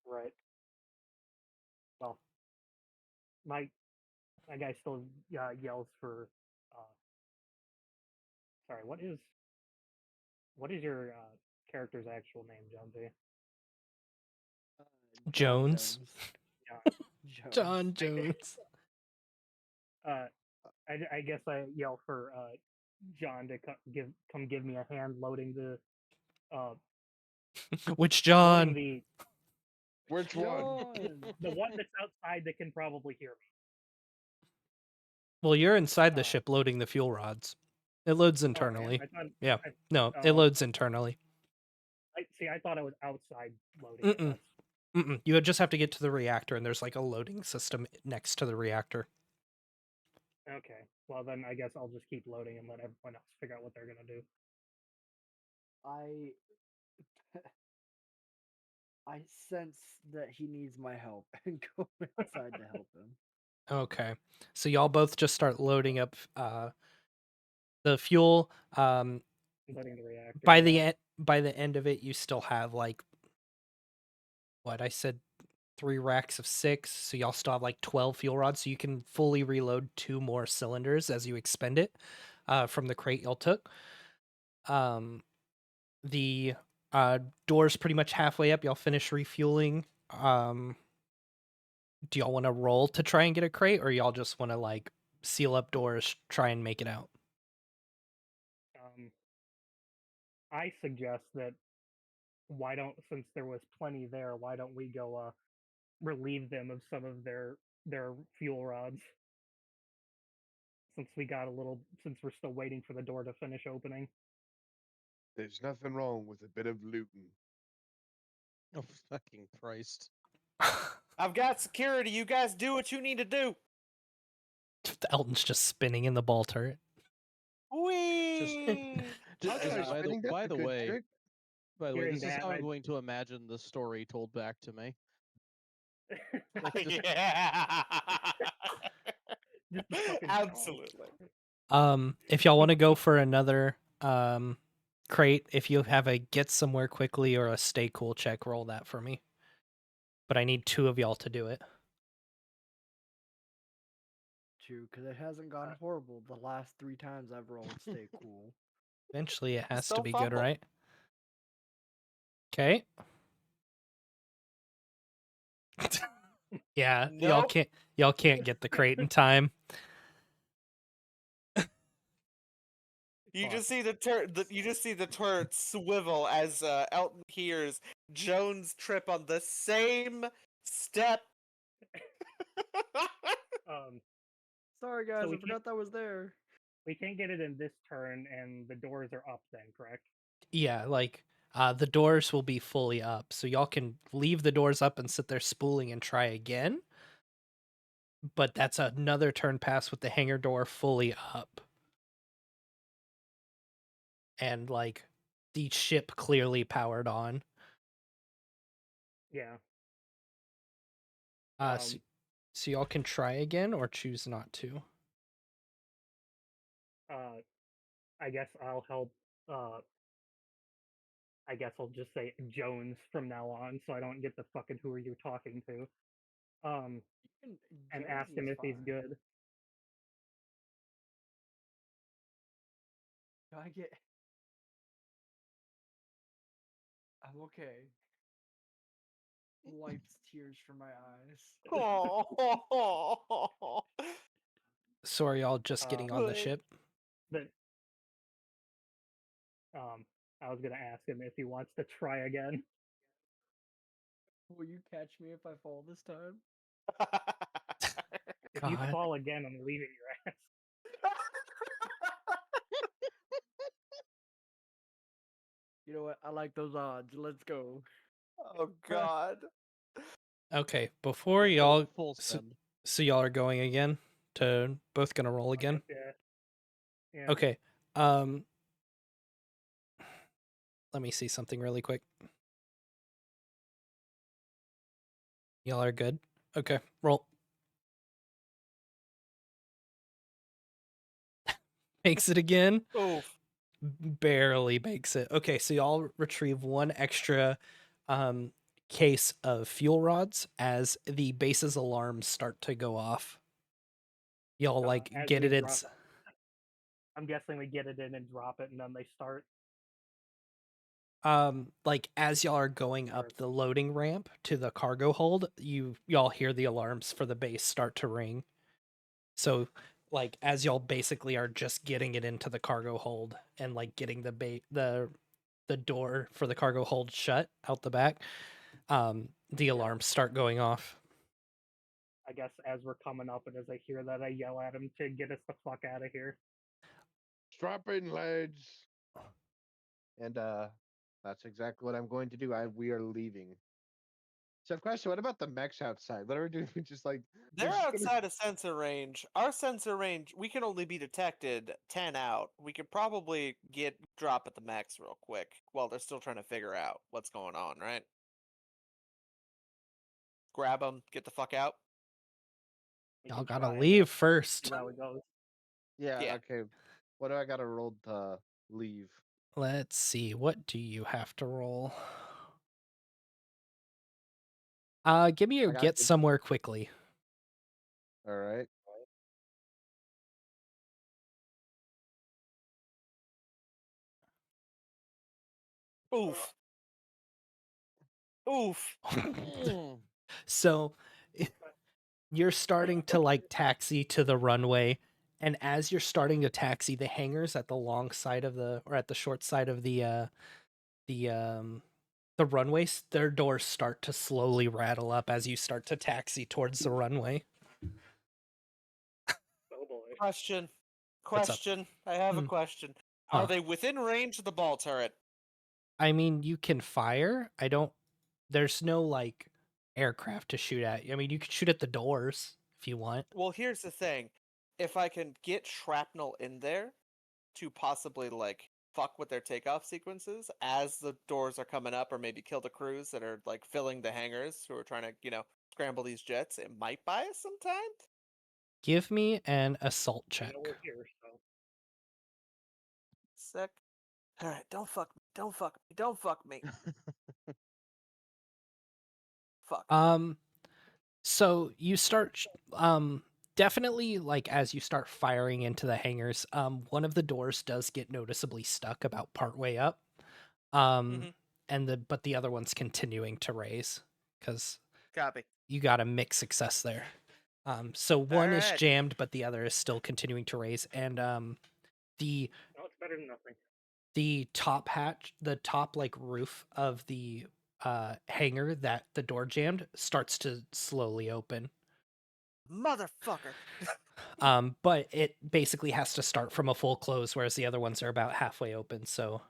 Right. Well, my guy still yells for. Sorry, what is your character's actual name, Jonesy? John Jones. John. John Jones. I guess I yell for John to come give me a hand loading the Which loading John? the Which one? the one that's outside that can probably hear me. Well, you're inside the Uh, ship loading the fuel rods. It loads Oh, I am? internally. I thought. Yeah. I, No, it oh, loads internally. I thought I was outside loading it. Mm-mm. Mm-mm. You would just have to get to the reactor, and there's like a loading system next to the reactor. Okay. Well, then I guess I'll just keep loading and let everyone else figure out what they're gonna do. I sense that he needs my help and go inside to help him. Okay. So y'all both just start loading up the fuel. Loading the reactor. By the end of it, you still have like what I said, 3 racks of 6. So y'all still have like 12 fuel rods. So you can fully reload 2 more cylinders as you expend it from the crate y'all took. The door's pretty much halfway up. Y'all finish refueling. Do y'all want to roll to try and get a crate, or y'all just want to like seal up doors, try and make it out? I suggest that since there was plenty there, why don't we go relieve them of some of their fuel rods? Since we're still waiting for the door to finish opening. There's nothing wrong with a bit of looting. Oh fucking Christ! I've got security. You guys do what you need to do. Elton's just spinning in the ball turret. Whee! Just, Okay, by spinning, that's by a the good way, trick. Hearing this is that, how I'm going to imagine the story told back to me. Like, just- Yeah. Just the fucking Absolutely. If y'all want to go for another crate, if you have a get somewhere quickly or a stay cool check, roll that for me. But I need 2 of y'all to do it. Too, because it hasn't gone horrible the last 3 times I've rolled. Stay cool. Eventually it has to Still be fumble. good, right? Okay. Yeah, Nope. y'all can't get the crate in time. You Fuck. just see you just see the turret swivel as Elton hears Jones trip on the same step. Sorry, guys, we I forgot that was there. We can't get it in this turn, and the doors are up then, correct? Yeah, like the doors will be fully up, so y'all can leave the doors up and sit there spooling and try again. But that's another turn pass with the hangar door fully up. And like the ship clearly powered on. Yeah. So y'all can try again or choose not to. I guess I'll help. I guess I'll just say Jones from now on, so I don't get the fucking who are you talking to. And ask him if he's good. Do I get? I'm okay. Wipes tears from my eyes. Oh. So are y'all just getting on the ship? But I was gonna ask him if he wants to try again. Will you catch me if I fall this time? If you God. fall again, I'm leaving your ass. You know what? I like those odds. Let's go. Oh God. Okay, before y'all full so, send. so y'all are going again to both gonna roll again? Yeah. Okay. Let me see something really quick. Y'all are good? Okay, roll. Makes it again. Oof. Barely makes it. Okay, so y'all retrieve one extra case of fuel rods as the base's alarms start to go off. Y'all like as get we it in. drop I'm guessing we get it in and drop it, and then they start. Like as y'all are going up the loading ramp to the cargo hold, y'all hear the alarms for the base start to ring. So like as y'all basically are just getting it into the cargo hold and like getting the door for the cargo hold shut out the back, the alarms start going off. I guess as we're coming up, and as I hear that, I yell at him to get us the fuck out of here. Strap in, lads. And that's exactly what I'm going to do. We are leaving. So, question: what about the mechs outside? What are we doing? We just like we're They're just gonna- outside of sensor range. Our sensor range, we can only be detected 10 out. We could probably drop at the max real quick while they're still trying to figure out what's going on, right? Grab them, get the fuck out. We Y'all can gotta try, I leave guess. first. See how it goes. Yeah. Yeah. Okay. What do I got to roll to leave? Let's see. What do you have to roll? Give me I your got get good- somewhere quickly. All right. Oof. Oof. So you're starting to like taxi to the runway, and as you're starting to taxi, the hangars at the long side of at the short side of the runways, their doors start to slowly rattle up as you start to taxi towards the runway. Oh boy. Question. What's up? Question. I have a Hmm. question. Huh. Are they within range of the ball turret? I mean, you can fire. There's no like aircraft to shoot at. I mean, you could shoot at the doors if you want. Well, here's the thing. If I can get shrapnel in there to possibly like fuck with their takeoff sequences as the doors are coming up, or maybe kill the crews that are like filling the hangars who are trying to, scramble these jets, it might buy us some time. Give me an assault You check. know we're here, so Sick. Alright, don't fuck me. Don't fuck me. Don't fuck me. Fuck. So you start definitely like as you start firing into the hangars, one of the doors does get noticeably stuck about partway up. Mhm. But the other one's continuing to raise because Copy. you got a mixed success there. So one is Alright. jammed, but the other is still continuing to raise, and the no, it's better than nothing. the top like roof of the hangar that the door jammed starts to slowly open. Motherfucker. But it basically has to start from a full close, whereas the other ones are about halfway open. So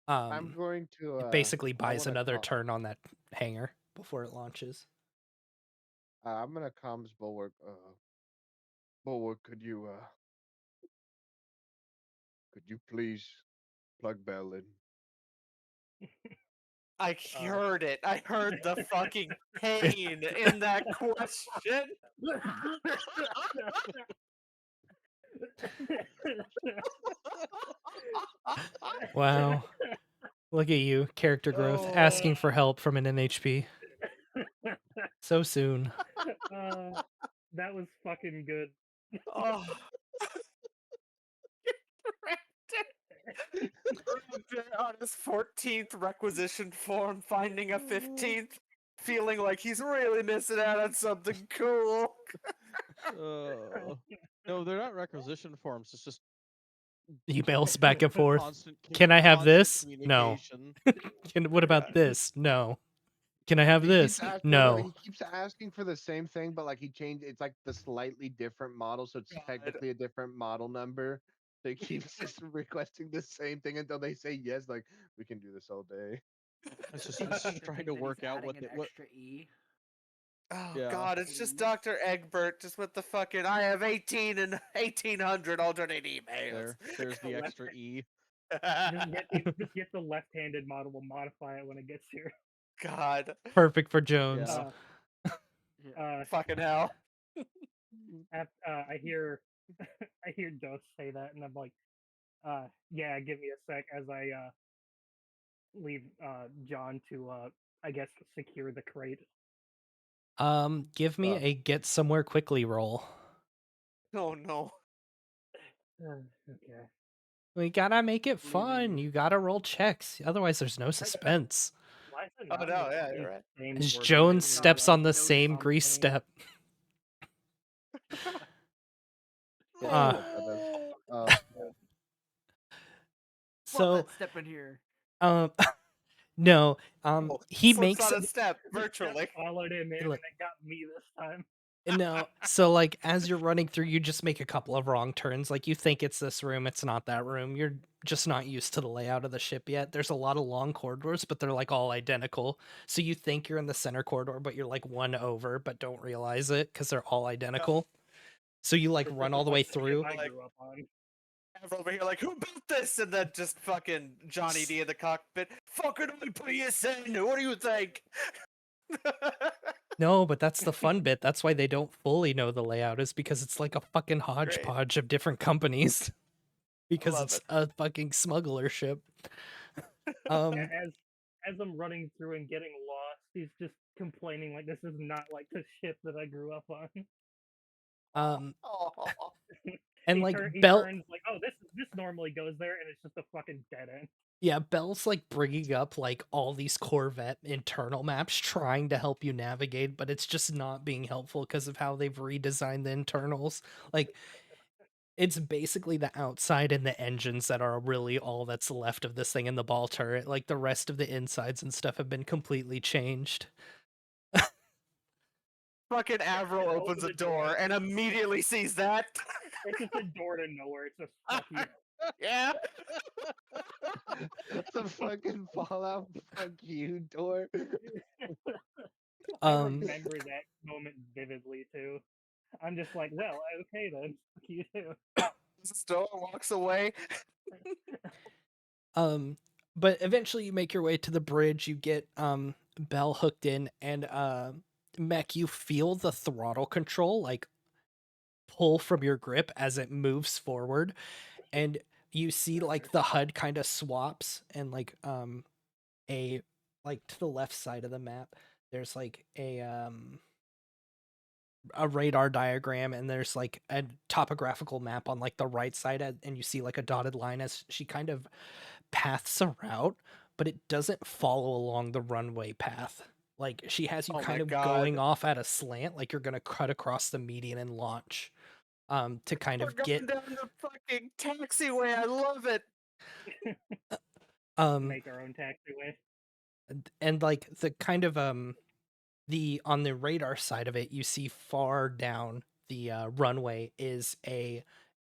I'm going to. it basically I buys wanna another call- turn on that hangar before it launches. I'm gonna comms bulwark. Bulwark, could you please plug Bell in? I heard it. I heard the fucking pain in that question. Wow. Look at you, character growth, Oh. asking for help from an NHP. So soon. That was fucking good. Oh. On his 14th requisition form, finding a 15th, feeling like he's really missing out on something cool. No, they're not requisition forms. It's just Emails back and forth. constant. Can I have constant this? No. communication. What about this? No. Can I have He this? keeps asking, No. he keeps asking for the same thing, but like he changed. It's like the slightly different model, so it's God. technically a different model number. So he keeps just requesting the same thing until they say yes. Like we can do this all day. It's just The it's thing trying that to he's work out adding what an what. extra E. Oh Yeah. God, it's just Dr. Egbert just with the fucking I have 18 and 1800 alternate emails. There's the extra E. Just get the left-handed model. We'll modify it when it gets here. God, Perfect for Jones. Yeah. Uh, fucking hell. I hear I hear Joe say that, and I'm like, yeah, give me a sec as I leave John to I guess secure the crate. Give me Uh, a get somewhere quickly roll. Oh no. Okay. We gotta make it fun. Leaving- You gotta roll checks. Otherwise, there's no suspense. Why is it Oh not no, the yeah, fucking you're right. same As word Joan limit? steps like, on the no same grease something. step. yeah, Uh, fuck that is- Put So, that step in here. um, no, Oh, he slips makes on a step The step virtually. followed him in, and Look. it got me this time. No, so like as you're running through, you just make a couple of wrong turns. Like you think it's this room, it's not that room. You're just not used to the layout of the ship yet. There's a lot of long corridors, but they're like all identical. So you think you're in the center corridor, but you're like one over, but don't realize it because they're all identical. So you like run all the way Like the ship through. I Like- grew up on. Have over here like, who built this? And then just fucking Johnny D in the cockpit. Fucking PSN. What do you think? No, but that's the fun bit. That's why they don't fully know the layout, is because it's like a fucking Great. hodgepodge of different companies. Because love it's it. a fucking smuggler ship. As I'm running through and getting lost, he's just complaining like this is not like the ship that I grew up on. Oh. And he like he Bell, turns like, oh, this normally goes there, and it's just a fucking dead end. yeah, Bell's like bringing up like all these Corvette internal maps, trying to help you navigate, but it's just not being helpful because of how they've redesigned the internals. Like, it's basically the outside and the engines that are really all that's left of this thing in the ball turret. Like the rest of the insides and stuff have been completely changed. Fucking Avril Just opens open a the door. door and immediately sees that. It's just a door to nowhere. It's just fuck you. Yeah. the fucking Fallout fuck you door. I Um, remember that moment vividly too. I'm just like, well, okay then, fuck you too. This door walks away. But eventually you make your way to the bridge, you get Bell hooked in, and Mech, you feel the throttle control like pull from your grip as it moves forward, and you see like the HUD kind of swaps, and like a like to the left side of the map there's like a radar diagram, and there's like a topographical map on like the right side, and you see like a dotted line as she kind of paths a route, but it doesn't follow along the runway path. Like she has you Oh my kind of God. going off at a slant, like you're gonna cut across the median and launch to kind We're of going get down the fucking taxiway. I love it. Make our own taxiway. and like the kind of the on the radar side of it, you see far down the runway is an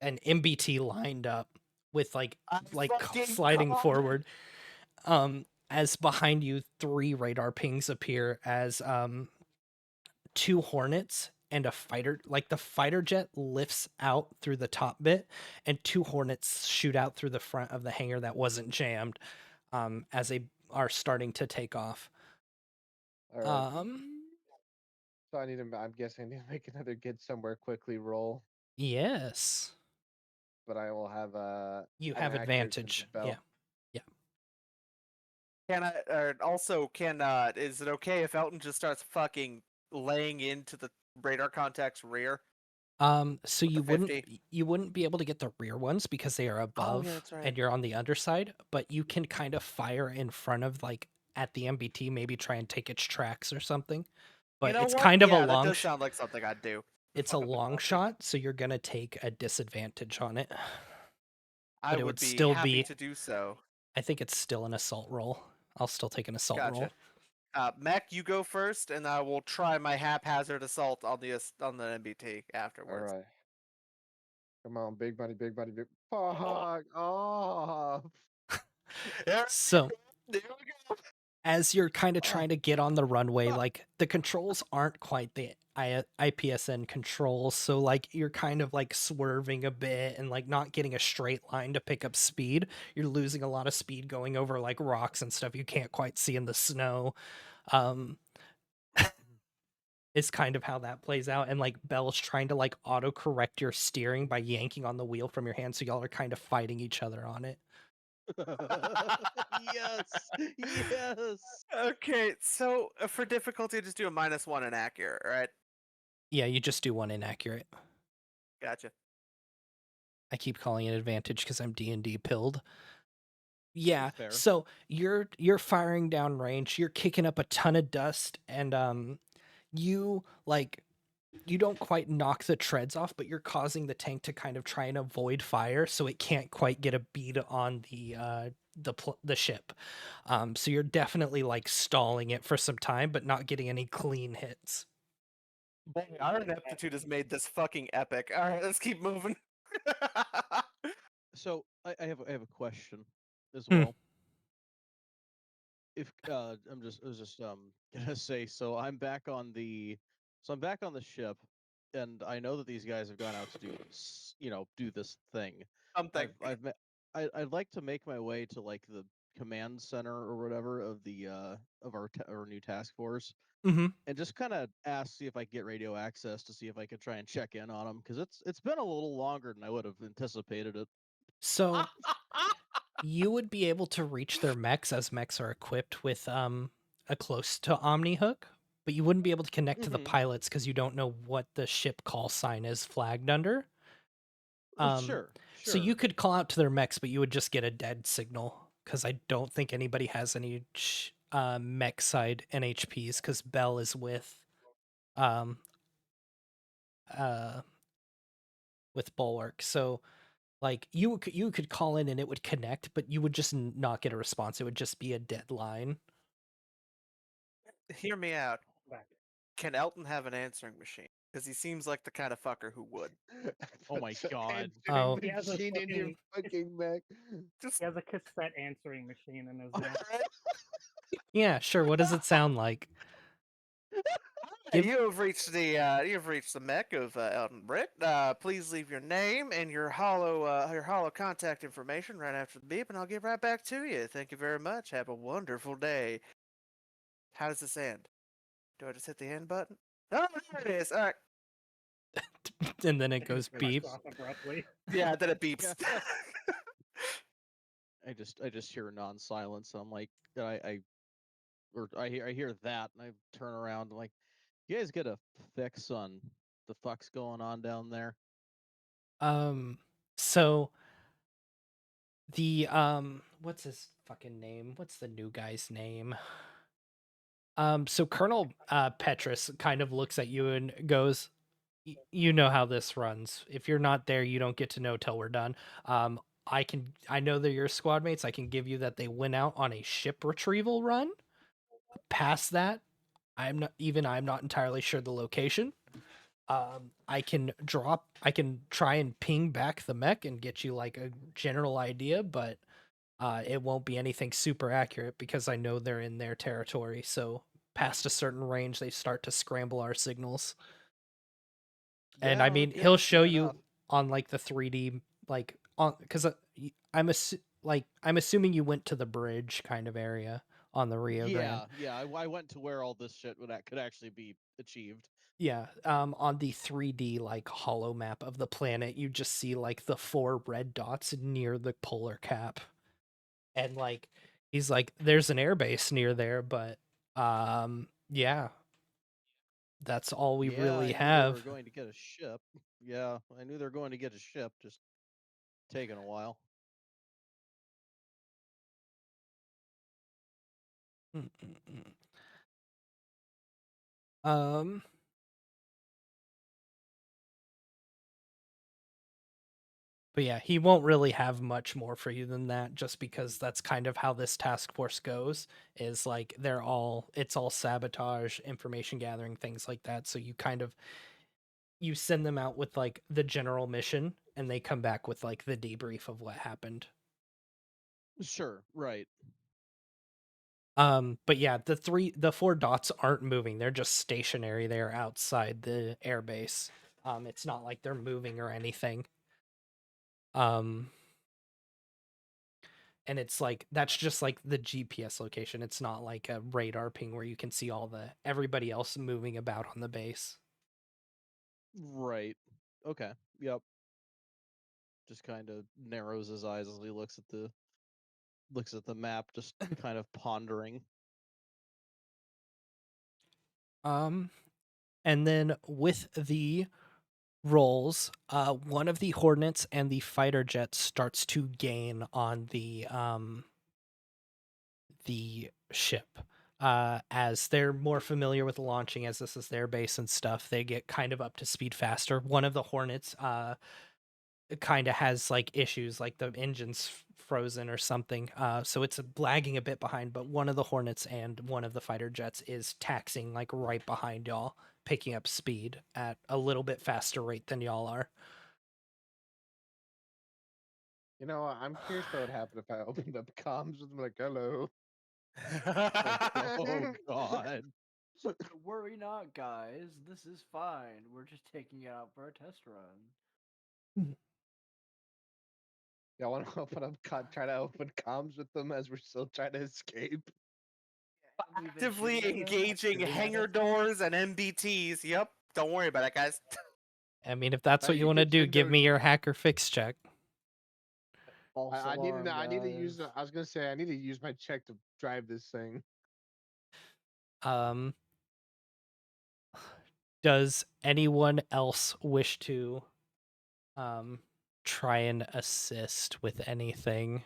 MBT lined up with like I fucking sliding called it. forward. As behind you, 3 radar pings appear as 2 Hornets and a fighter. Like the fighter jet lifts out through the top bit, and 2 Hornets shoot out through the front of the hangar that wasn't jammed. As they are starting to take off. All right. So I need to. I'm guessing I need to make another get somewhere quickly roll, Yes. but I will have You an have accurate sense advantage. of Bell. Yeah. Can I? Also, can is it okay if Elton just starts fucking laying into the radar contact's rear? So With you the wouldn't 50? you wouldn't be able to get the rear ones because they are above that's right. and you're on the underside, but you can kind of fire in front of like at the MBT, maybe try and take its tracks or something. But You know it's what? kind of Yeah, a that long does sound like something I'd do. it's a Fucking long awesome. shot, so you're gonna take a disadvantage on it. I But it would would be still happy be to do so. I think it's still an assault roll. I'll still take an assault roll. Gotcha. Mech, you go first, and I will try my haphazard assault on the MBT All afterwards. right. Come on, big buddy, big buddy, big. Fuck off. So There we go. as you're kind of trying to get on the runway, like the controls aren't quite the IPSN controls, so like you're kind of like swerving a bit and like not getting a straight line to pick up speed. You're losing a lot of speed going over like rocks and stuff you can't quite see in the snow. Um is kind of how that plays out. And like Belle's trying to like auto correct your steering by yanking on the wheel from your hand, so y'all are kind of fighting each other on it. Yes, yes. Okay, so for difficulty, just do a -1 inaccurate, right? Yeah, you just do one inaccurate. Gotcha. I keep calling it advantage because I'm D&D pilled. Yeah, Fair. so you're firing down range, you're kicking up a ton of dust, and you like you don't quite knock the treads off, but you're causing the tank to kind of try and avoid fire, so it can't quite get a bead on the ship. So you're definitely like stalling it for some time, but not getting any clean hits. Boy, our ineptitude has made this fucking epic. All right, let's keep moving. So I have a question as Hmm. well. If I was just gonna say, so I'm back on the ship, and I know that these guys have gone out to do do this thing. Something. I'd like to make my way to like the command center or whatever of the of our new task force, Mm-hmm. and just kind of see if I can get radio access to see if I could try and check in on them, because it's been a little longer than I would have anticipated it. So you would be able to reach their mechs, as mechs are equipped with a close to Omni hook, but you wouldn't be able to connect to the Mm-hmm. pilots because you don't know what the ship call sign is flagged under. Sure, So you sure. could call out to their mechs, but you would just get a dead signal because I don't think anybody has any mech side NHPs because Bell is um uh with Bulwark. So like you could call in and it would connect, but you would just not get a response. It would just be a dead line. Hear me out. Back. Can Elton have an answering machine? Because he seems like the kind of fucker who would. Oh my That's an God. answering Oh. He has a machine in your fucking mech. Just He has a cassette answering machine in his mouth. Yeah, sure. What does it sound like? Give- You've reached the mech of Elton Britt. Please leave your name and your hollow contact information right after the beep, and I'll get right back to you. Thank you very much. Have a wonderful day. How does this end? Do I just hit the end button? Oh, there it is. All right. and then it He goes just cuts beep. off abruptly. Yeah, then it beeps. I just hear non-silence. And I'm like, I hear that, and I turn around. I'm like, you guys get a fix on the fuck's going on down there? So the what's his fucking name? What's the new guy's name? So Colonel Petrus kind of looks at you and goes, you know how this runs. If you're not there, you don't get to know till we're done. I know they're your squad mates. I can give you that they went out on a ship retrieval run. Past that, I'm not entirely sure the location. I can try and ping back the mech and get you like a general idea, but it won't be anything super accurate because I know they're in their territory. So past a certain range, they start to scramble our signals. And I mean, Okay, he'll show fair you enough. on like the 3D, like on because I'm assuming you went to the bridge kind of area on the Rio Grande. Yeah. I went to where all this shit could actually be achieved. Yeah, on the 3D like hollow map of the planet, you just see like the 4 red dots near the polar cap. And like he's like there's an airbase near there, but yeah, that's all we Yeah, really I knew they were have. going to get a ship. Yeah, I knew they were going to get a ship. Just taking a while. Mm-mm-mm. Um but yeah, he won't really have much more for you than that just because that's kind of how this task force goes is like it's all sabotage, information gathering, things like that. So you send them out with like the general mission and they come back with like the debrief of what happened. Sure, right. But yeah, the 4 dots aren't moving. They're just stationary. They're outside the airbase. It's not like they're moving or anything. Um and it's like that's just like the GPS location. It's not like a radar ping where you can see all the everybody else moving about on the base. Right. Okay. Yep. Just kind of narrows his eyes as he looks at the map, just kind of pondering. And then with the rolls, one of the Hornets and the fighter jets starts to gain on the ship. As they're more familiar with launching, as this is their base and stuff, they get kind of up to speed faster. One of the Hornets kind of has like issues, like the engine's frozen or something, so it's lagging a bit behind. But one of the Hornets and one of the fighter jets is taxing like right behind y'all, picking up speed at a little bit faster rate than y'all are. You know, I'm curious what would happen if I opened up comms and I'm like, hello. Oh God. Worry not, guys. This is fine. We're just taking it out for a test run. Y'all want to open up, try to open comms with them as we're still trying to escape? And we've been Actively shooting at them, engaging shooting at hangar us. doors and MBTs. Yep. Don't worry about it, guys. I mean, if that's what you You want to can do, send give those. me your hacker fix check. False I need to. alarm, I need to use. guys. I was gonna say I need to use my check to drive this thing. Um, does anyone else wish to try and assist with anything?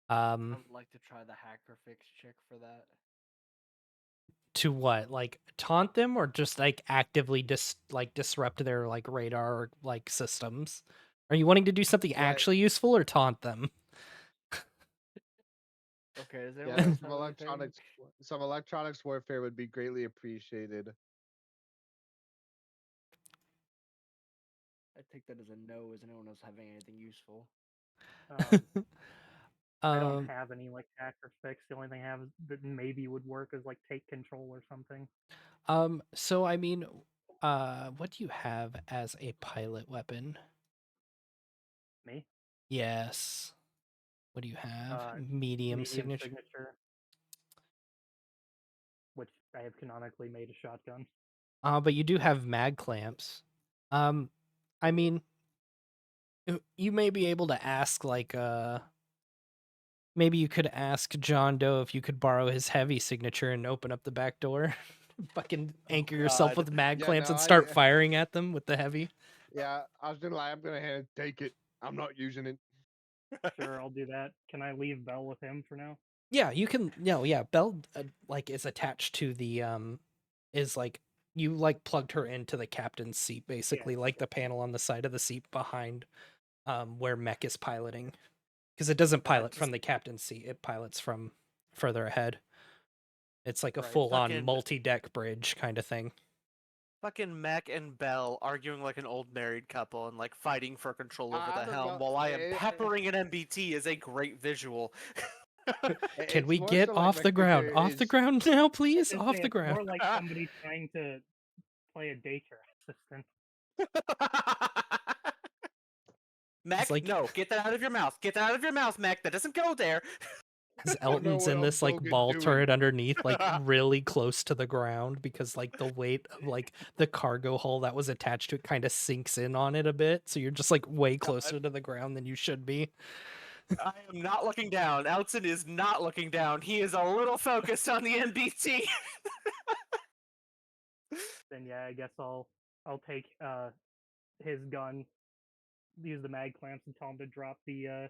I would like to try the hacker fix check for that. To what? Like taunt them or just like actively disrupt their like radar like systems? Are you wanting to do something Yeah. actually useful or taunt them? Okay, does Yeah, anyone else have anything? some electronics warfare would be greatly appreciated. I take that as a no. Is anyone else having anything useful? I don't Um, have any like hack or fix. The only thing I have that maybe would work is like take control or something. so I mean, what do you have as a pilot weapon? Me? Yes. What do you have? Uh, Medium Medium signature. signature, which I have canonically made a shotgun. But you do have mag clamps. I mean, you may be able to ask like maybe you could ask John Doe if you could borrow his heavy signature and open up the back door. Fucking anchor yourself God. with mag Yeah, clamps no, and start firing at them with the heavy. Yeah, I was gonna lie. I'm gonna hand take it. I'm not using it. Sure, I'll do that. Can I leave Bell with him for now? Yeah, you can. No, yeah, Belle like is attached to the is like you like plugged her into the captain's seat basically, like the panel on the side of the seat behind where Mech is piloting, because it doesn't pilot from the captain's seat; it pilots from further ahead. It's like a Right, full-on fucking- multi-deck bridge kind of thing. Fucking Mac and Bell arguing like an old married couple and like fighting for control over I the don't helm know. while I am peppering an MBT is a great visual. Can It's we more get so like off my the ground? character Off the is- ground now, I please. was Off gonna say, the it's ground. more like somebody trying to play a daycare assistant. Mac, like- no, get that out of your mouth. Get that out of your mouth, Mac. That doesn't go there. As I don't know Elton's what in I'm this like fucking ball doing. turret underneath, like really close to the ground, because like the weight of like the cargo hull that was attached to it kind of sinks in on it a bit. So you're just like way closer to the ground than you should be. I am not looking down. Elton is not looking down. He is a little focused on the MBT. Then yeah, I guess I'll take his gun, use the mag clamps, and tell him to drop the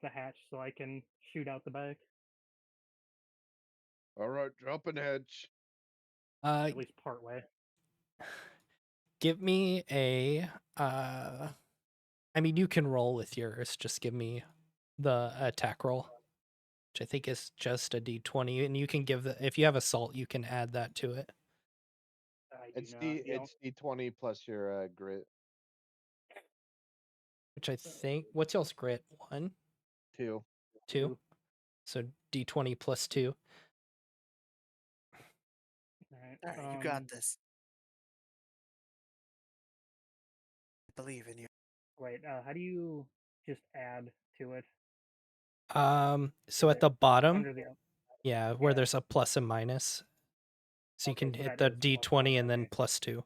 hatch so I can shoot out the back. All right, dropping hedge. At least part way. Give me a I mean you can roll with yours, just give me the attack roll, which I think is just a d20, and you can give the if you have assault, you can add that to it. I do It's not. it's D20 plus your grit. Which I think what's y'all's grit? 1? 2. 2? So d20 plus 2. Alright, you got this. I believe in you. Wait, how do you just add to it? So Is at it the bottom, under the yeah, where yeah? there's a plus and minus, so you Okay, can so hit that the is plus d20 one. and then Okay, +2.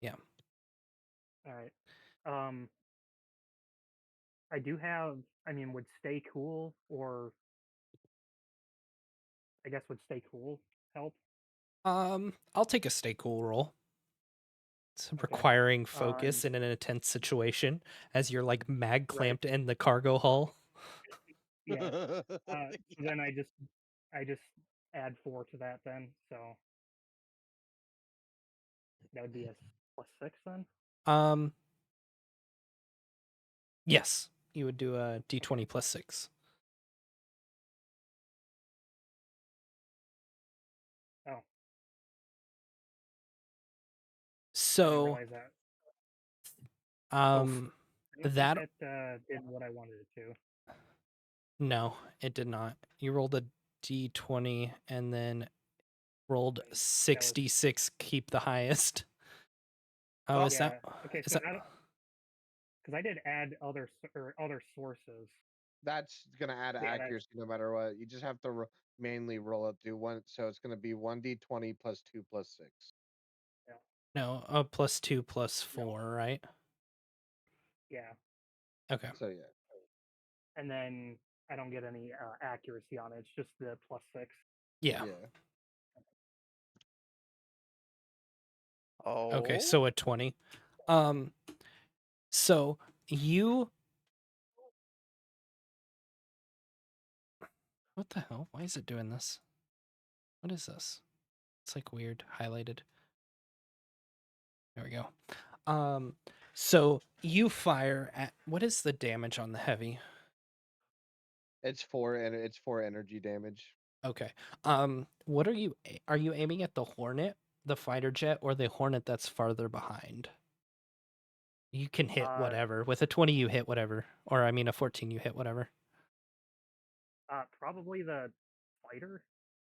Yeah. all right. I do have. I mean, would stay cool, or I guess would stay cool help? I'll take a stay cool roll. It's Okay. requiring Um, focus in an intense situation as you're like mag right. clamped in the cargo hull. Yeah. So then I just add 4 to that then. So that would be a +6 then. Um, yes, you would do a Okay. d20 +6. Oh, I didn't So, realize that. Oof. I don't think that that did what I wanted it to. no, it did not. You rolled a d20 and then rolled That was 66, keep the highest. Oh, Oh, is that yeah. Okay, is so that because I did add other sources. That's gonna add Yeah, that accuracy no matter what. You just have to mainly roll up to one, so it's gonna be 1d20 plus 2 plus 6. yeah, no, a +2 no, +4, right? yeah, Okay. So yeah, and then I don't get any accuracy on it. It's just the +6. Yeah. yeah. Okay, Oh. so a 20. Um so you what the hell? Why is it doing this? What is this? It's like weird highlighted. There we go. So you fire at what is the damage on the heavy? It's 4 and it's 4 energy damage. Okay. What are you aiming at the Hornet, the fighter jet, or the Hornet that's farther behind? You can hit Uh, whatever. With a 20 you hit whatever. Or I mean a 14 you hit whatever. probably the fighter.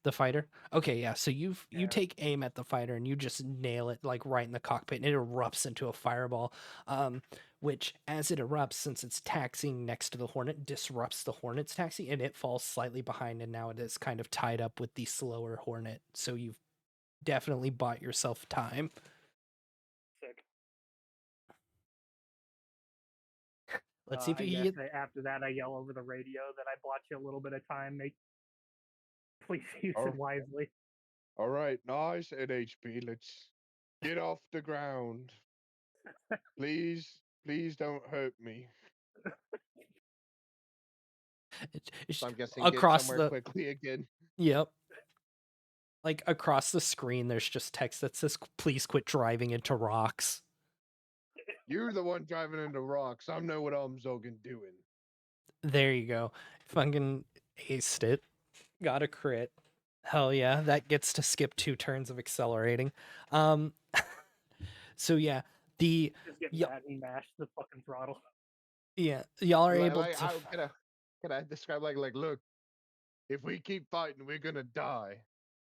The fighter? Okay, yeah. So you Yeah, take aim at the fighter and you just nail it like right in the cockpit and it erupts into a fireball. Which as it erupts, since it's taxiing next to the Hornet, disrupts the Hornet's taxi and it falls slightly behind and now it is kind of tied up with the slower Hornet. So you've definitely bought yourself time. sick. Let's see if I you can guess get after that, I yell over the radio that I bought you a little bit of time. Make please use Oh, it wisely. all right, nice NHP. Let's get off the ground. Please don't hurt me. it's So I'm guessing get across somewhere the quickly again. yep. Like across the screen there's just text that says please quit driving into rocks. You're the one driving into rocks. I know what I'm zogging doing. There you go. Fucking aced it. Got a crit. Hell yeah, that gets to skip 2 turns of accelerating. Um so yeah, the Just get y- mad and mash the fucking throttle. yeah, y'all are able Like, to how can I describe like look, if we keep fighting, we're gonna die.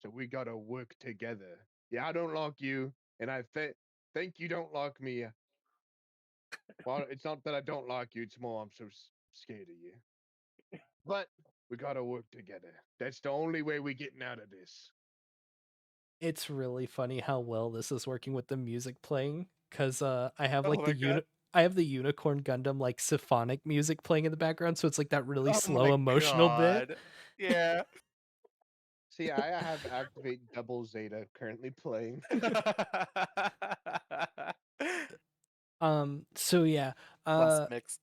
So we gotta work together. Yeah, I don't like you, and I think you don't like me. Well, it's not that I don't like you; it's more I'm so scared of you. But we gotta work together. That's the only way we're getting out of this. it's really funny how well this is working with the music playing cuz I have Oh like my god. I have the Unicorn Gundam like symphonic music playing in the background so it's like that really Oh slow my emotional bit. god. Yeah. See, I have activate double Zeta currently playing. So yeah, Less uh mixed.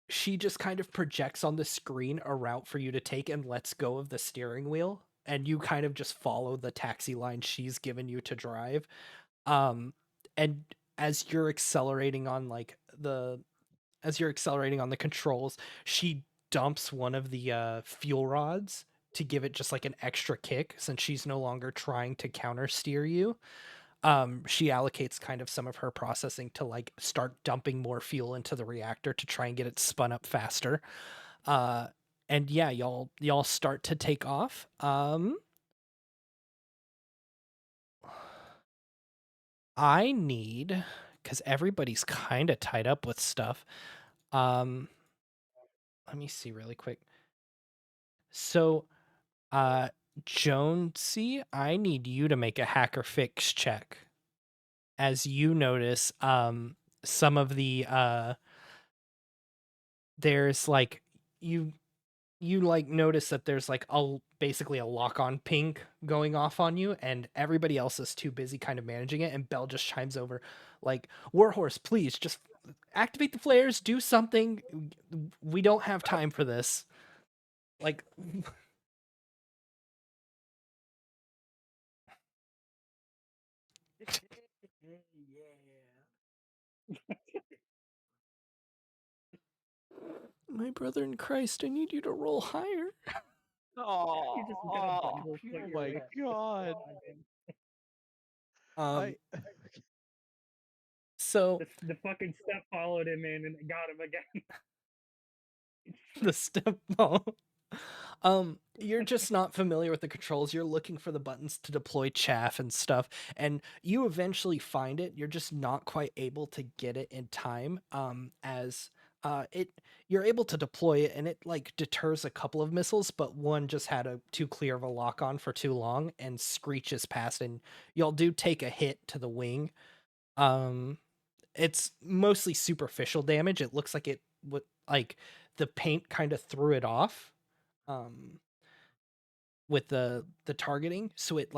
she just kind of projects on the screen a route for you to take and lets go of the steering wheel and you kind of just follow the taxi line she's given you to drive. And as you're accelerating on the controls, she dumps one of the fuel rods to give it just like an extra kick since she's no longer trying to counter steer you. She allocates kind of some of her processing to like start dumping more fuel into the reactor to try and get it spun up faster. Uh, and yeah, y'all start to take off. I need because everybody's kind of tied up with stuff. Um, let me see really quick. So, Jonesy, I need you to make a hacker fix check. As you notice, some of the there's like you like notice that there's like basically a lock on ping going off on you, and everybody else is too busy kind of managing it, and Bell just chimes over like, Warhorse, please just activate the flares, do something. We don't have time for this. Like my brother in Christ, I need you to roll higher. Oh, You just got a bundle put oh your my way. god. Um, I so The fucking step followed him in and got him again. the step you're just not familiar with the controls. You're looking for the buttons to deploy chaff and stuff, and you eventually find it. You're just not quite able to get it in time. As it you're able to deploy it, and it like deters a couple of missiles, but one just had a too clear of a lock on for too long and screeches past, and y'all do take a hit to the wing. Um, it's mostly superficial damage. It looks like it would like the paint kind of threw it off. With the targeting, so it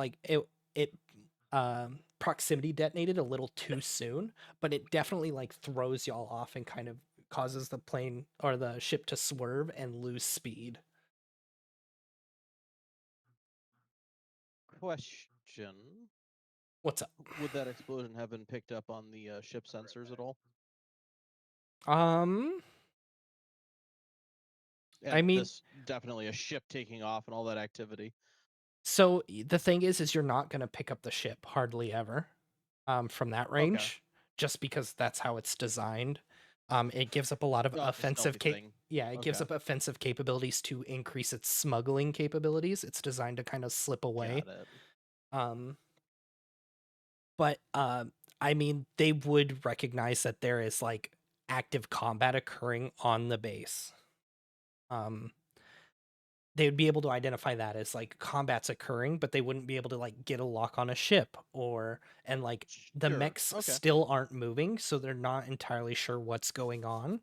proximity detonated a little too soon, but it definitely like throws y'all off and kind of causes the plane or the ship to swerve and lose speed. question. What's up? Would that explosion have been picked up on the ship sensors at all? I And mean, this definitely a ship taking off and all that activity. so the thing is you're not going to pick up the ship hardly ever from that range, just because that's how it's designed. It gives up a lot of Oh, it's a offensive stealthy thing. it gives Okay. up offensive capabilities to increase its smuggling capabilities. It's designed to kind of slip away. Got it. But I mean, they would recognize that there is like active combat occurring on the base. They would be able to identify that as like combat's occurring, but they wouldn't be able to like get a lock on a ship and like the Sure. mechs Okay. still aren't moving, so they're not entirely sure what's going on.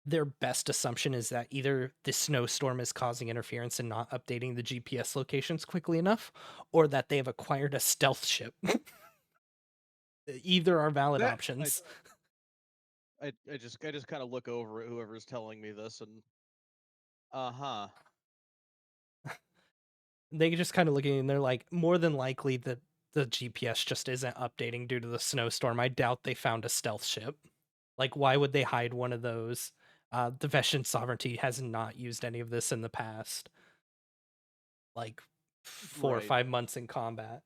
Their best assumption is that either the snowstorm is causing interference and not updating the GPS locations quickly enough, or that they have acquired a stealth ship. Either are valid options. I just kind of look over at whoever's telling me this and They just kind of looking and they're like, more than likely the GPS just isn't updating due to the snowstorm. I doubt they found a stealth ship. Like, why would they hide one of those? The Vestian sovereignty has not used any of this in the past, like 4 or Right. 5 months in combat.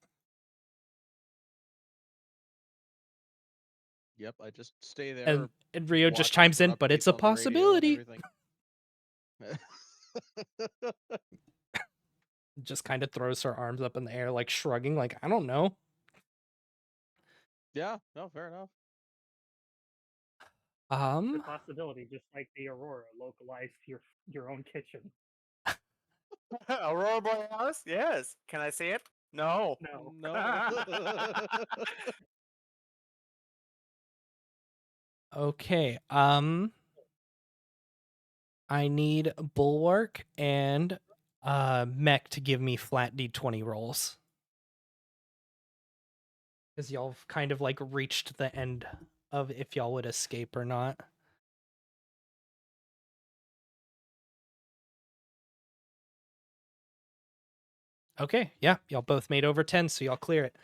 Yep, I just stay there. And Rio just watch chimes for in, but it's updates a on the radio and possibility. everything. Just kind of throws her arms up in the air, like shrugging, like, I don't know. Yeah, no, fair enough. It's a possibility, just like the Aurora localized to your own kitchen. Aurora Borealis? Yes. Can I see it? No. No. No. Okay, I need Bulwark and Mech to give me flat D20 rolls. Because y'all have kind of like reached the end of if y'all would escape or not. Okay, yeah, y'all both made over 10, so y'all clear it.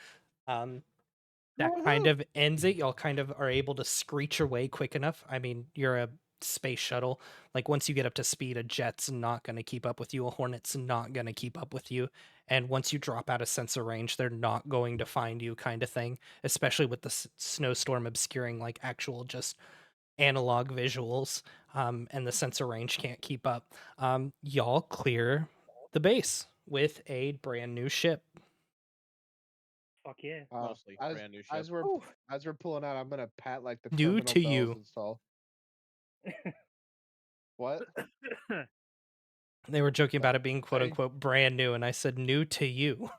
That kind of ends it. Y'all kind of are able to screech away quick enough. I mean, you're a space shuttle. Like, once you get up to speed, a jet's not going to keep up with you. A Hornet's not going to keep up with you. And once you drop out of sensor range, they're not going to find you, kind of thing. Especially with the snowstorm obscuring, like, actual just analog visuals. And the sensor range can't keep up. Y'all clear the base with a brand new ship. Fuck yeah. Mostly as brand new ship. as we're pulling out, I'm gonna pat like the New terminal to bells you. install. What? They were joking about it being quote Hey. unquote brand new, and I said new to you.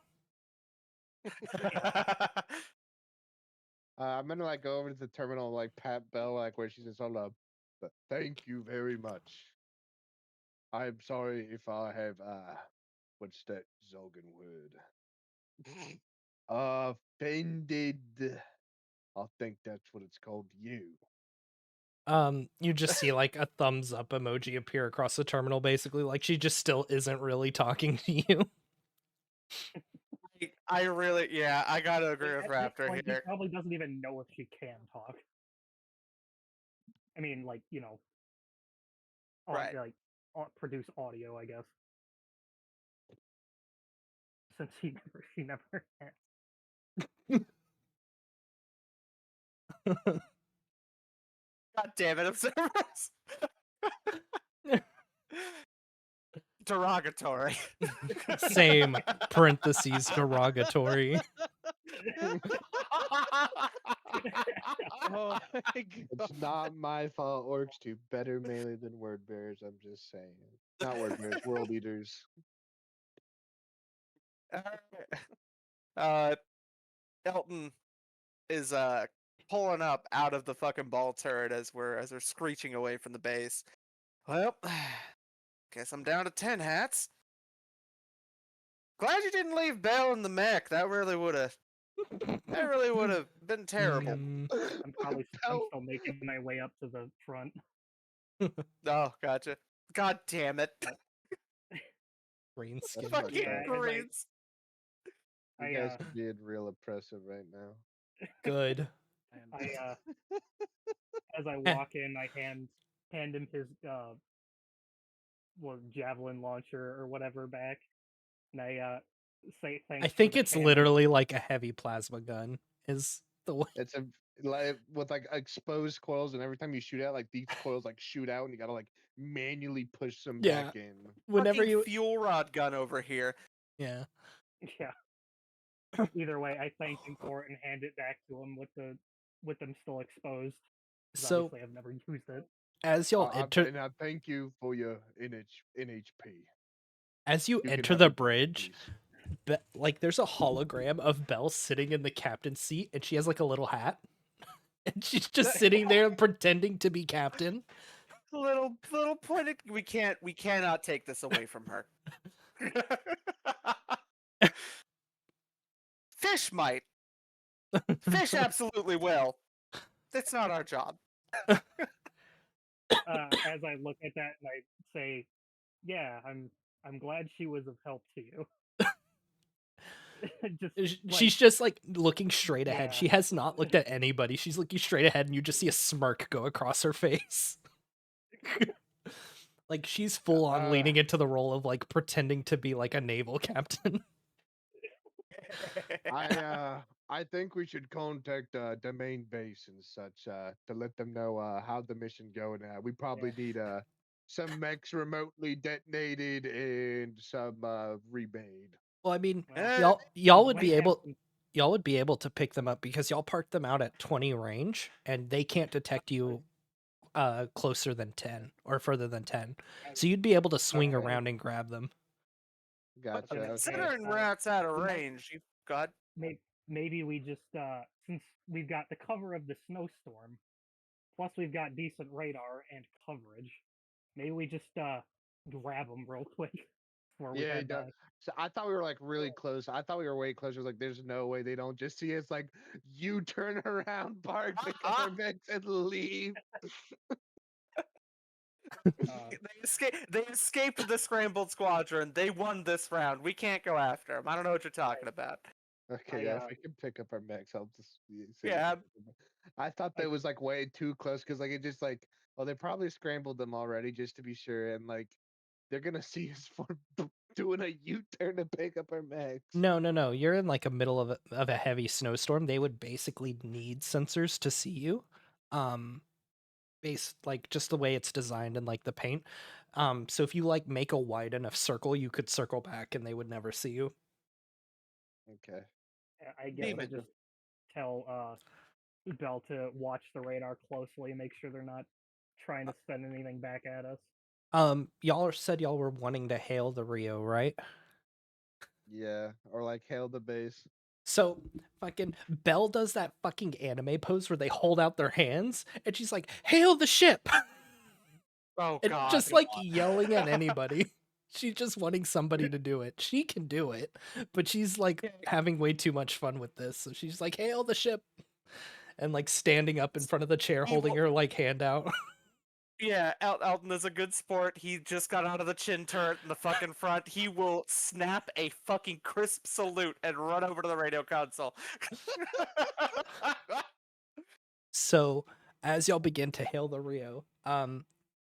I'm gonna like go over to the terminal, and, like pat Bell, like where she says, "Hold up, thank you very much. I'm sorry if I have what's that Zogan word? Offended. I think that's what it's called. You." You just see like a thumbs up emoji appear across the terminal, basically, like she just still isn't really talking to you. I really, yeah, I gotta agree with At this Raptor point, he here. probably doesn't even know if she can talk. I mean, like, you know, Right. like produce audio, I guess. Since she never has. God damn it, observers! Derogatory. Same parentheses derogatory. Oh my It's god. not my fault. Orcs do better melee than word bearers. I'm just saying. Not word bearers, world eaters. Elton is pulling up out of the fucking ball turret as we're screeching away from the base. Well, guess I'm down to 10 hats. Glad you didn't leave Bell in the mech. That really would have been terrible. Mm, I'm Bell, still making my way up to the front. Oh, gotcha. God damn it. green That's skin. fucked Yeah, up. as Greens. You I guys are being real oppressive right now. Good. I as I Eh, walk in, I hand him his javelin launcher or whatever back, and I say I thanks for think the it's camo. literally like a heavy plasma gun. Is the way. It's a like with like exposed coils, and every time you shoot out, like these coils like shoot out, and you gotta like manually push them Yeah. back in. Whenever Fucking you. fuel rod gun over here. Yeah. Yeah. Either way, I thank him for it and hand it back to him with them still exposed. Because So obviously I've never used it. as y'all enter, And I thank you for your NHP. as you You can enter have the it back, bridge, please. like there's a hologram of Belle sitting in the captain's seat, and she has like a little hat, and she's just sitting there pretending to be captain. Little pointed. We cannot take this away from her. Fish might. Fish absolutely will. That's not our job. As I look at that and I say, "Yeah, I'm glad she was of help to you." Just She's just like looking straight ahead. yeah, She has not looked at anybody. She's looking straight ahead, and you just see a smirk go across her face. Like she's full on Uh, leaning into the role of like pretending to be like a naval captain. I think we should contact the main base and such to let them know how the mission going. We probably yeah. need some mechs remotely detonated and some remade. Well, I mean, Well, y'all we would might be have able some. y'all would be able to pick them up because y'all parked them out at 20 range, and they can't detect you closer than 10 or further than 10. So you'd be able to swing Okay, around and grab them. I was gotcha. gonna say, Okay. Considering rats out of we might range, you got maybe we just since we've got the cover of the snowstorm, plus we've got decent radar and coverage, maybe we just grab them real quick before we Yeah, head back. so I thought we were like really close. I thought we were way closer. Like, there's no way they don't just see us. Like, you turn around, park, pick up our mechs, and leave. they escaped the scrambled squadron. They won this round. We can't go after them. I don't know what you're talking about. Okay, I yeah, if we can pick up our mechs, I'll just say we Yeah. can pick 'em up. I thought that was like way too close because like it just like, well, they probably scrambled them already just to be sure, and like they're gonna see us for doing a U-turn to pick up our mechs. No. You're in like a middle of a heavy snowstorm. They would basically need sensors to see you. Um based like just the way it's designed and like the paint. So if you like make a wide enough circle, you could circle back and they would never see you. Okay. I guess I'll Demon. just tell Bell to watch the radar closely, make sure they're not trying to send anything back at us. Y'all said y'all were wanting to hail the Rio, right? Yeah, or like hail the base. So fucking Belle does that fucking anime pose where they hold out their hands and she's like, hail the ship. Oh And God. just like yelling at anybody. She's just wanting somebody to do it. She can do it, but she's like having way too much fun with this. So she's like, hail the ship. And like standing up in front of the chair, He holding will- her like hand out. Yeah, Elton is a good sport. He just got out of the chin turret in the fucking front. He will snap a fucking crisp salute and run over to the radio console. So as y'all begin to hail the Rio,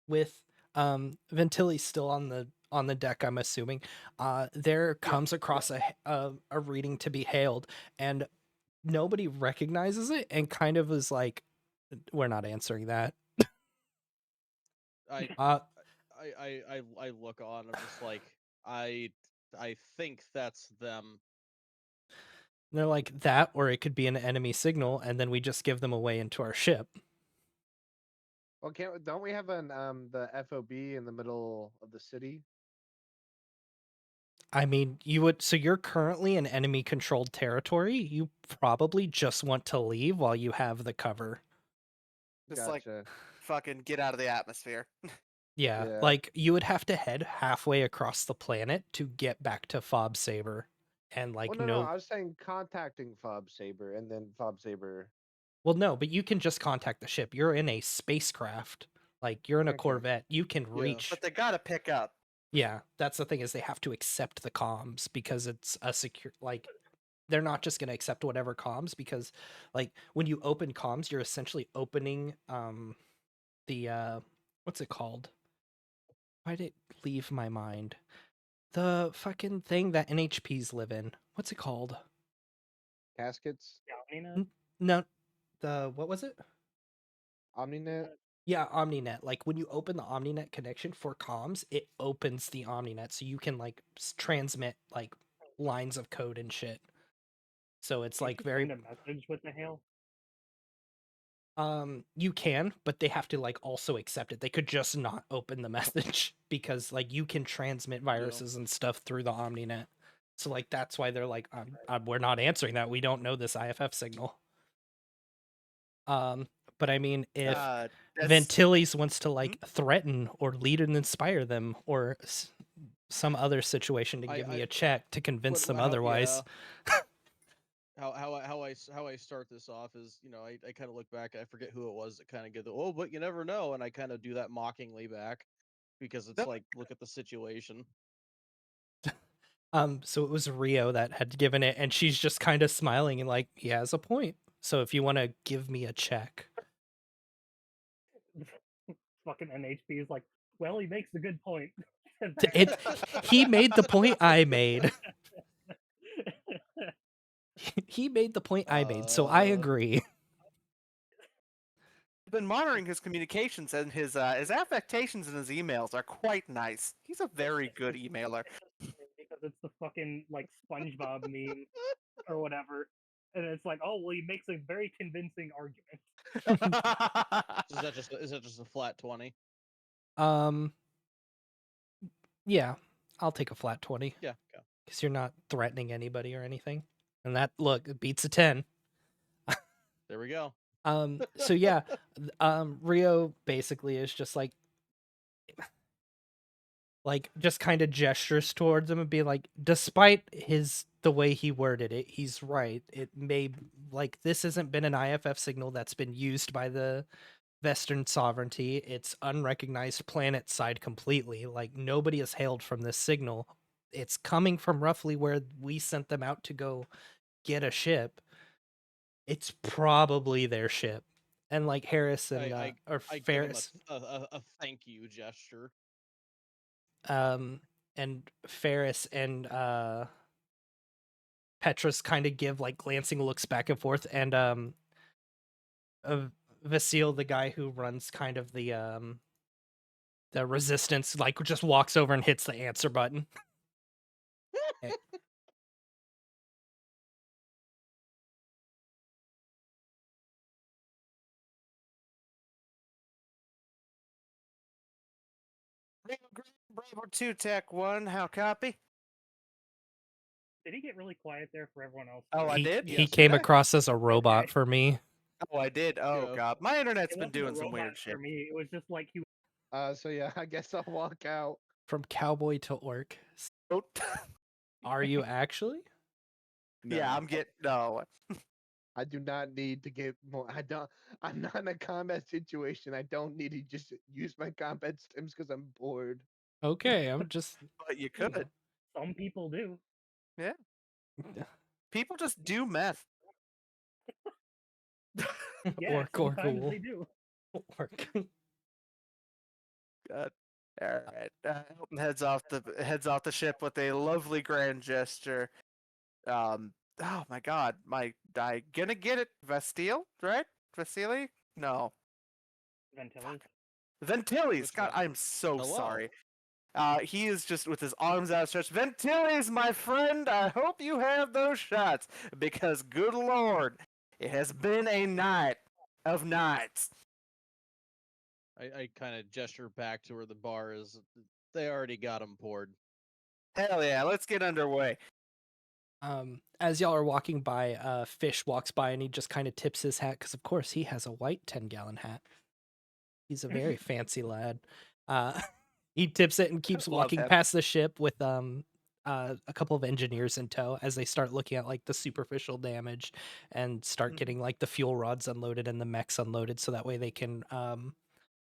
with Ventili still on the deck, I'm assuming, there comes across a reading to be hailed, and nobody recognizes it, and kind of is like, we're not answering that. I Uh, I look on. I'm just like I think that's them. they're like that, or it could be an enemy signal, and then we just give them away into our ship. Well, don't we have the FOB in the middle of the city? I mean, so you're currently in enemy controlled territory. You probably just want to leave while you have the cover. Just like Gotcha. fucking get out of the atmosphere. Yeah, Yeah. like you would have to head halfway across the planet to get back to Fob Saber. And like Well, no, I was saying contacting Fob Saber and then Fob Saber. well, no, but you can just contact the ship. You're in a spacecraft. Like you're in a Okay. Corvette. You can Yeah. reach. But they gotta pick up. Yeah, that's the thing is they have to accept the comms because it's a secure like they're not just going to accept whatever comms because like when you open comms you're essentially opening the what's it called? Why did it leave my mind? The fucking thing that NHPs live in. What's it called? Caskets? Yeah, I mean, No, the what was it? Omninet? Yeah, OmniNet. Like when you open the OmniNet connection for comms, it opens the OmniNet so you can like transmit like lines of code and shit. So it's you like could very send a message with the hail. you can, but they have to like also accept it. They could just not open the message because like you can transmit viruses and stuff through the OmniNet. So like that's why they're like, we're not answering that. We don't know this IFF signal. But I mean, if That's- Ventilis wants to like threaten or lead and inspire them, or some other situation to give me a check to convince them otherwise. How I start this off is, you know, I kind of look back. I forget who it was that kind of get the but you never know, and I kind of do that mockingly back because it's Yep. like, look at the situation. So it was Rio that had given it, and she's just kind of smiling and like, he has a point. So if you want to give me a check, Fucking NHP is like, well, he makes a good point. he made the point I made. He made the point I made, so I agree. I've been monitoring his communications and his affectations in his emails are quite nice. He's a very good emailer. Because it's the fucking like SpongeBob meme or whatever, and it's like, oh well, he makes a very convincing argument. Is that just a flat 20? Um, yeah, I'll take a flat 20 Yeah. Okay. because you're not threatening anybody or anything, and that look it beats a 10. There we go. So yeah, Rio basically is just like just kind of gestures towards him and be like, despite the way he worded it, he's right. It may like this hasn't been an IFF signal that's been used by the Western sovereignty. It's unrecognized planet side completely. Like nobody is hailed from this signal. It's coming from roughly where we sent them out to go get a ship. It's probably their ship. And like Harris and or I give him Ferris, a thank you gesture. and Ferris and Petrus kind of give like glancing looks back and forth, and uh, Vasil, the guy who runs kind of the resistance, like just walks over and hits the answer button. Eh, Bravo 2 Tech 1, how copy? Did he get really quiet there for everyone else? Oh, I He did? he Yes, came yeah. across as a robot Okay. for me. Oh, I did? Oh, Yeah. God. My internet's It been wasn't a doing some robot weird shit. for me. It was just like he So yeah, I guess I'll walk out. From cowboy to orc. Oh, Are you actually? No, yeah, I'm getting... No. I do not need to get more. I don't. I'm not in a combat situation. I don't need to just use my combat stims because I'm bored. Okay, I'm just But you you know, could. some people do. Yeah. People just do meth. Yeah, orc or sometimes ghoul. they do. Orc. God. All right. Elton heads off the ship with a lovely grand gesture. Oh my God, I gonna get it. Vestile, right? Vasily? No. Ventillas. Ventilis. Which God, one? I'm so Hello. sorry. He is just with his arms outstretched. Ventilis, my friend, I hope you have those shots because, good Lord, it has been a night of nights. I kind of gesture back to where the bar is. They already got him poured. Hell yeah, let's get underway. As y'all are walking by, Fish walks by and he just kind of tips his hat because, of course, he has a white 10-gallon hat. He's a very fancy lad. He tips it and keeps Love walking him. past the ship with a couple of engineers in tow as they start looking at like the superficial damage and start getting like the fuel rods unloaded and the mechs unloaded so that way they can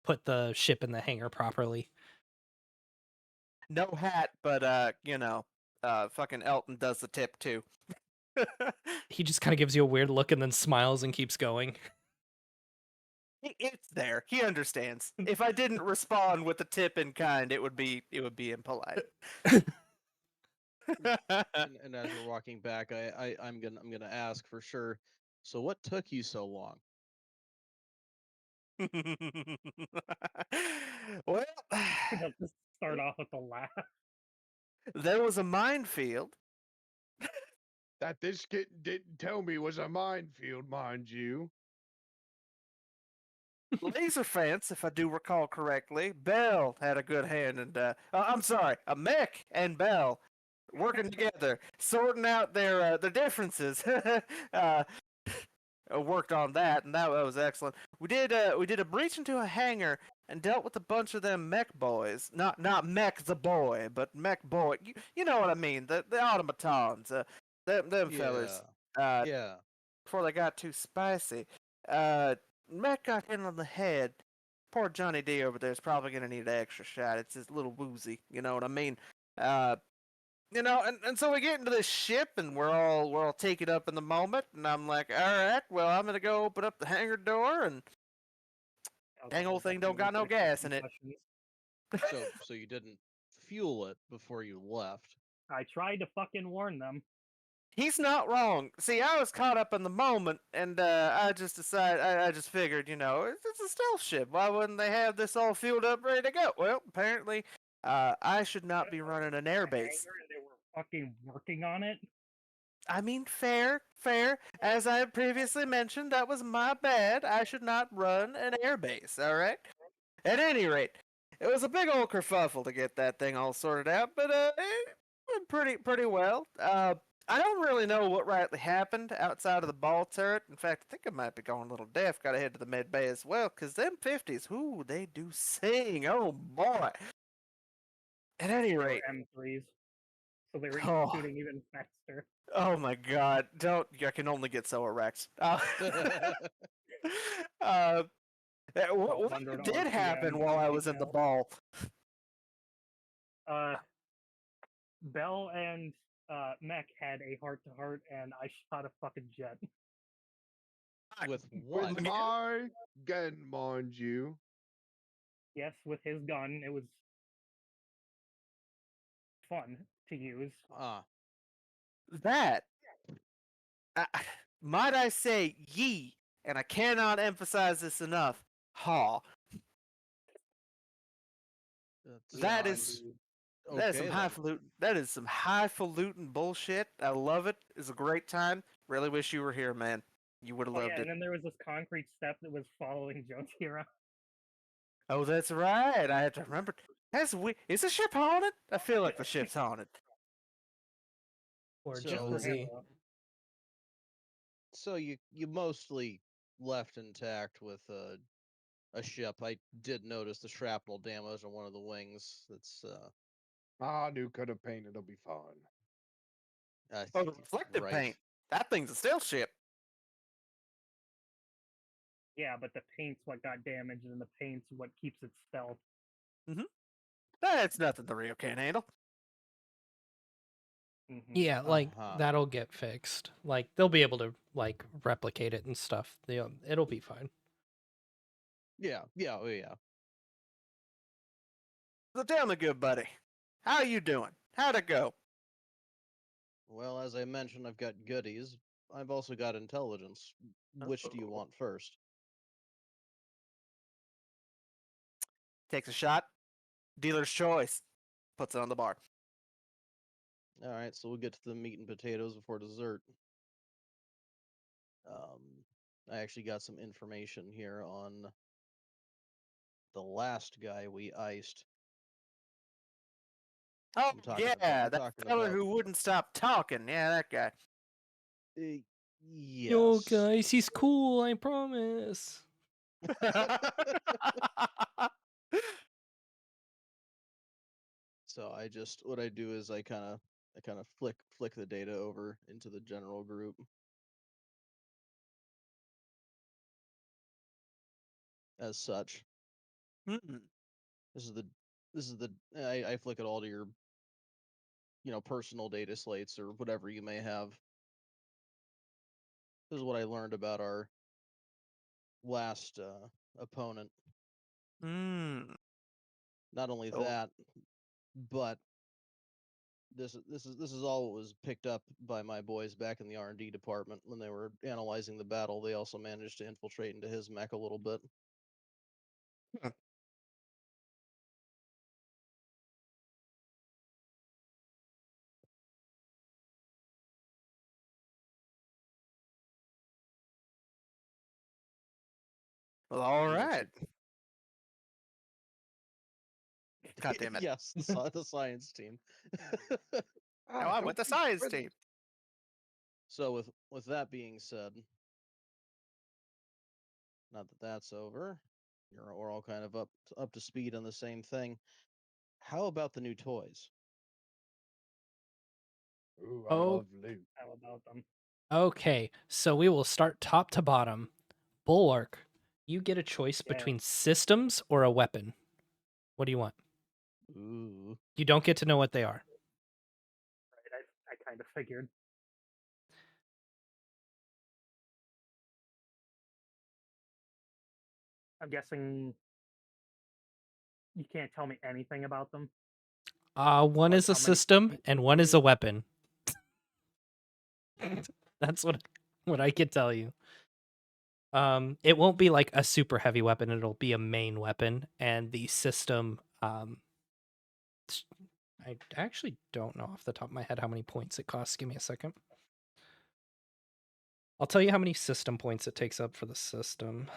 put the ship in the hangar properly. No hat, but fucking Elton does the tip too. He just kind of gives you a weird look and then smiles and keeps going. It's there. He understands. If I didn't respond with the tip in kind, it would be impolite. And as we're walking back, I'm gonna ask for sure. So what took you so long? Well, They'll just start off with a laugh. there was a minefield. That this kid didn't tell me was a minefield, mind you. Laser fence, if I do recall correctly. Bell had a good hand, and I'm sorry, a mech and Bell working together, sorting out their differences. uh, Worked on that, and that was excellent. We did a breach into a hangar and dealt with a bunch of them mech boys. Not mech the boy, but mech boy. You know what I mean? The automatons. Them fellers. Uh, Yeah. Before they got too spicy. Mech got hit on the head. Poor Johnny D over there is probably gonna need an extra shot. It's just a little woozy. You know what I mean? Uh, and so we get into this ship and we're all taken up in the moment, and I'm like, all right, well, I'm gonna go open up the hangar door, and dang old thing don't got no gas in it. So you didn't fuel it before you left. I tried to fucking warn them. He's not wrong. See, I was caught up in the moment, and I just decided, I just figured, it's a stealth ship. Why wouldn't they have this all fueled up, ready to go? Well, apparently, I should not be running an airbase. And they were fucking working on it. I mean, fair. As I had previously mentioned, that was my bad. I should not run an airbase, alright? At any rate, it was a big old kerfuffle to get that thing all sorted out, but it went pretty well. I don't really know what rightly happened outside of the ball turret. In fact, I think I might be going a little deaf. Gotta head to the med bay as well, because them 50s, ooh, they do sing. Oh, boy. At any They were rate, M3s, so they were Oh. shooting even faster. oh my god, I can only get so erect. What 1200 did happen RPM, while I 50 was in the cal. ball? Bell and Mech had a heart-to-heart, and I shot a fucking jet. With With what? My gun, mind you. Yes, with his gun, it was fun to use. That, uh, might I say, ye, and I cannot emphasize this enough, ha. That is that is some okay then. highfalutin. That is some highfalutin bullshit. I love it. It's a great time. Really wish you were here, man. You would have Oh loved yeah, it. and then there was this concrete step that was following Jonesy around. Oh, that's right. I had to remember. Is the ship haunted? I feel like the ship's haunted. Or just So- for him. Jonesy. So you mostly left intact with a ship. I did notice the shrapnel damage on one of the wings. That's New coat of paint. It'll be fine. I Oh, think reflective right. paint. That thing's a stealth ship. Yeah, but the paint's what got damaged, and the paint's what keeps it stealth. That's nothing the Rio can't handle. Mm-hmm. Yeah, like Uh-huh. that'll get fixed. Like they'll be able to like replicate it and stuff. It'll be fine. Yeah, oh, yeah. So tell me, good buddy, how you doing? How'd it go? Well, as I mentioned, I've got goodies. I've also got intelligence. Which do you Uh-oh. want first? Takes a shot. Dealer's choice. Puts it on the bar. All right, so we'll get to the meat and potatoes before dessert. I actually got some information here on the last guy we iced. Oh I'm talking yeah, about- that talking fella about- who wouldn't stop talking. Yeah, that guy. Yes. Yo, guys, he's cool. I promise. So what I do is I kind of flick the data over into the general group. As such, Mm-mm. this is the I flick it all to your personal data slates or whatever you may have. This is what I learned about our last opponent. Mm. Not only Oh. that, but this is all what was picked up by my boys back in the R&D department when they were analyzing the battle. They also managed to infiltrate into his mech a little bit. Well, all It was right. actually- God damn it. Yes, the science team. Now I'm with the science team. So with that being said, not that that's over, we're all kind of up to speed on the same thing. How about the new toys? Ooh, I Oh. love loot. How about them? Okay, so we will start top to bottom. Bulwark, you get a choice Yeah. between systems or a weapon. What do you want? Ooh. You don't get to know what they are. Right, I kind of figured. I'm guessing you can't tell me anything about them. One Like is a how many system points and they one is do? a weapon. That's what I can tell you. It won't be like a super heavy weapon, it'll be a main weapon, and the system I actually don't know off the top of my head how many points it costs. Give me a second. I'll tell you how many system points it takes up for the system.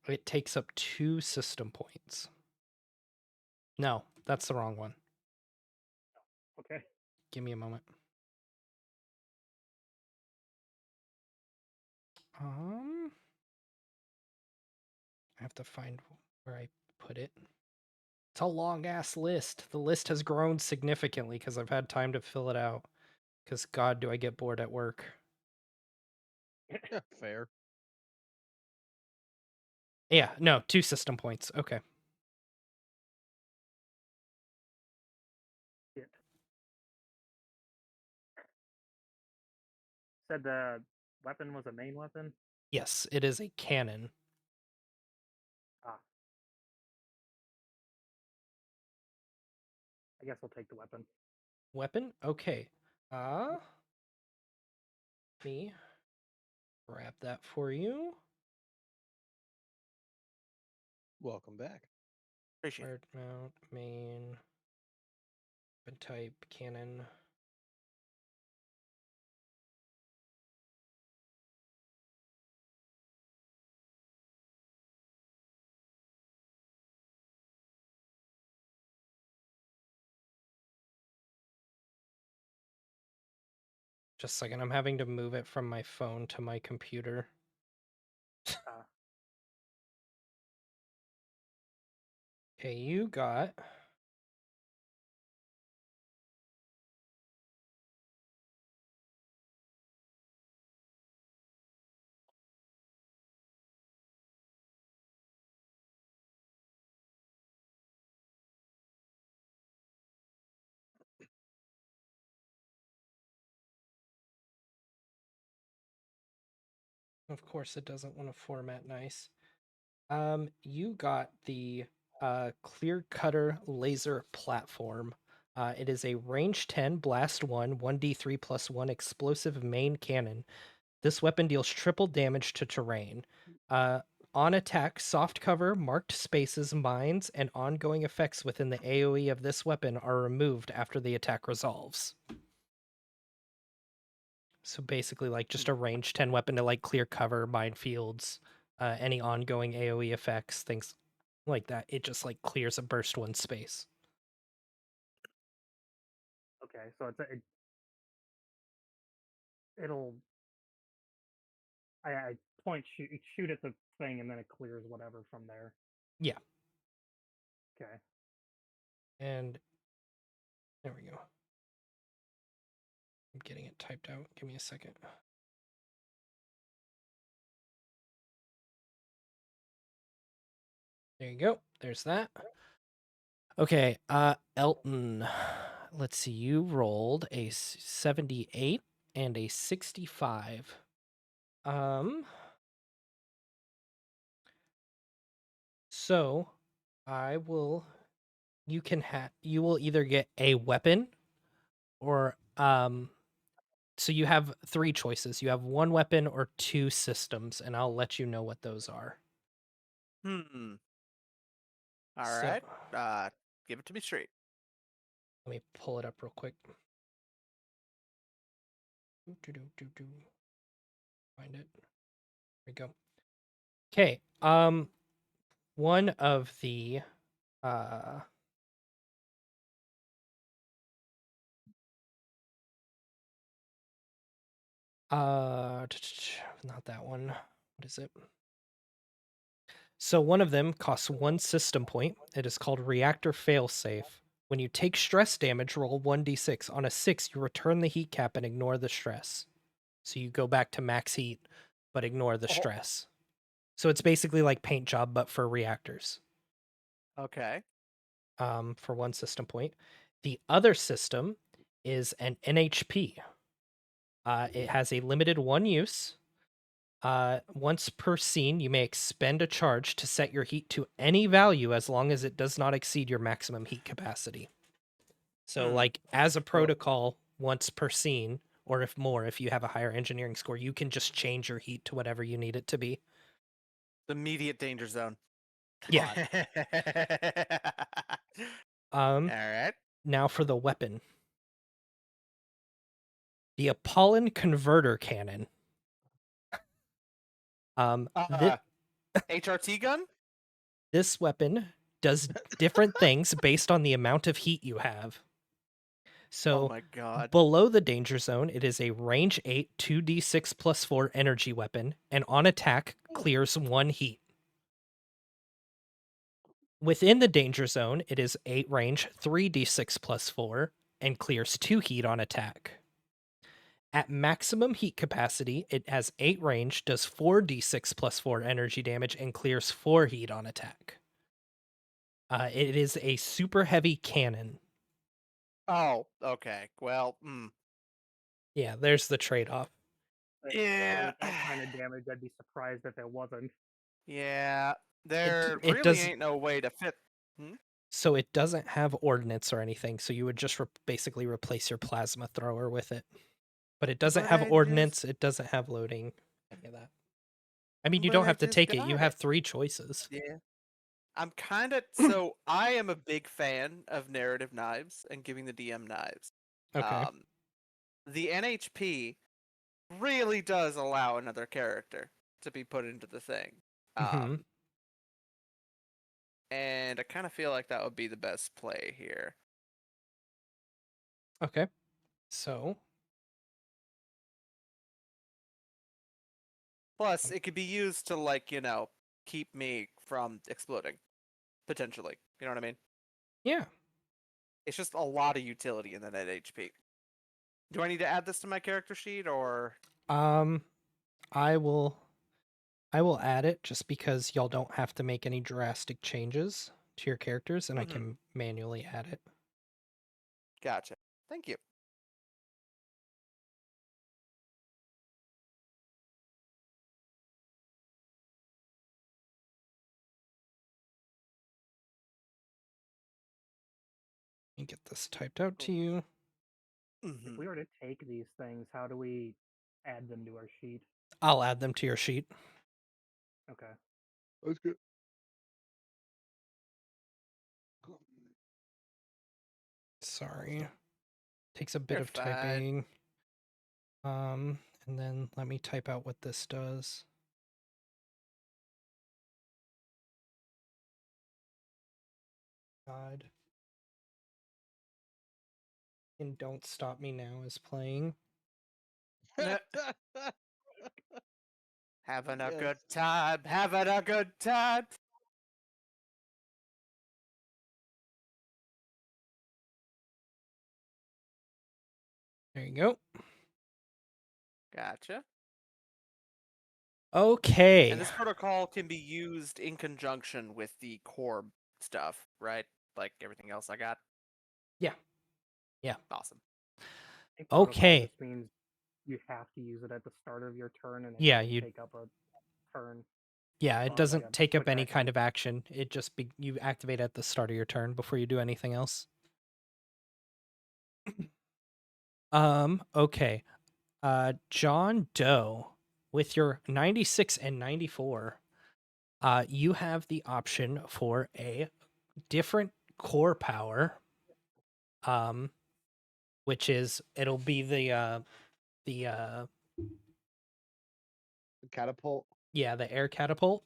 It takes up 2 system points. No, that's the wrong one. Okay. Give me a moment. I have to find where I put it. It's a long ass list. The list has grown significantly because I've had time to fill it out. Because God, do I get bored at work. Fair. Yeah, no, 2 system points. Okay. Shit. Said the weapon was a main weapon. Yes, it is a cannon. Ah. I guess I'll take the weapon. Weapon? Okay. Me grab that for you. Welcome back. Appreciate it. Hard mount, main, weapon type, cannon. Just a second, I'm having to move it from my phone to my computer. Okay, you got Of course it doesn't want to format nice. You got the clear cutter laser platform. It is a range 10 blast 1d3 plus 1 explosive main cannon. This weapon deals triple damage to terrain. On attack, soft cover, marked spaces, mines, and ongoing effects within the AoE of this weapon are removed after the attack resolves. So basically, like just a range 10 weapon to like clear cover, minefields, any ongoing AoE effects, things like that. It just like clears a burst one space. Okay, so it'll I shoot at the thing and then it clears whatever from there. Yeah. Okay. And there we go. I'm getting it typed out. Give me a second. There you go. There's that. Okay, Elton. Let's see. You rolled a 78 and a 65. So I will you will either get a weapon or so you have three choices. You have one weapon or two systems, and I'll let you know what those are. All So right. Give it to me straight. let me pull it up real quick. Find it. There we go. Okay. One of the uh not that one. What is it? So one of them costs one system point. It is called Reactor Failsafe. When you take stress damage, roll 1d6. On a 6, you return the heat cap and ignore the stress. So you go back to max heat, but ignore the stress. So it's basically like paint job, but for reactors. Okay. For one system point. The other system is an NHP. It has a limited one use. Once per scene, you may expend a charge to set your heat to any value as long as it does not exceed your maximum heat capacity. So, like, as a protocol, once per scene, or if more, if you have a higher engineering score, you can just change your heat to whatever you need it to be. Immediate danger zone. Yeah. All right. Now for the weapon. The Apollon Converter Cannon. HRT gun? This weapon does different things based on the amount of heat you have. So, oh my god. below the danger zone, it is a range 8 2d6 plus 4 energy weapon, and on attack clears 1 heat. Within the danger zone, it is 8 range 3d6 plus 4 and clears 2 heat on attack. At maximum heat capacity, it has 8 range, does 4d6 plus 4 energy damage, and clears 4 heat on attack. It is a super heavy cannon. Oh, okay. Well, Yeah, there's the trade off. Yeah. With that kind of damage, I'd be surprised if it wasn't. Yeah. There it really does- ain't no way to fit. So it doesn't have ordnance or anything, so you would just basically replace your plasma thrower with it. But it doesn't But have I ordnance, it doesn't have loading, any of that. I mean, you But don't I have to just take it. You got have it. 3 choices. Yeah. I'm kind of so I am a big fan of narrative knives and giving the DM knives. Okay. The NHP really does allow another character to be put into the thing. Mhm. And I kind of feel like that would be the best play here. Okay. So Plus, it could be used to, like, keep me from exploding, potentially. You know what I mean? Yeah. It's just a lot of utility in the net HP. Do I need to add this to my character sheet, or? Um, I will add it just because y'all don't have to make any drastic changes to your characters, and I Mhm. can manually add it. Gotcha. Thank you. Let me get this typed out to you. If Mhm. we were to take these things, how do we add them to our sheet? I'll add them to your sheet. Okay. That's good. Sorry. Takes a bit You're of fine. typing. And then let me type out what this does. God. And Don't Stop Me Now is playing. Having a Yes. good time. Having a good time. There you go. Gotcha. Okay. And this protocol can be used in conjunction with the core stuff, right? Like everything else I got. Yeah. Yeah. Awesome. I think protocol Okay. just means you have to use it at the start of your turn, and it Yeah, doesn't you take up a turn. Yeah, it Unless I doesn't got take up quick any kind action. of action. It just you activate at the start of your turn before you do anything else. Okay. John Doe, with your 96 and 94, you have the option for a different core power. Which is it'll be the Catapult. the air catapult.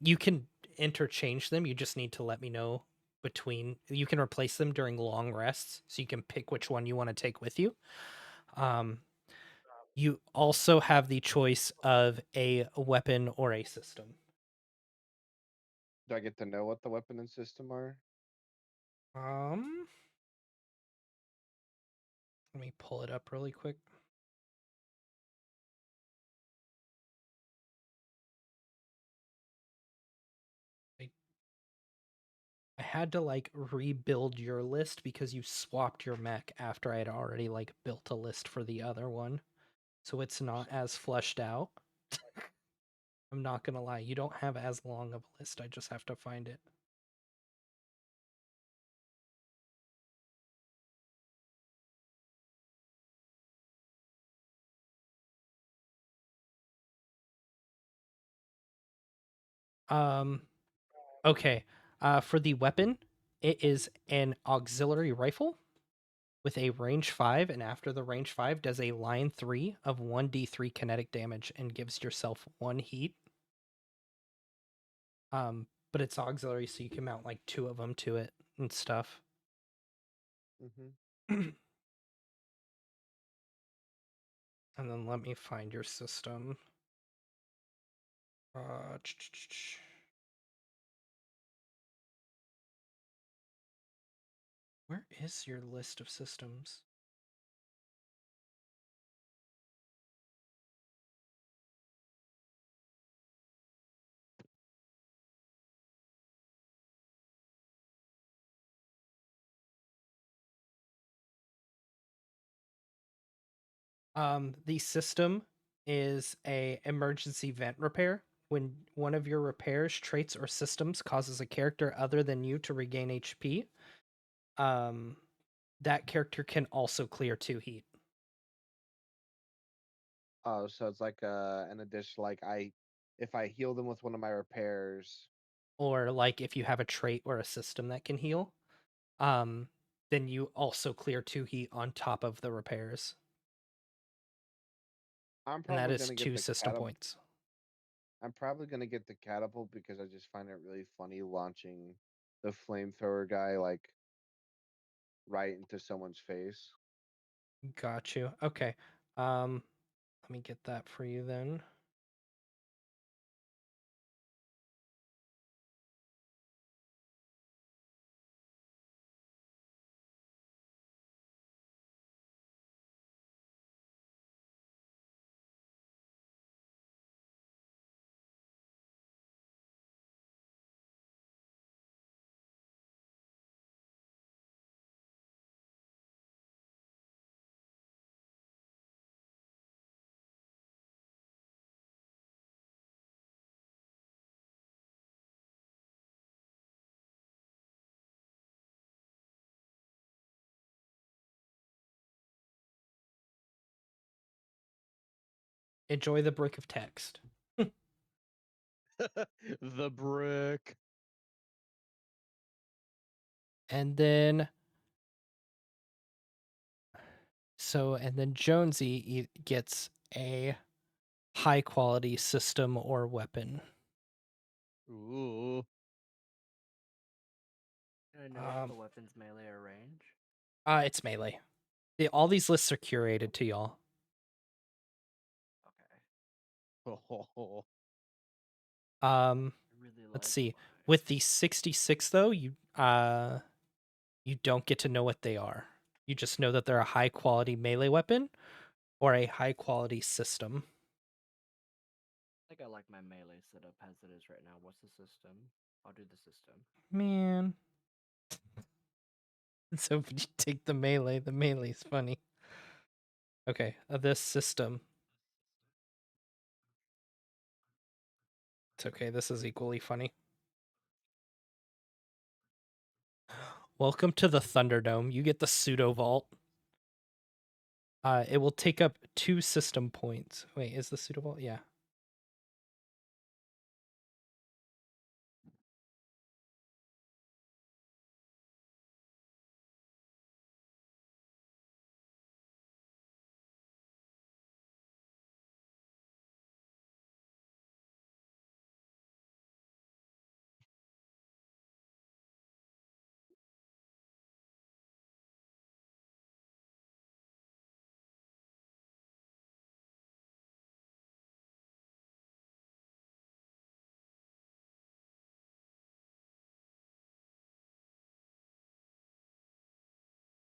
You can interchange them. You just need to let me know between. You can replace them during long rests, so you can pick which one you want to take with you. You also have the choice of a weapon or a system. Do I get to know what the weapon and system are? Let me pull it up really quick. I had to like rebuild your list because you swapped your mech after I had already like built a list for the other one. So it's not as fleshed out. I'm not gonna lie, you don't have as long of a list. I just have to find it. Um, okay. For the weapon, it is an auxiliary rifle with a range 5, and after the range 5 does a line 3 of 1d3 kinetic damage and gives yourself 1 heat. But it's auxiliary, so you can mount like 2 of them to it and stuff. Mm-hmm. And then let me find your system. Where is your list of systems? The system is a emergency vent repair. When one of your repairs, traits, or systems causes a character other than you to regain HP, that character can also clear 2 heat. Oh, so it's like an addition. Like if I heal them with one of my repairs. Or like if you have a trait or a system that can heal, um, then you also clear 2 heat on top of the repairs. I'm And that probably is gonna get 2 the system points. I'm probably gonna get the catapult because I just find it really funny launching the flamethrower guy like right into someone's face. Got you. Okay. Let me get that for you then. Enjoy the brick of text. The brick. And then Jonesy gets a high quality system or weapon. Ooh. I know if the Um, weapon's melee or range. It's melee. All these lists are curated to y'all. Okay. Oh. Um, I really let's like see. mine. With the 66 though, you don't get to know what they are. You just know that they're a high quality melee weapon or a high quality system. I think I like my melee setup as it is right now. What's the system? I'll do the system. Man. So if you take the melee's funny. Okay, this system. It's okay, this is equally funny. Welcome to the Thunderdome. You get the pseudo vault. It will take up 2 system points. Wait, is the pseudo vault? Yeah.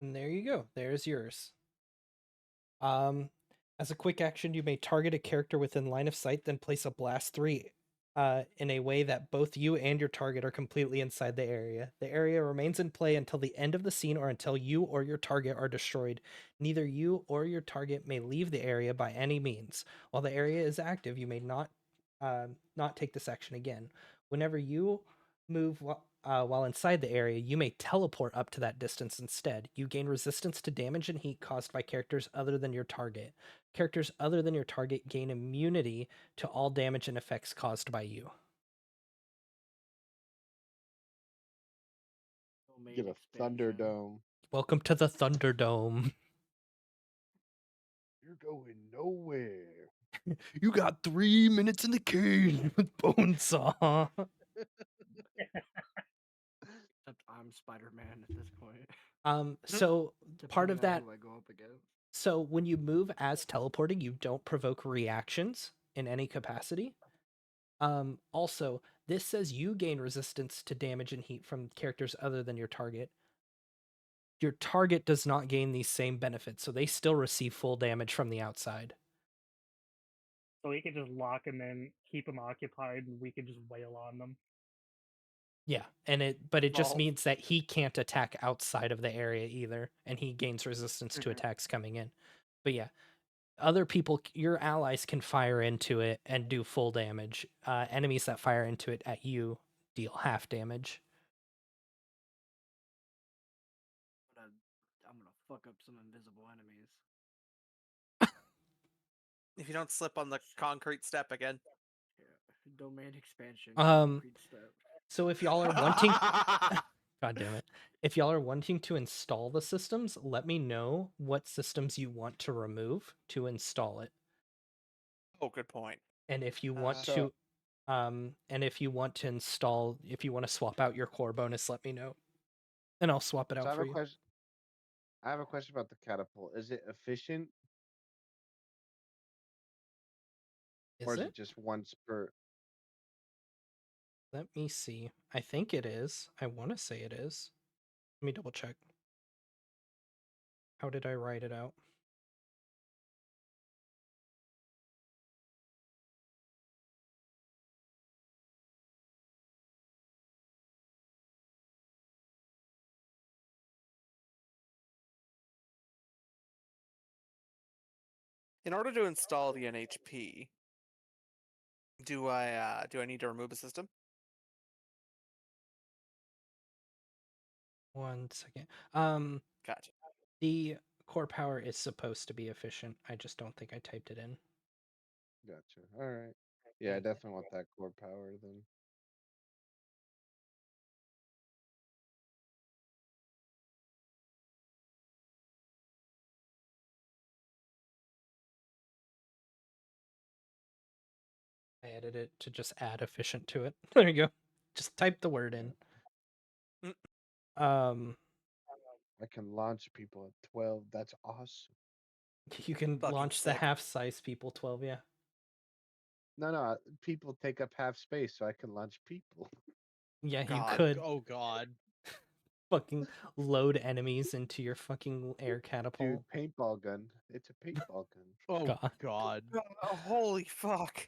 And there you go. There's yours. As a quick action, you may target a character within line of sight, then place a blast 3 in a way that both you and your target are completely inside the area. The area remains in play until the end of the scene or until you or your target are destroyed. Neither you or your target may leave the area by any means. While the area is active, you may not take this action again. Whenever you move while inside the area, you may teleport up to that distance instead. You gain resistance to damage and heat caused by characters other than your target. Characters other than your target gain immunity to all damage and effects caused by you. Domain Get a expansion. Thunderdome. Welcome to the Thunderdome. You're going nowhere. You got 3 minutes in the cage with Bonesaw. Except I'm Spider-Man at this point. So part Depending of on that, who I go up against. so when you move as teleporting, you don't provoke reactions in any capacity. Also, this says you gain resistance to damage and heat from characters other than your target. Your target does not gain these same benefits, so they still receive full damage from the outside. So we could just lock him in, keep him occupied, and we could just wail on them. Yeah, but it just Vault. means that he can't attack outside of the area either, and he gains resistance to Mhm. attacks coming in. But yeah, other people, your allies can fire into it and do full damage. Enemies that fire into it at you deal half damage. I'm gonna fuck up some invisible enemies. If you don't slip on the concrete step again. Yeah. Domain expansion. Um, Concrete step. So if y'all are wanting, God damn it, if y'all are wanting to install the systems, let me know what systems you want to remove to install it. Oh, good point. And if you want So- if you want to swap out your core bonus, let me know, and I'll swap it So I out have for a you. question. I have a question about the catapult. Is it efficient or Is is it? it just once per? Let me see. I think it is. I want to say it is. Let me double check. How did I write it out? In order to install the NHP, do I need to remove a system? One second. Gotcha. The core power is supposed to be efficient. I just don't think I typed it in. Gotcha. All right. Yeah, I definitely want that core power then. I edited it to just add efficient to it. There you go. Just type the word in. Um, I can launch people at 12. That's awesome. you can Fucking launch the sick. half-size people 12. Yeah. No, people take up half space, so I can launch people. Yeah, you God. could Oh God. fucking load enemies into your fucking air Dude, catapult. paintball gun. It's a paintball gun. Oh God. God. Holy fuck.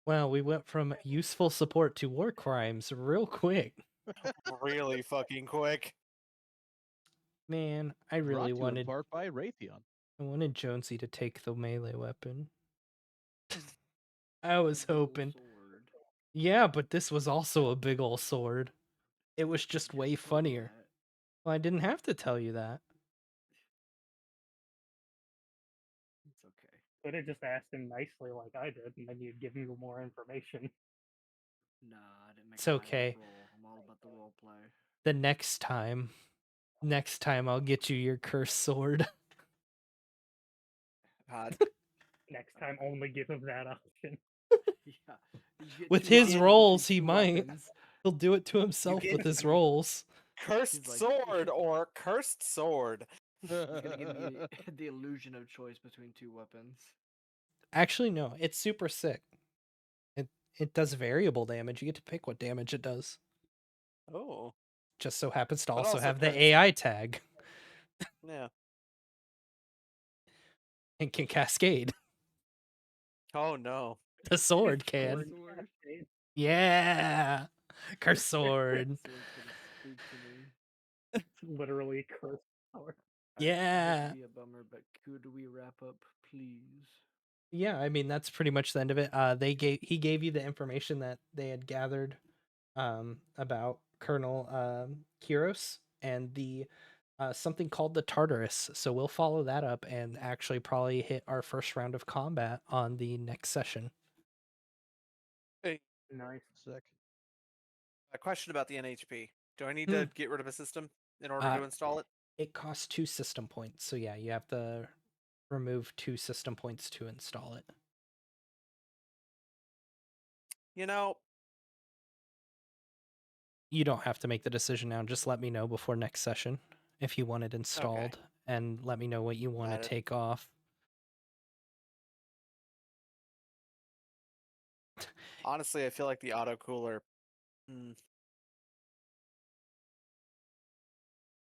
Wow, we went from useful support to war crimes real quick. Really fucking quick. Man, I Brought really to you in wanted part by Raytheon. I wanted Jonesy to take the melee weapon. I was A big ol' hoping. sword. Yeah, but this was also a big ol' sword. It was You just way told me funnier. that. Well, I didn't have to tell you that. It's okay. Could have just asked him nicely like I did, and then you'd give me more information. Nah, I didn't make It's a high okay. enough roll. I'm all about the role play. The next time I'll get you your cursed sword. God. Next time, only give him that option. Yeah. You get With two his options rolls, between he two might. weapons. He'll do it to himself get- with his rolls. Cursed He's like- sword or cursed sword. He's gonna give me the illusion of choice between two weapons. Actually, no, it's super sick. It does variable damage. You get to pick what damage it does. Oh. Just so happens to But also also have the cursed. AI tag Yeah. and can cascade. Oh no. The sword Cursed can. sword. Yeah. Cursed sword. Sword's gonna speak to me. It's literally cursed power. I hate Yeah. to be a bummer, but could we wrap up, please? Yeah, I mean that's pretty much the end of it. He gave you the information that they had gathered about Colonel Kiros and the something called the Tartarus. So we'll follow that up and actually probably hit our first round of combat on the next session. Hey, Nice. Sick. a question about the NHP. Do I need Hmm. to get rid of a system in order Uh, to install it? It costs 2 system points. So yeah, you have to remove 2 system points to install it. You know, You don't have to make the decision now. Just let me know before next session if you want it installed and let me know what you want to Got it. take off. honestly, I feel like the auto cooler.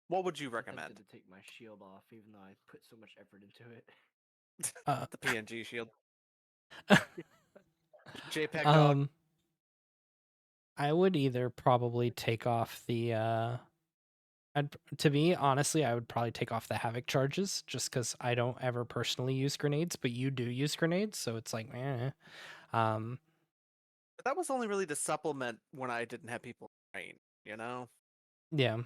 What would you I'm recommend? tempted to take my shield off, even though I put so much effort into it. The PNG shield. JPEG dog. I would either probably take off the to be honestly, I would probably take off the havoc charges just because I don't ever personally use grenades, but you do use grenades, so it's like, um, But that was only really to supplement when I didn't have people train, you know? yeah.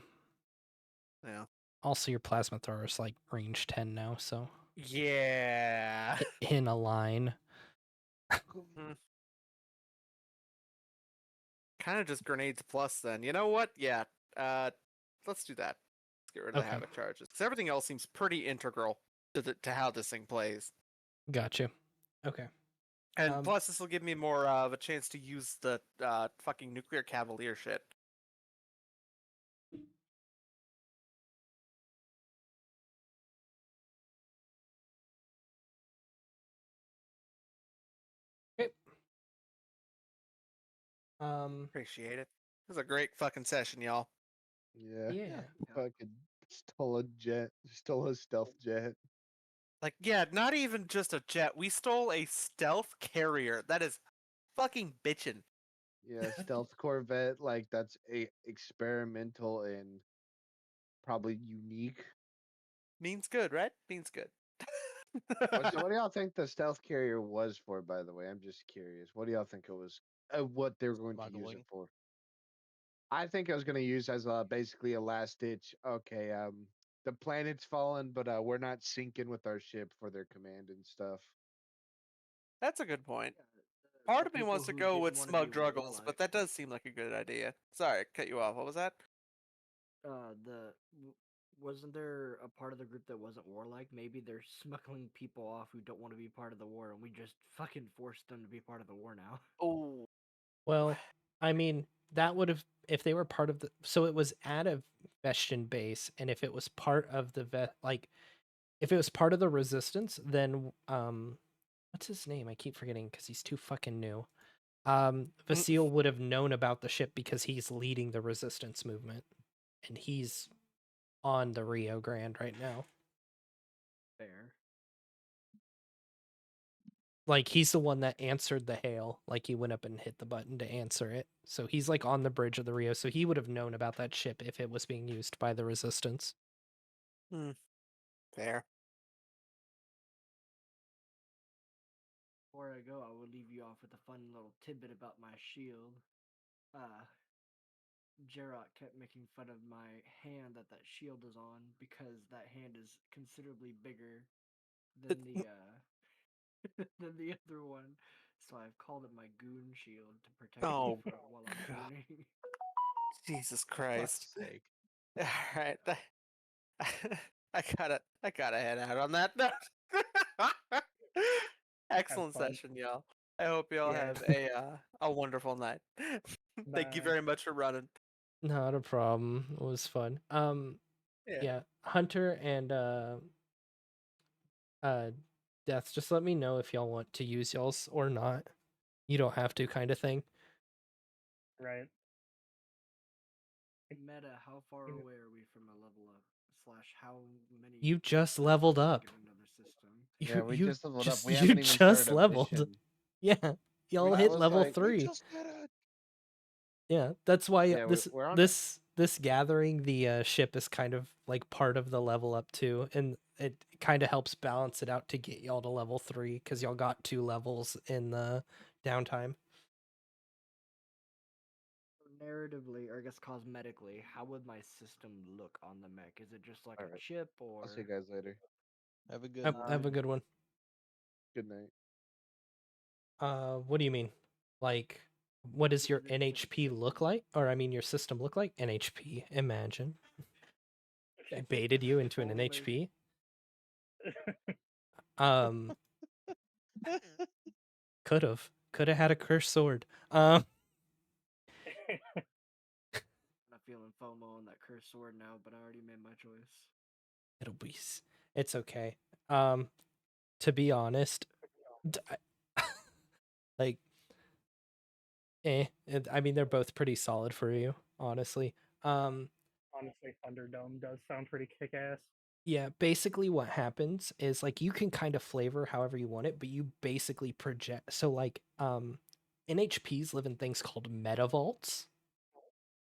Yeah. Also, your plasma thrower is like range 10 now, so Yeah. in a line. Kind of just grenades plus then. You know what? Yeah. Let's do that. Let's get rid of the Okay. havoc charges. Because everything else seems pretty integral to how this thing plays. Gotcha. Okay. And plus, this will give me more of a chance to use the fucking nuclear cavalier shit. Okay. Appreciate it. This was a great fucking session, y'all. Yeah. Yeah. Fucking stole a jet. Stole a stealth jet. Like, yeah, not even just a jet. We stole a stealth carrier. That is fucking bitchin'. Yeah, stealth corvette. Like that's a experimental and probably unique. Means good, right? Means good. So what do y'all think the stealth carrier was for? By the way, I'm just curious. What do y'all think it was? What they're going to use it Smuggling. for? I think I was going to use as basically a last ditch. Okay, the planet's fallen, but we're not sinking with our ship for their command and stuff. That's a good point. The Part of me people wants to who go didn't with wanna be Smug Druggles, but warlike, that does seem like a good idea. Sorry, I cut you off. What was that? wasn't there a part of the group that wasn't warlike? Maybe they're smuggling people off who don't want to be part of the war, and we just fucking forced them to be part of the war now. Oh, Well, I mean, that would have if they were part of the so it was at a Vestian base, and if it was part of the if it was part of the resistance, then what's his name? I keep forgetting because he's too fucking new. Vasile would have known about the ship because he's leading the resistance movement, and he's on the Rio Grande right now. Fair. Like he's the one that answered the hail. Like he went up and hit the button to answer it. So he's like on the bridge of the Rio. So he would have known about that ship if it was being used by the resistance. fair. Before I go, I will leave you off with a fun little tidbit about my shield. Jarrot kept making fun of my hand that shield is on because that hand is considerably bigger than the than the other one. So I've called it my goon shield to protect me Oh, while I'm God. gooning. Jesus For Christ. fuck's sake. All right, I gotta head out on that note. Excellent fun. session, y'all. I hope y'all Yeah. have a wonderful night. Thank you Bye. very much for running. Not a problem. It was fun. Yeah. Yeah, Hunter and Death, just let me know if y'all want to use y'all's or not. You don't have to, kind of thing. Right. Meta, how far You know- away are we from a level up? Slash, how many? You just times leveled can we up. get another system? Yeah, we just leveled up. We you haven't even just started a leveled. mission. Yeah, y'all I hit was level like, we 3. just did it. Yeah, that's why Yeah, we're on it. this gathering the ship is kind of like part of the level up too, and it kind of helps balance it out to get y'all to level 3 because y'all got 2 levels in the downtime. Narratively, or I guess cosmetically, how would my system look on the mech? Is it just like a Alright. chip, I'll see or you guys later. Have a good Have a night. good one. Good night. What do you mean? Like, what does your Is it just a NHP chip look then? like? Or I mean, your system look like? NHP. Imagine. I baited you into an Only. NHP. Um, could have had a cursed sword. I'm feeling FOMO on that cursed sword now, but I already made my choice. It'll be. It's okay. To be honest, like, I mean, they're both pretty solid for you, honestly. Honestly, Thunderdome does sound pretty kick-ass. Yeah, basically what happens is like you can kind of flavor however you want it, but you basically project. So like, NHPs live in things called metavaults.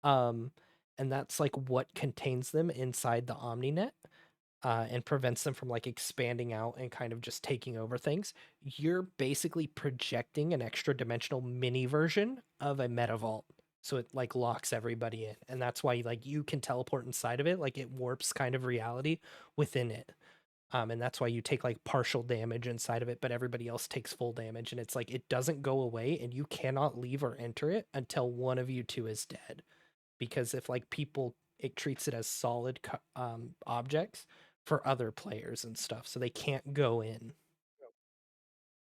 Um, and that's like what contains them inside the OmniNet. And prevents them from like expanding out and kind of just taking over things. You're basically projecting an extra dimensional mini version of a meta vault. So it like locks everybody in. And that's why like you can teleport inside of it. Like it warps kind of reality within it. And that's why you take like partial damage inside of it, but everybody else takes full damage. And it's like it doesn't go away and you cannot leave or enter it until one of you two is dead. Because if like people it treats it as solid objects for other players and stuff, so they can't go in.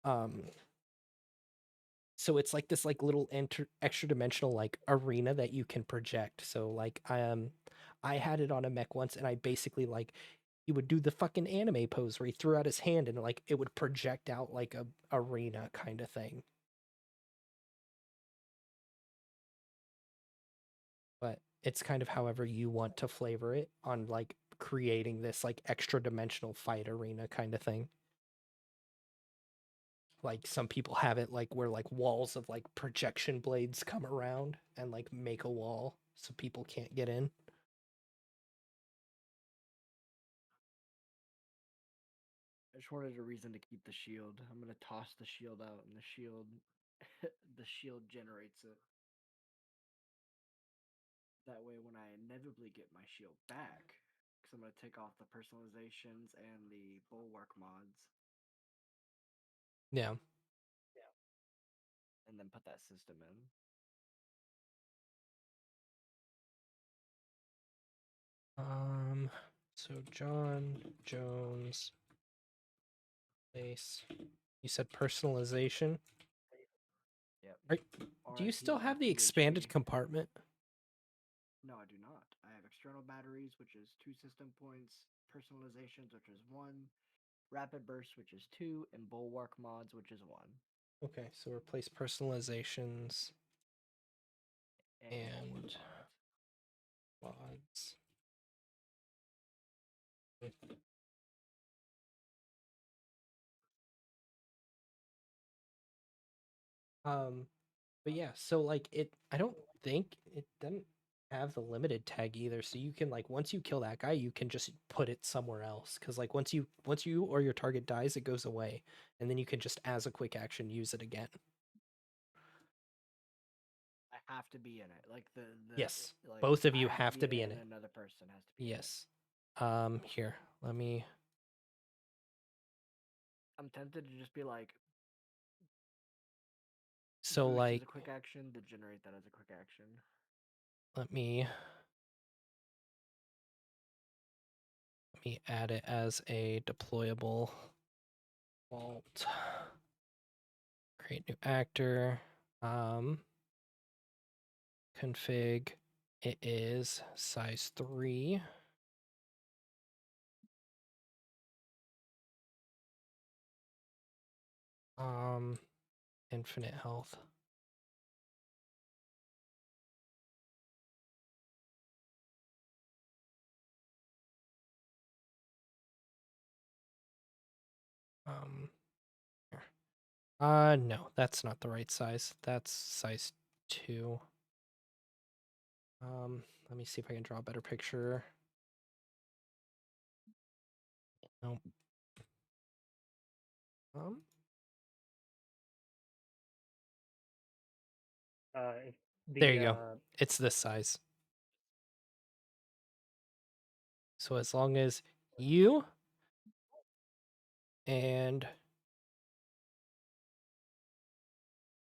Um, so it's like this like little extra dimensional like arena that you can project. So like I had it on a mech once, and I basically like he would do the fucking anime pose where he threw out his hand and like it would project out like a arena kind of thing. But it's kind of however you want to flavor it on like creating this like extra dimensional fight arena kind of thing. Like some people have it like where like walls of like projection blades come around and like make a wall so people can't get in. I just wanted a reason to keep the shield. I'm gonna toss the shield out, and the shield, the shield generates it. That way, when I inevitably get my shield back, because I'm gonna take off the personalizations and the bulwark mods. Yeah. and then put that system in. So John Jones place. You said personalization. Yep. Do you still have the RIP expanded PhD. compartment? No, I do not. I have external batteries, which is 2 system points, personalizations, which is 1, rapid burst, which is 2, and bulwark mods, which is 1. Okay, so replace personalizations And bulwark and mods. mods. But yeah, so like I don't think it doesn't have the limited tag either. So you can like once you kill that guy, you can just put it somewhere else. Cause like once you or your target dies, it goes away, and then you can just as a quick action use it again. I have to be in it. Like the Yes, like both of I you have to be in and it. another person has to be Yes. Here, let me. in it. I'm tempted to just be like So boost like, as a quick action, to generate that as a quick action. let me add it as a deployable vault. Create new actor. Config. It is size 3. Infinite health. Here. No, that's not the right size. That's size 2. Let me see if I can draw a better picture. Nope. If There you go. It's this size. So as long as you and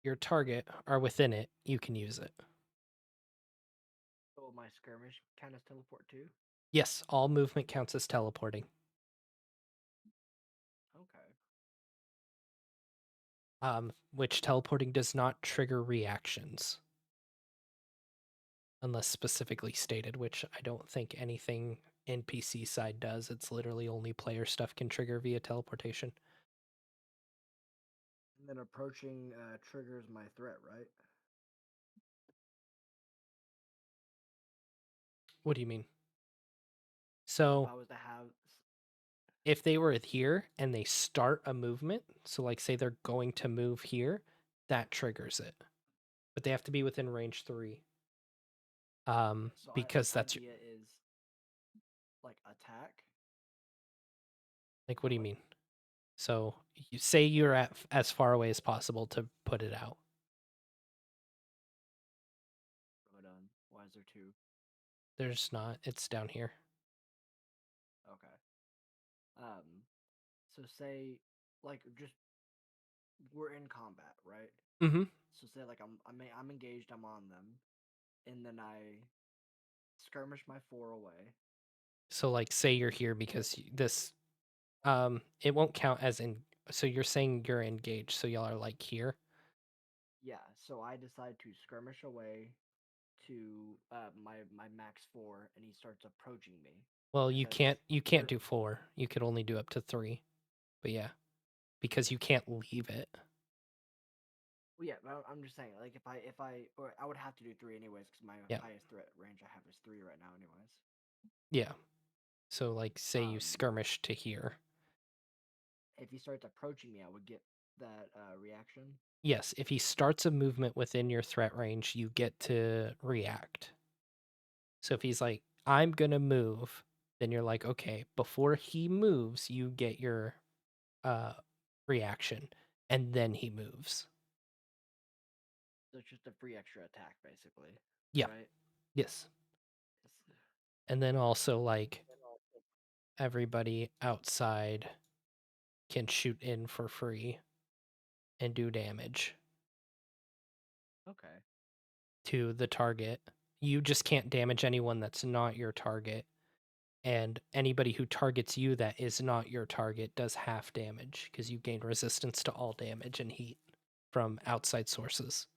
your target are within it, you can use it. So my skirmish count as teleport too? Yes, all movement counts as teleporting. Okay. Which teleporting does not trigger reactions. Unless specifically stated, which I don't think anything NPC side does. It's literally only player stuff can trigger via teleportation. And then approaching triggers my threat, right? What do you mean? So if So I was to have if they were here and they start a movement, so like say they're going to move here, that triggers it. But they have to be within range 3. Because that's idea is like attack. like, what do you mean? So you say you're at as far away as possible to put it out. Hold on. Why is there 2? There's not. It's down here. Okay. So say like just we're in combat, right? Mm-hmm. So say like I'm engaged, I'm on them, and then I skirmish my 4 away. So like say you're here because this it won't count as in, so you're saying you're engaged, so y'all are like here. Yeah, so I decide to skirmish away to my max 4, and he starts approaching me. Well, you Because can't do 4. You could only do up to 3. But yeah, because you can't leave it. Well, yeah, I'm just saying, like or I would have to do 3 anyways, because my Yeah. highest threat range I have is 3 right now, anyways. Yeah. So like say you Um, skirmish to here. If he starts approaching me, I would get that reaction. Yes, if he starts a movement within your threat range, you get to react. So if he's like, I'm gonna move, then you're like, okay, before he moves, you get your reaction, and then he moves. So it's just a free extra attack, basically. Yeah. Right? Yes. And then also like everybody outside can shoot in for free and do damage. Okay. to the target. You just can't damage anyone that's not your target. And anybody who targets you that is not your target does half damage because you gain resistance to all damage and heat from outside sources.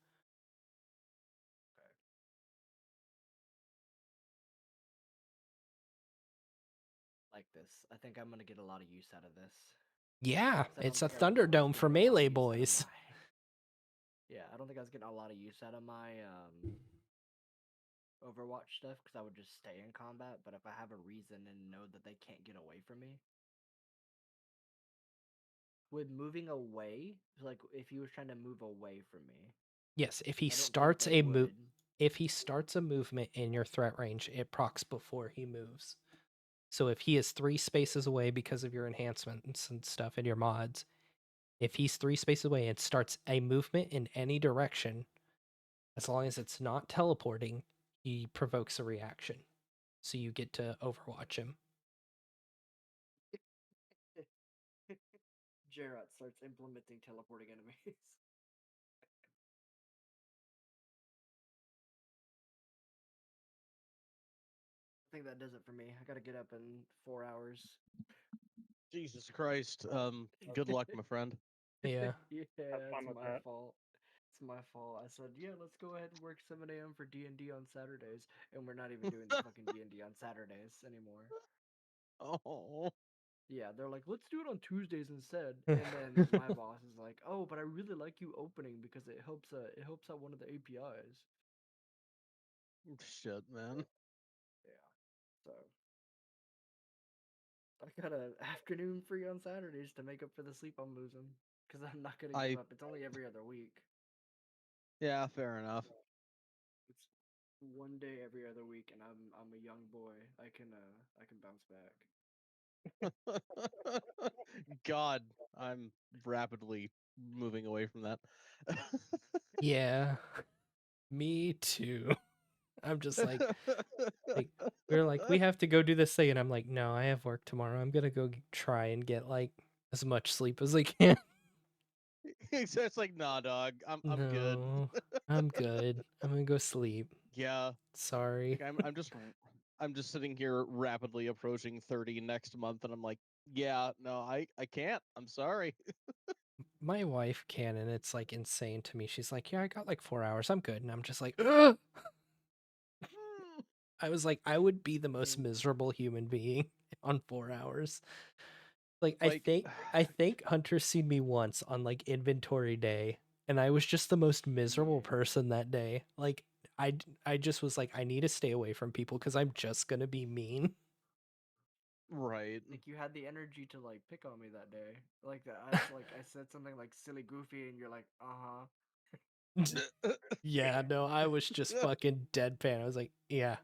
Like this. I think I'm gonna get a lot of use out of this. Yeah, 'Cause I don't it's a think I was Thunderdome for getting a lot of melee use out of boys. my- Yeah, I don't think I was getting a lot of use out of my Overwatch stuff because I would just stay in combat. But if I have a reason and know that they can't get away from me, would moving away, like if he was trying to move away from me, Yes, if he I don't think starts they a move, would. if he starts a movement in your threat range, it procs before he moves. So if he is 3 spaces away because of your enhancements and stuff and your mods, if he's 3 spaces away and starts a movement in any direction, as long as it's not teleporting, he provokes a reaction. So you get to overwatch him. Jarrett starts implementing teleporting enemies. I think that does it for me. I gotta get up in 4 hours. Jesus Christ. Good luck, my friend. Yeah. Yeah, fun it's with my that. fault. It's my fault. I said, yeah, let's go ahead and work 7 a.m. for D&D on Saturdays, and we're not even doing the fucking D&D on Saturdays anymore. Oh. Yeah, they're like, let's do it on Tuesdays instead. And then my boss is like, oh, but I really like you opening because it helps out one of the APIs. Shit, man. Yeah. So I got an afternoon free on Saturdays to make up for the sleep I'm losing. Because I'm not gonna give up. It's only every other week. Yeah, fair enough. It's one day every other week, and I'm a young boy. I can bounce back. God, I'm rapidly moving away from that. Yeah. Me too. I'm just like we're like, we have to go do this thing, and I'm like, no, I have work tomorrow. I'm gonna go try and get like as much sleep as I can. It's like, nah, dog. I'm good. No, I'm good. I'm gonna go sleep. Yeah. Sorry. Like I'm just sitting here rapidly approaching 30 next month, and I'm like, yeah, no, I can't. I'm sorry. My wife can, and it's like insane to me. She's like, yeah, I got like 4 hours. I'm good. And I'm just like, ugh. I was like, I would be the most mean- miserable human being on 4 hours. Like, Like I think Hunter's seen me once on like inventory day, and I was just the most miserable Yeah. person that day. Like, I just was like, I need to stay away from people because I'm just gonna be mean. right. Like you had the energy to like pick on me that day. Like that I said something like silly goofy and you're like, Yeah, no, I was just fucking deadpan. I was like, yeah.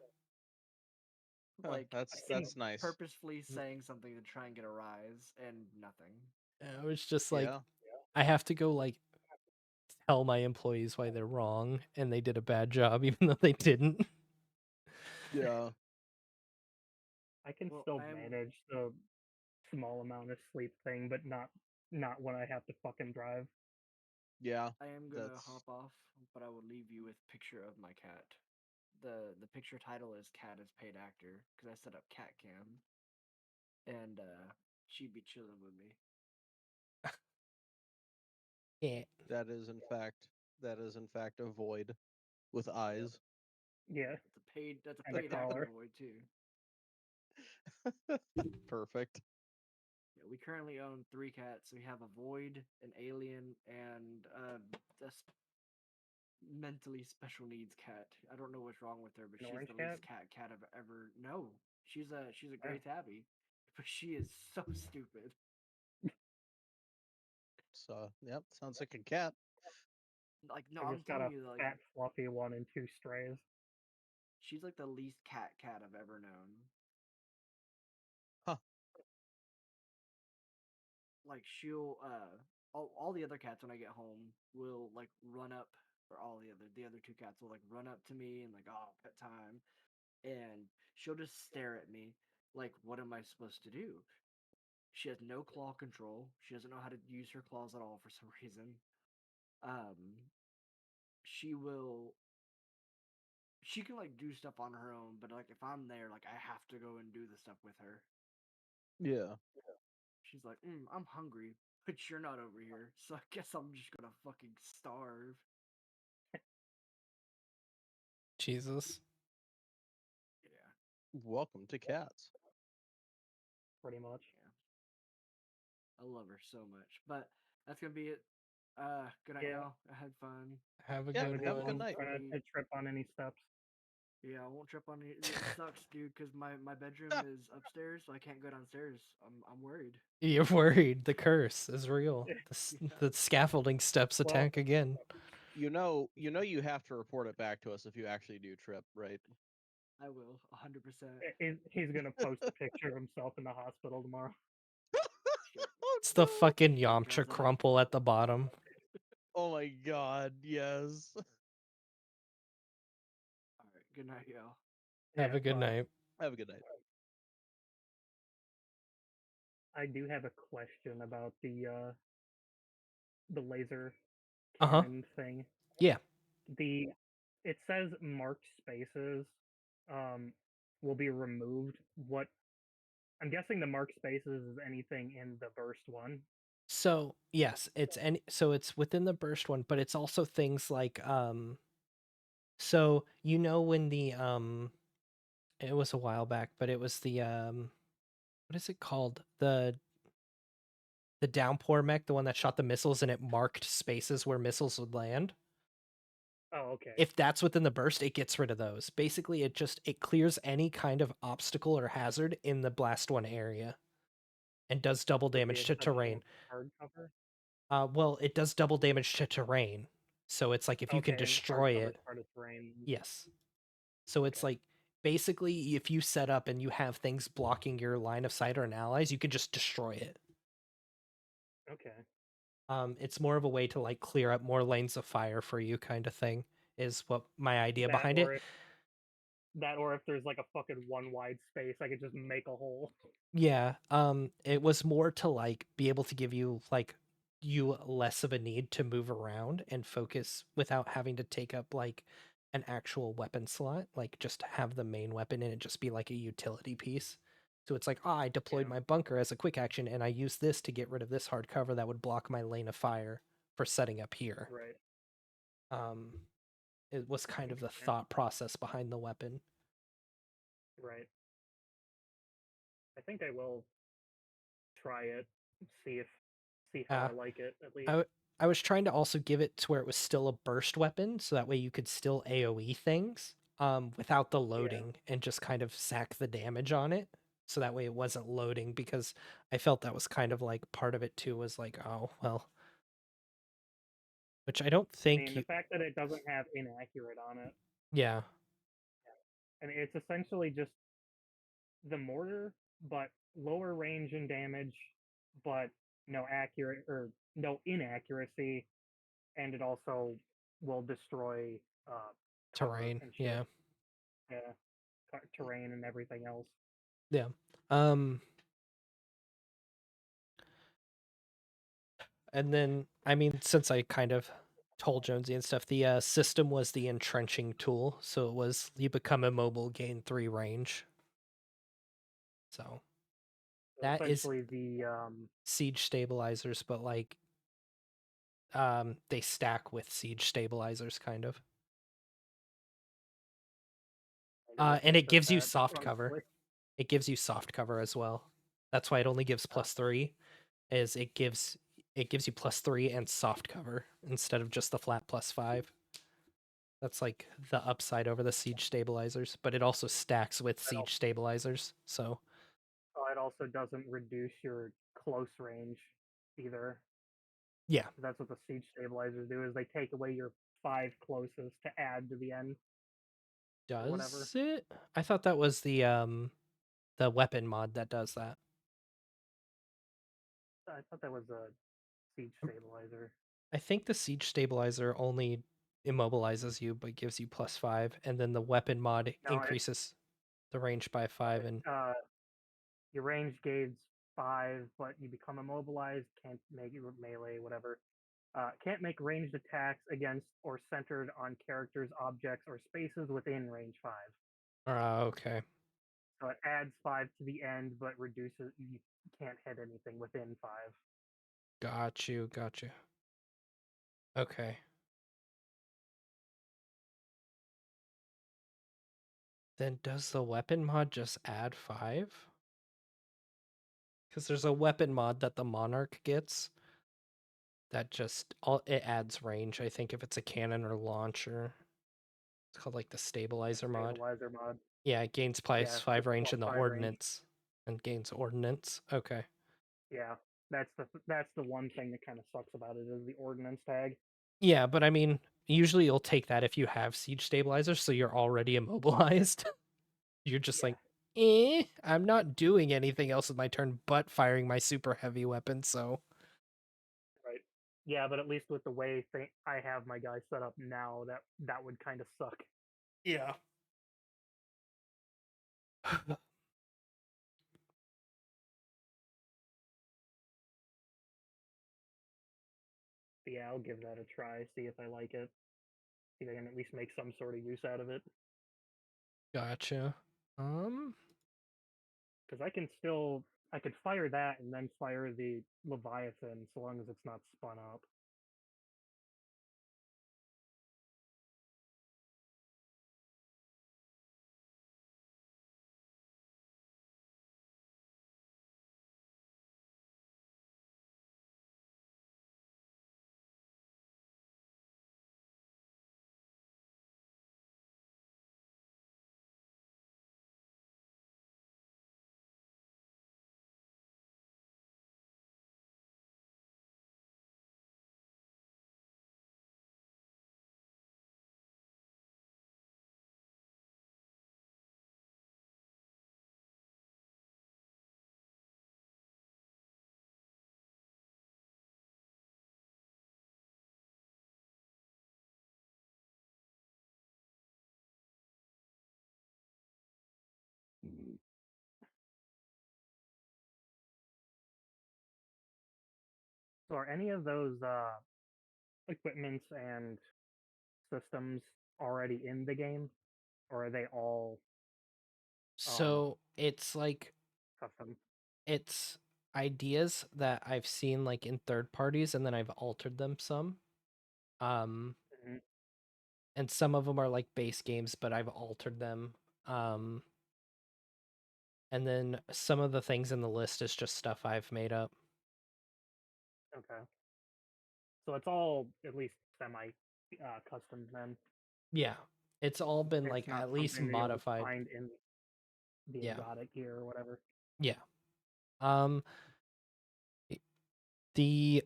like That's nice. purposefully saying something to try and get a rise and nothing. I was just like, Yeah. I have to go like tell my employees why they're wrong and they did a bad job even though they didn't. Yeah. I can Well, still I am manage the small amount of sleep thing, but not when I have to fucking drive. Yeah. I am gonna That's hop off, but I will leave you with picture of my cat. The picture title is cat as paid actor because I set up cat cam and she'd be chilling with me. Yeah. that is in fact a void with eyes. Yeah, That's a and a paid actor collar. void too. Perfect. Yeah, we currently own 3 cats. We have a void, an alien, and this mentally special needs cat. I don't know what's wrong with her, but An she's orange the cat. least cat I've ever. No, she's a Oh, gray tabby, but she is so stupid. So yep, sounds like a cat. Like no, I I'm just got telling a you, like fat fluffy one and 2 strays. she's like the least cat I've ever known. Huh. Like she'll all the other cats when I get home will like run up, or all the other 2 cats will like run up to me and like, oh, pet time, and she'll just stare at me like, what am I supposed to do? She has no claw control. She doesn't know how to use her claws at all for some reason. Um, she can like do stuff on her own, but like if I'm there, like I have to go and do the stuff with her. Yeah. She's like, I'm hungry, but you're not over here, so I guess I'm just gonna fucking starve. Jesus. Yeah, Welcome to cats. pretty much. yeah. I love her so much. But that's gonna be it. Good night, Yeah. y'all. I had fun. Have a Yeah, good have a good one. night. Try not to trip on any steps. Yeah, I won't trip on it. It sucks, dude, because my bedroom is upstairs, so I can't go downstairs. I'm worried. You're worried. The curse is real. Yeah. The scaffolding steps Well, attack again. You have to report it back to us if you actually do trip, right? I will, 100%. he's gonna post a picture of himself in the hospital tomorrow. Shit. It's the no. fucking Turns Yamcha out- crumple at the bottom. Oh my god, yes. All right, good night, y'all. Have a good bye. night. Have a good night. I do have a question about the laser Uh-huh. cannon thing. Yeah. It says marked spaces will be removed. What I'm guessing the marked spaces is anything in the burst one. So, yes, it's within the burst one, but it's also things like so when the it was a while back, but it was the what is it called? The downpour mech, the one that shot the missiles and it marked spaces where missiles would land. Oh, okay. If that's within the burst, it gets rid of those. Basically, it clears any kind of obstacle or hazard in the blast one area and does double Would be damage to terrain. hardcover. Well, it does double damage to terrain. So it's like if you can Okay, and destroy hardcover it. part of terrain. Yes. So it's Okay. like basically if you set up and you have things blocking your line of sight or an allies, you can just destroy it. Okay. It's more of a way to like clear up more lanes of fire for you kind of thing is what my idea That behind or it. if there's like a fucking one wide space, I could just make a hole. Yeah, it was more to like be able to give you less of a need to move around and focus without having to take up like an actual weapon slot, like just have the main weapon and it just be like a utility piece. So it's like, I deployed Yeah. my bunker as a quick action and I used this to get rid of this hard cover that would block my lane of fire for setting up here. Right. Um, it was kind of the Okay. thought process behind the weapon. Right. I think I will try it. See how Uh, I like it at least. I I was trying to also give it to where it was still a burst weapon, so that way you could still AoE things without the loading and just kind of sack the damage on it. So that way it wasn't loading because I felt that was kind of like part of it too was like, oh, well, which I don't I think mean, you, the fact that it doesn't have inaccurate on it, yeah, and it's essentially just the mortar, but lower range and damage, but no inaccuracy, and it also will destroy cover terrain, and shit. yeah, Yeah, terrain and everything else. yeah. And then I mean, since I kind of told Jonesy and stuff, the system was the entrenching tool, so it was you become immobile, gain 3 range. So So that is essentially the siege stabilizers, but like they stack with siege stabilizers kind of. I guess And that's it gives you that, soft cover. honestly. It gives you soft cover as well. That's why it only gives +3 is it gives you +3 and soft cover instead of just the flat +5. That's like the upside over the siege stabilizers, but it also stacks with That siege stabilizers. So it also doesn't reduce your close range either. yeah, That's what the siege stabilizers do, is they take away your 5 closest to add to the end or whatever. does it? I thought that was the weapon mod that does that. I thought that was a siege stabilizer. I think the siege stabilizer only immobilizes you but gives you +5, and then the weapon mod No, increases the range by 5 and your range gauge 5, but you become immobilized, can't make it melee, whatever. Can't make ranged attacks against or centered on characters, objects, or spaces within range 5. Okay. So it adds 5 to the end, but reduces you can't hit anything within 5. Got you. Okay. Then does the weapon mod just add 5? Because there's a weapon mod that the Monarch gets that just it adds range. I think if it's a cannon or launcher, it's called like the stabilizer mod. Stabilizer mod. Yeah, it gains Yeah, +5 with range in the +5 range. ordnance and gains ordnance. Okay. Yeah, that's the one thing that kind of sucks about it is the ordnance tag. Yeah, but I mean, usually you'll take that if you have siege stabilizer, so you're already immobilized. You're just Yeah. like, I'm not doing anything else with my turn but firing my super heavy weapon, so. Right. Yeah, but at least with the way I have my guy set up now, that would kind of suck. Yeah. But yeah, I'll give that a try, see if I like it. See if I can at least make some sort of use out of it. Gotcha. Because I could fire that and then fire the Leviathan so long as it's not spun up. So are any of those equipments and systems already in the game, or are they all So it's like custom? it's ideas that I've seen like in third parties and then I've altered them some. Mhm. And some of them are like base games, but I've altered them. Um and then some of the things in the list is just stuff I've made up. Okay. So it's all at least semi custom then. Yeah. It's all been It's like not at least something that you'll just modified. find in the Yeah. exotic gear or whatever. Yeah. Um the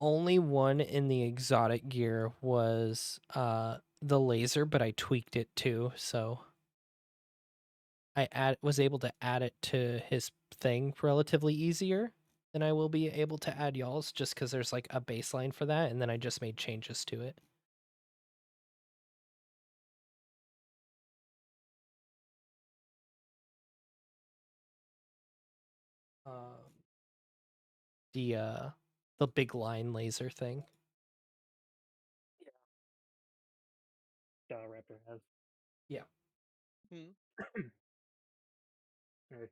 only one in the exotic gear was the laser, but I tweaked it too, so was able to add it to his thing relatively easier than I will be able to add y'all's just because there's like a baseline for that, and then I just made changes to it. Um, the big line laser thing. Raptor has. Yeah. You're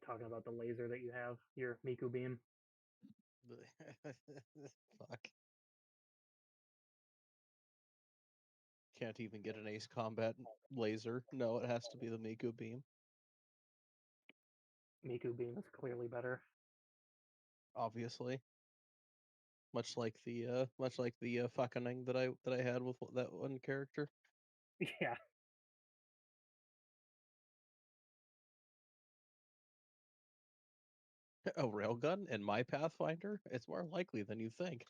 talking about the laser that you have, your Miku beam. Fuck. Can't even get an ace combat laser. No, it has to be the Miku beam. Miku beam is clearly better. Obviously. Much like the fucking that I had with that one character. Yeah. A railgun in my Pathfinder? It's more likely than you think.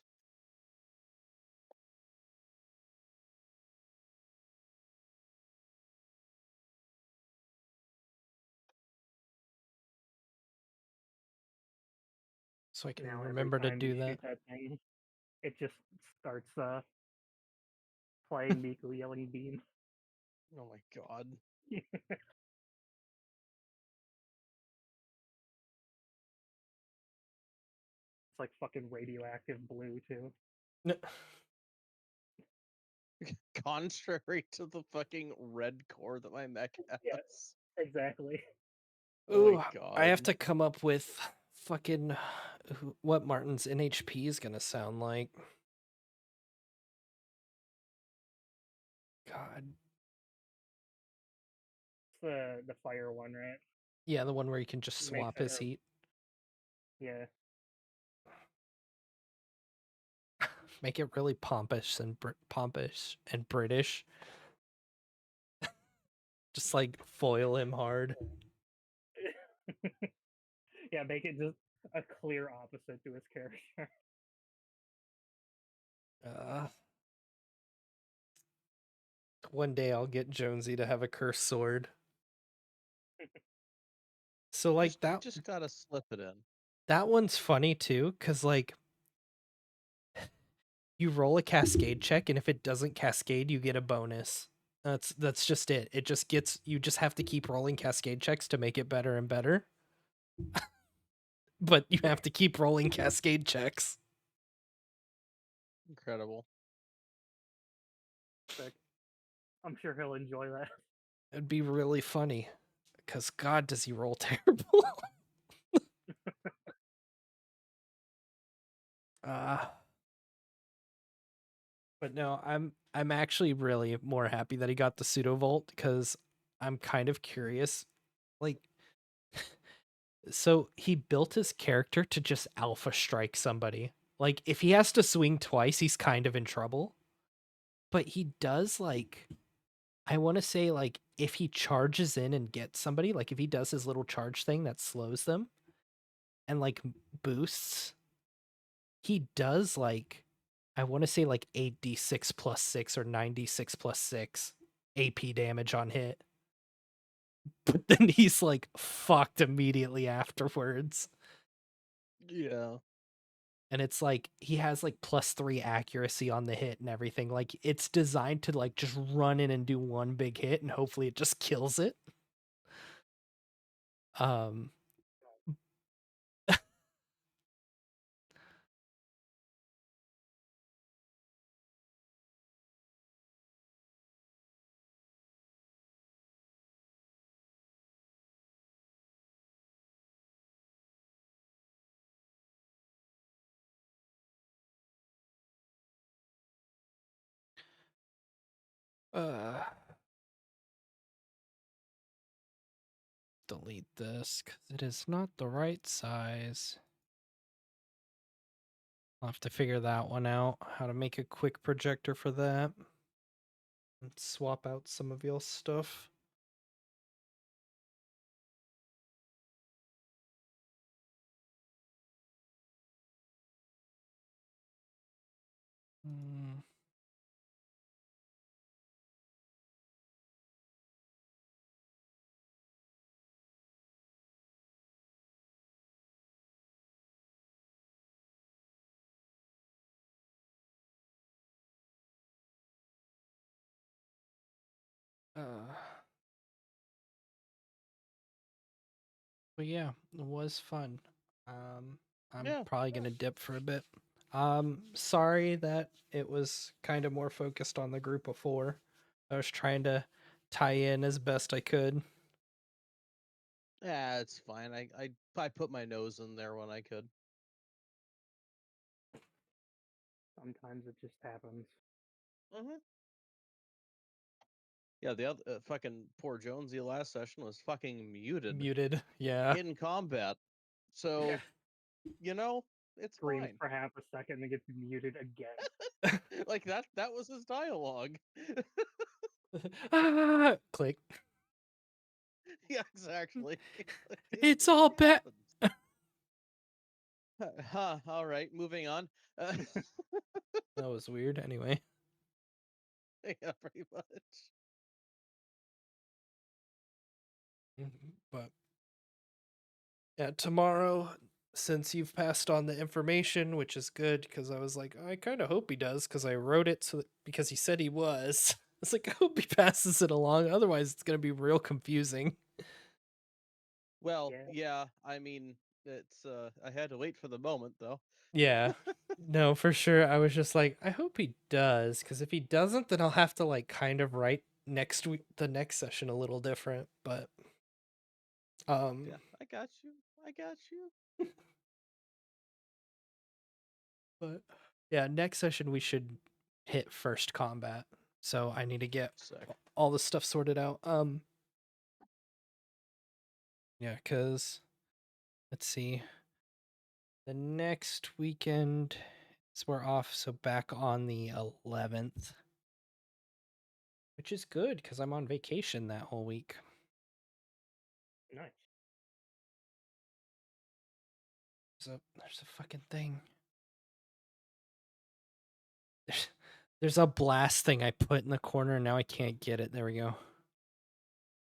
So I can Now every remember to time you do that. shoot that thing, it just starts playing Miku yelling beam. Oh my god. It's like fucking radioactive blue too. Contrary to the fucking red core that my mech has. Yeah. Exactly. Oh Ooh, my I have god. to come up with fucking what Martin's NHP is gonna sound like. God. It's the fire one, right? Yeah, the one where you can just It makes swap it his heat. Yeah. Make it really pompous and British. Just like foil him hard. Yeah, make it just a clear opposite to his character. One day I'll get Jonesy to have a cursed sword. So like Just gotta slip it in. that one's funny too, because like you roll a cascade check, and if it doesn't cascade, you get a bonus. That's just it. It just gets you just have to keep rolling cascade checks to make it better and better. But you have to keep rolling cascade checks. Incredible. Sick. I'm sure he'll enjoy that. It'd be really funny. Because God, does he roll terrible? But no, I'm actually really more happy that he got the pseudo vault, because I'm kind of curious. Like, so he built his character to just alpha strike somebody. Like, if he has to swing twice, he's kind of in trouble. But he does, like, I want to say, like, if he charges in and gets somebody, like if he does his little charge thing that slows them and like boosts, he does like, I want to say like 8d6 plus 6 or 9d6 plus 6 AP damage on hit. But then he's like fucked immediately afterwards. Yeah. And it's like he has like +3 accuracy on the hit and everything. Like it's designed to like just run in and do one big hit and hopefully it just kills it. Um uh delete this because it is not the right size. I'll have to figure that one out, how to make a quick projector for that. And swap out some of y'all's stuff. Mm. But yeah, it was fun. I'm Yeah. probably gonna dip for a bit. Sorry that it was kind of more focused on the group of 4. I was trying to tie in as best I could. Yeah, it's fine. I put my nose in there when I could. Sometimes it just happens. Mm-hmm. Yeah, the other fucking poor Jonesy last session was fucking Muted, yeah. in combat. So, Yeah. you know, it's Screams fine. for half a second and gets muted again. Like that was his dialogue. Ah, click. Yeah, exactly. Like, It's all bad. Huh, all right, moving on. That was weird. Anyway. Yeah, pretty much. But yeah, tomorrow, since you've passed on the information, which is good, because I was like, I kind of hope he does, because I wrote it because he said he was. I was like, I hope he passes it along. Otherwise, it's gonna be real confusing. Well, Yeah. yeah, I mean, It's I had to wait for the moment though. Yeah. No, for sure. I was just like, I hope he does, because if he doesn't, then I'll have to like kind of write next week the next session a little different. But Yeah, I got you. I got you. but yeah, next session we should hit first combat. So I need to get Sick. all the stuff sorted out. Yeah, because let's see. The next weekend is we're off, so back on the 11th. Which is good because I'm on vacation that whole week. Nice. There's a fucking thing. There's a blast thing I put in the corner and now I can't get it. There we go.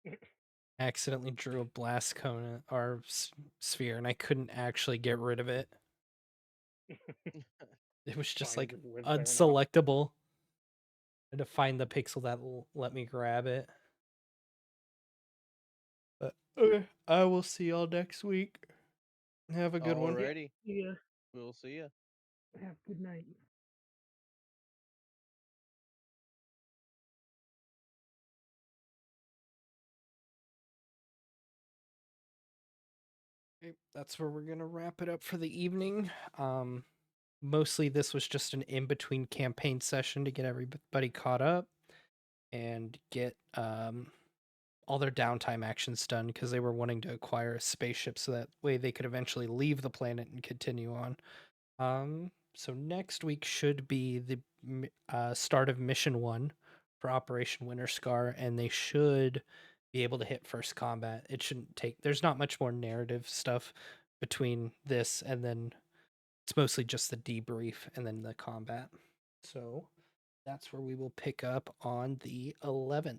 I accidentally drew a blast cone or sphere and I couldn't actually get rid of it. It was just Fine, like just lives there now. unselectable. I had to find the pixel that will let me grab it. But okay, I will see y'all next week. Have a good one. Alrighty. Yeah. We'll see ya. Have a good night. Okay, that's where we're gonna wrap it up for the evening. Mostly this was just an in-between campaign session to get everybody caught up and get all their downtime actions done because they were wanting to acquire a spaceship so that way they could eventually leave the planet and continue on. So next week should be the start of Mission 1 for Operation Winter Scar, and they should be able to hit first combat. It shouldn't take, there's not much more narrative stuff between this and then it's mostly just the debrief and then the combat. So that's where we will pick up on the 11th.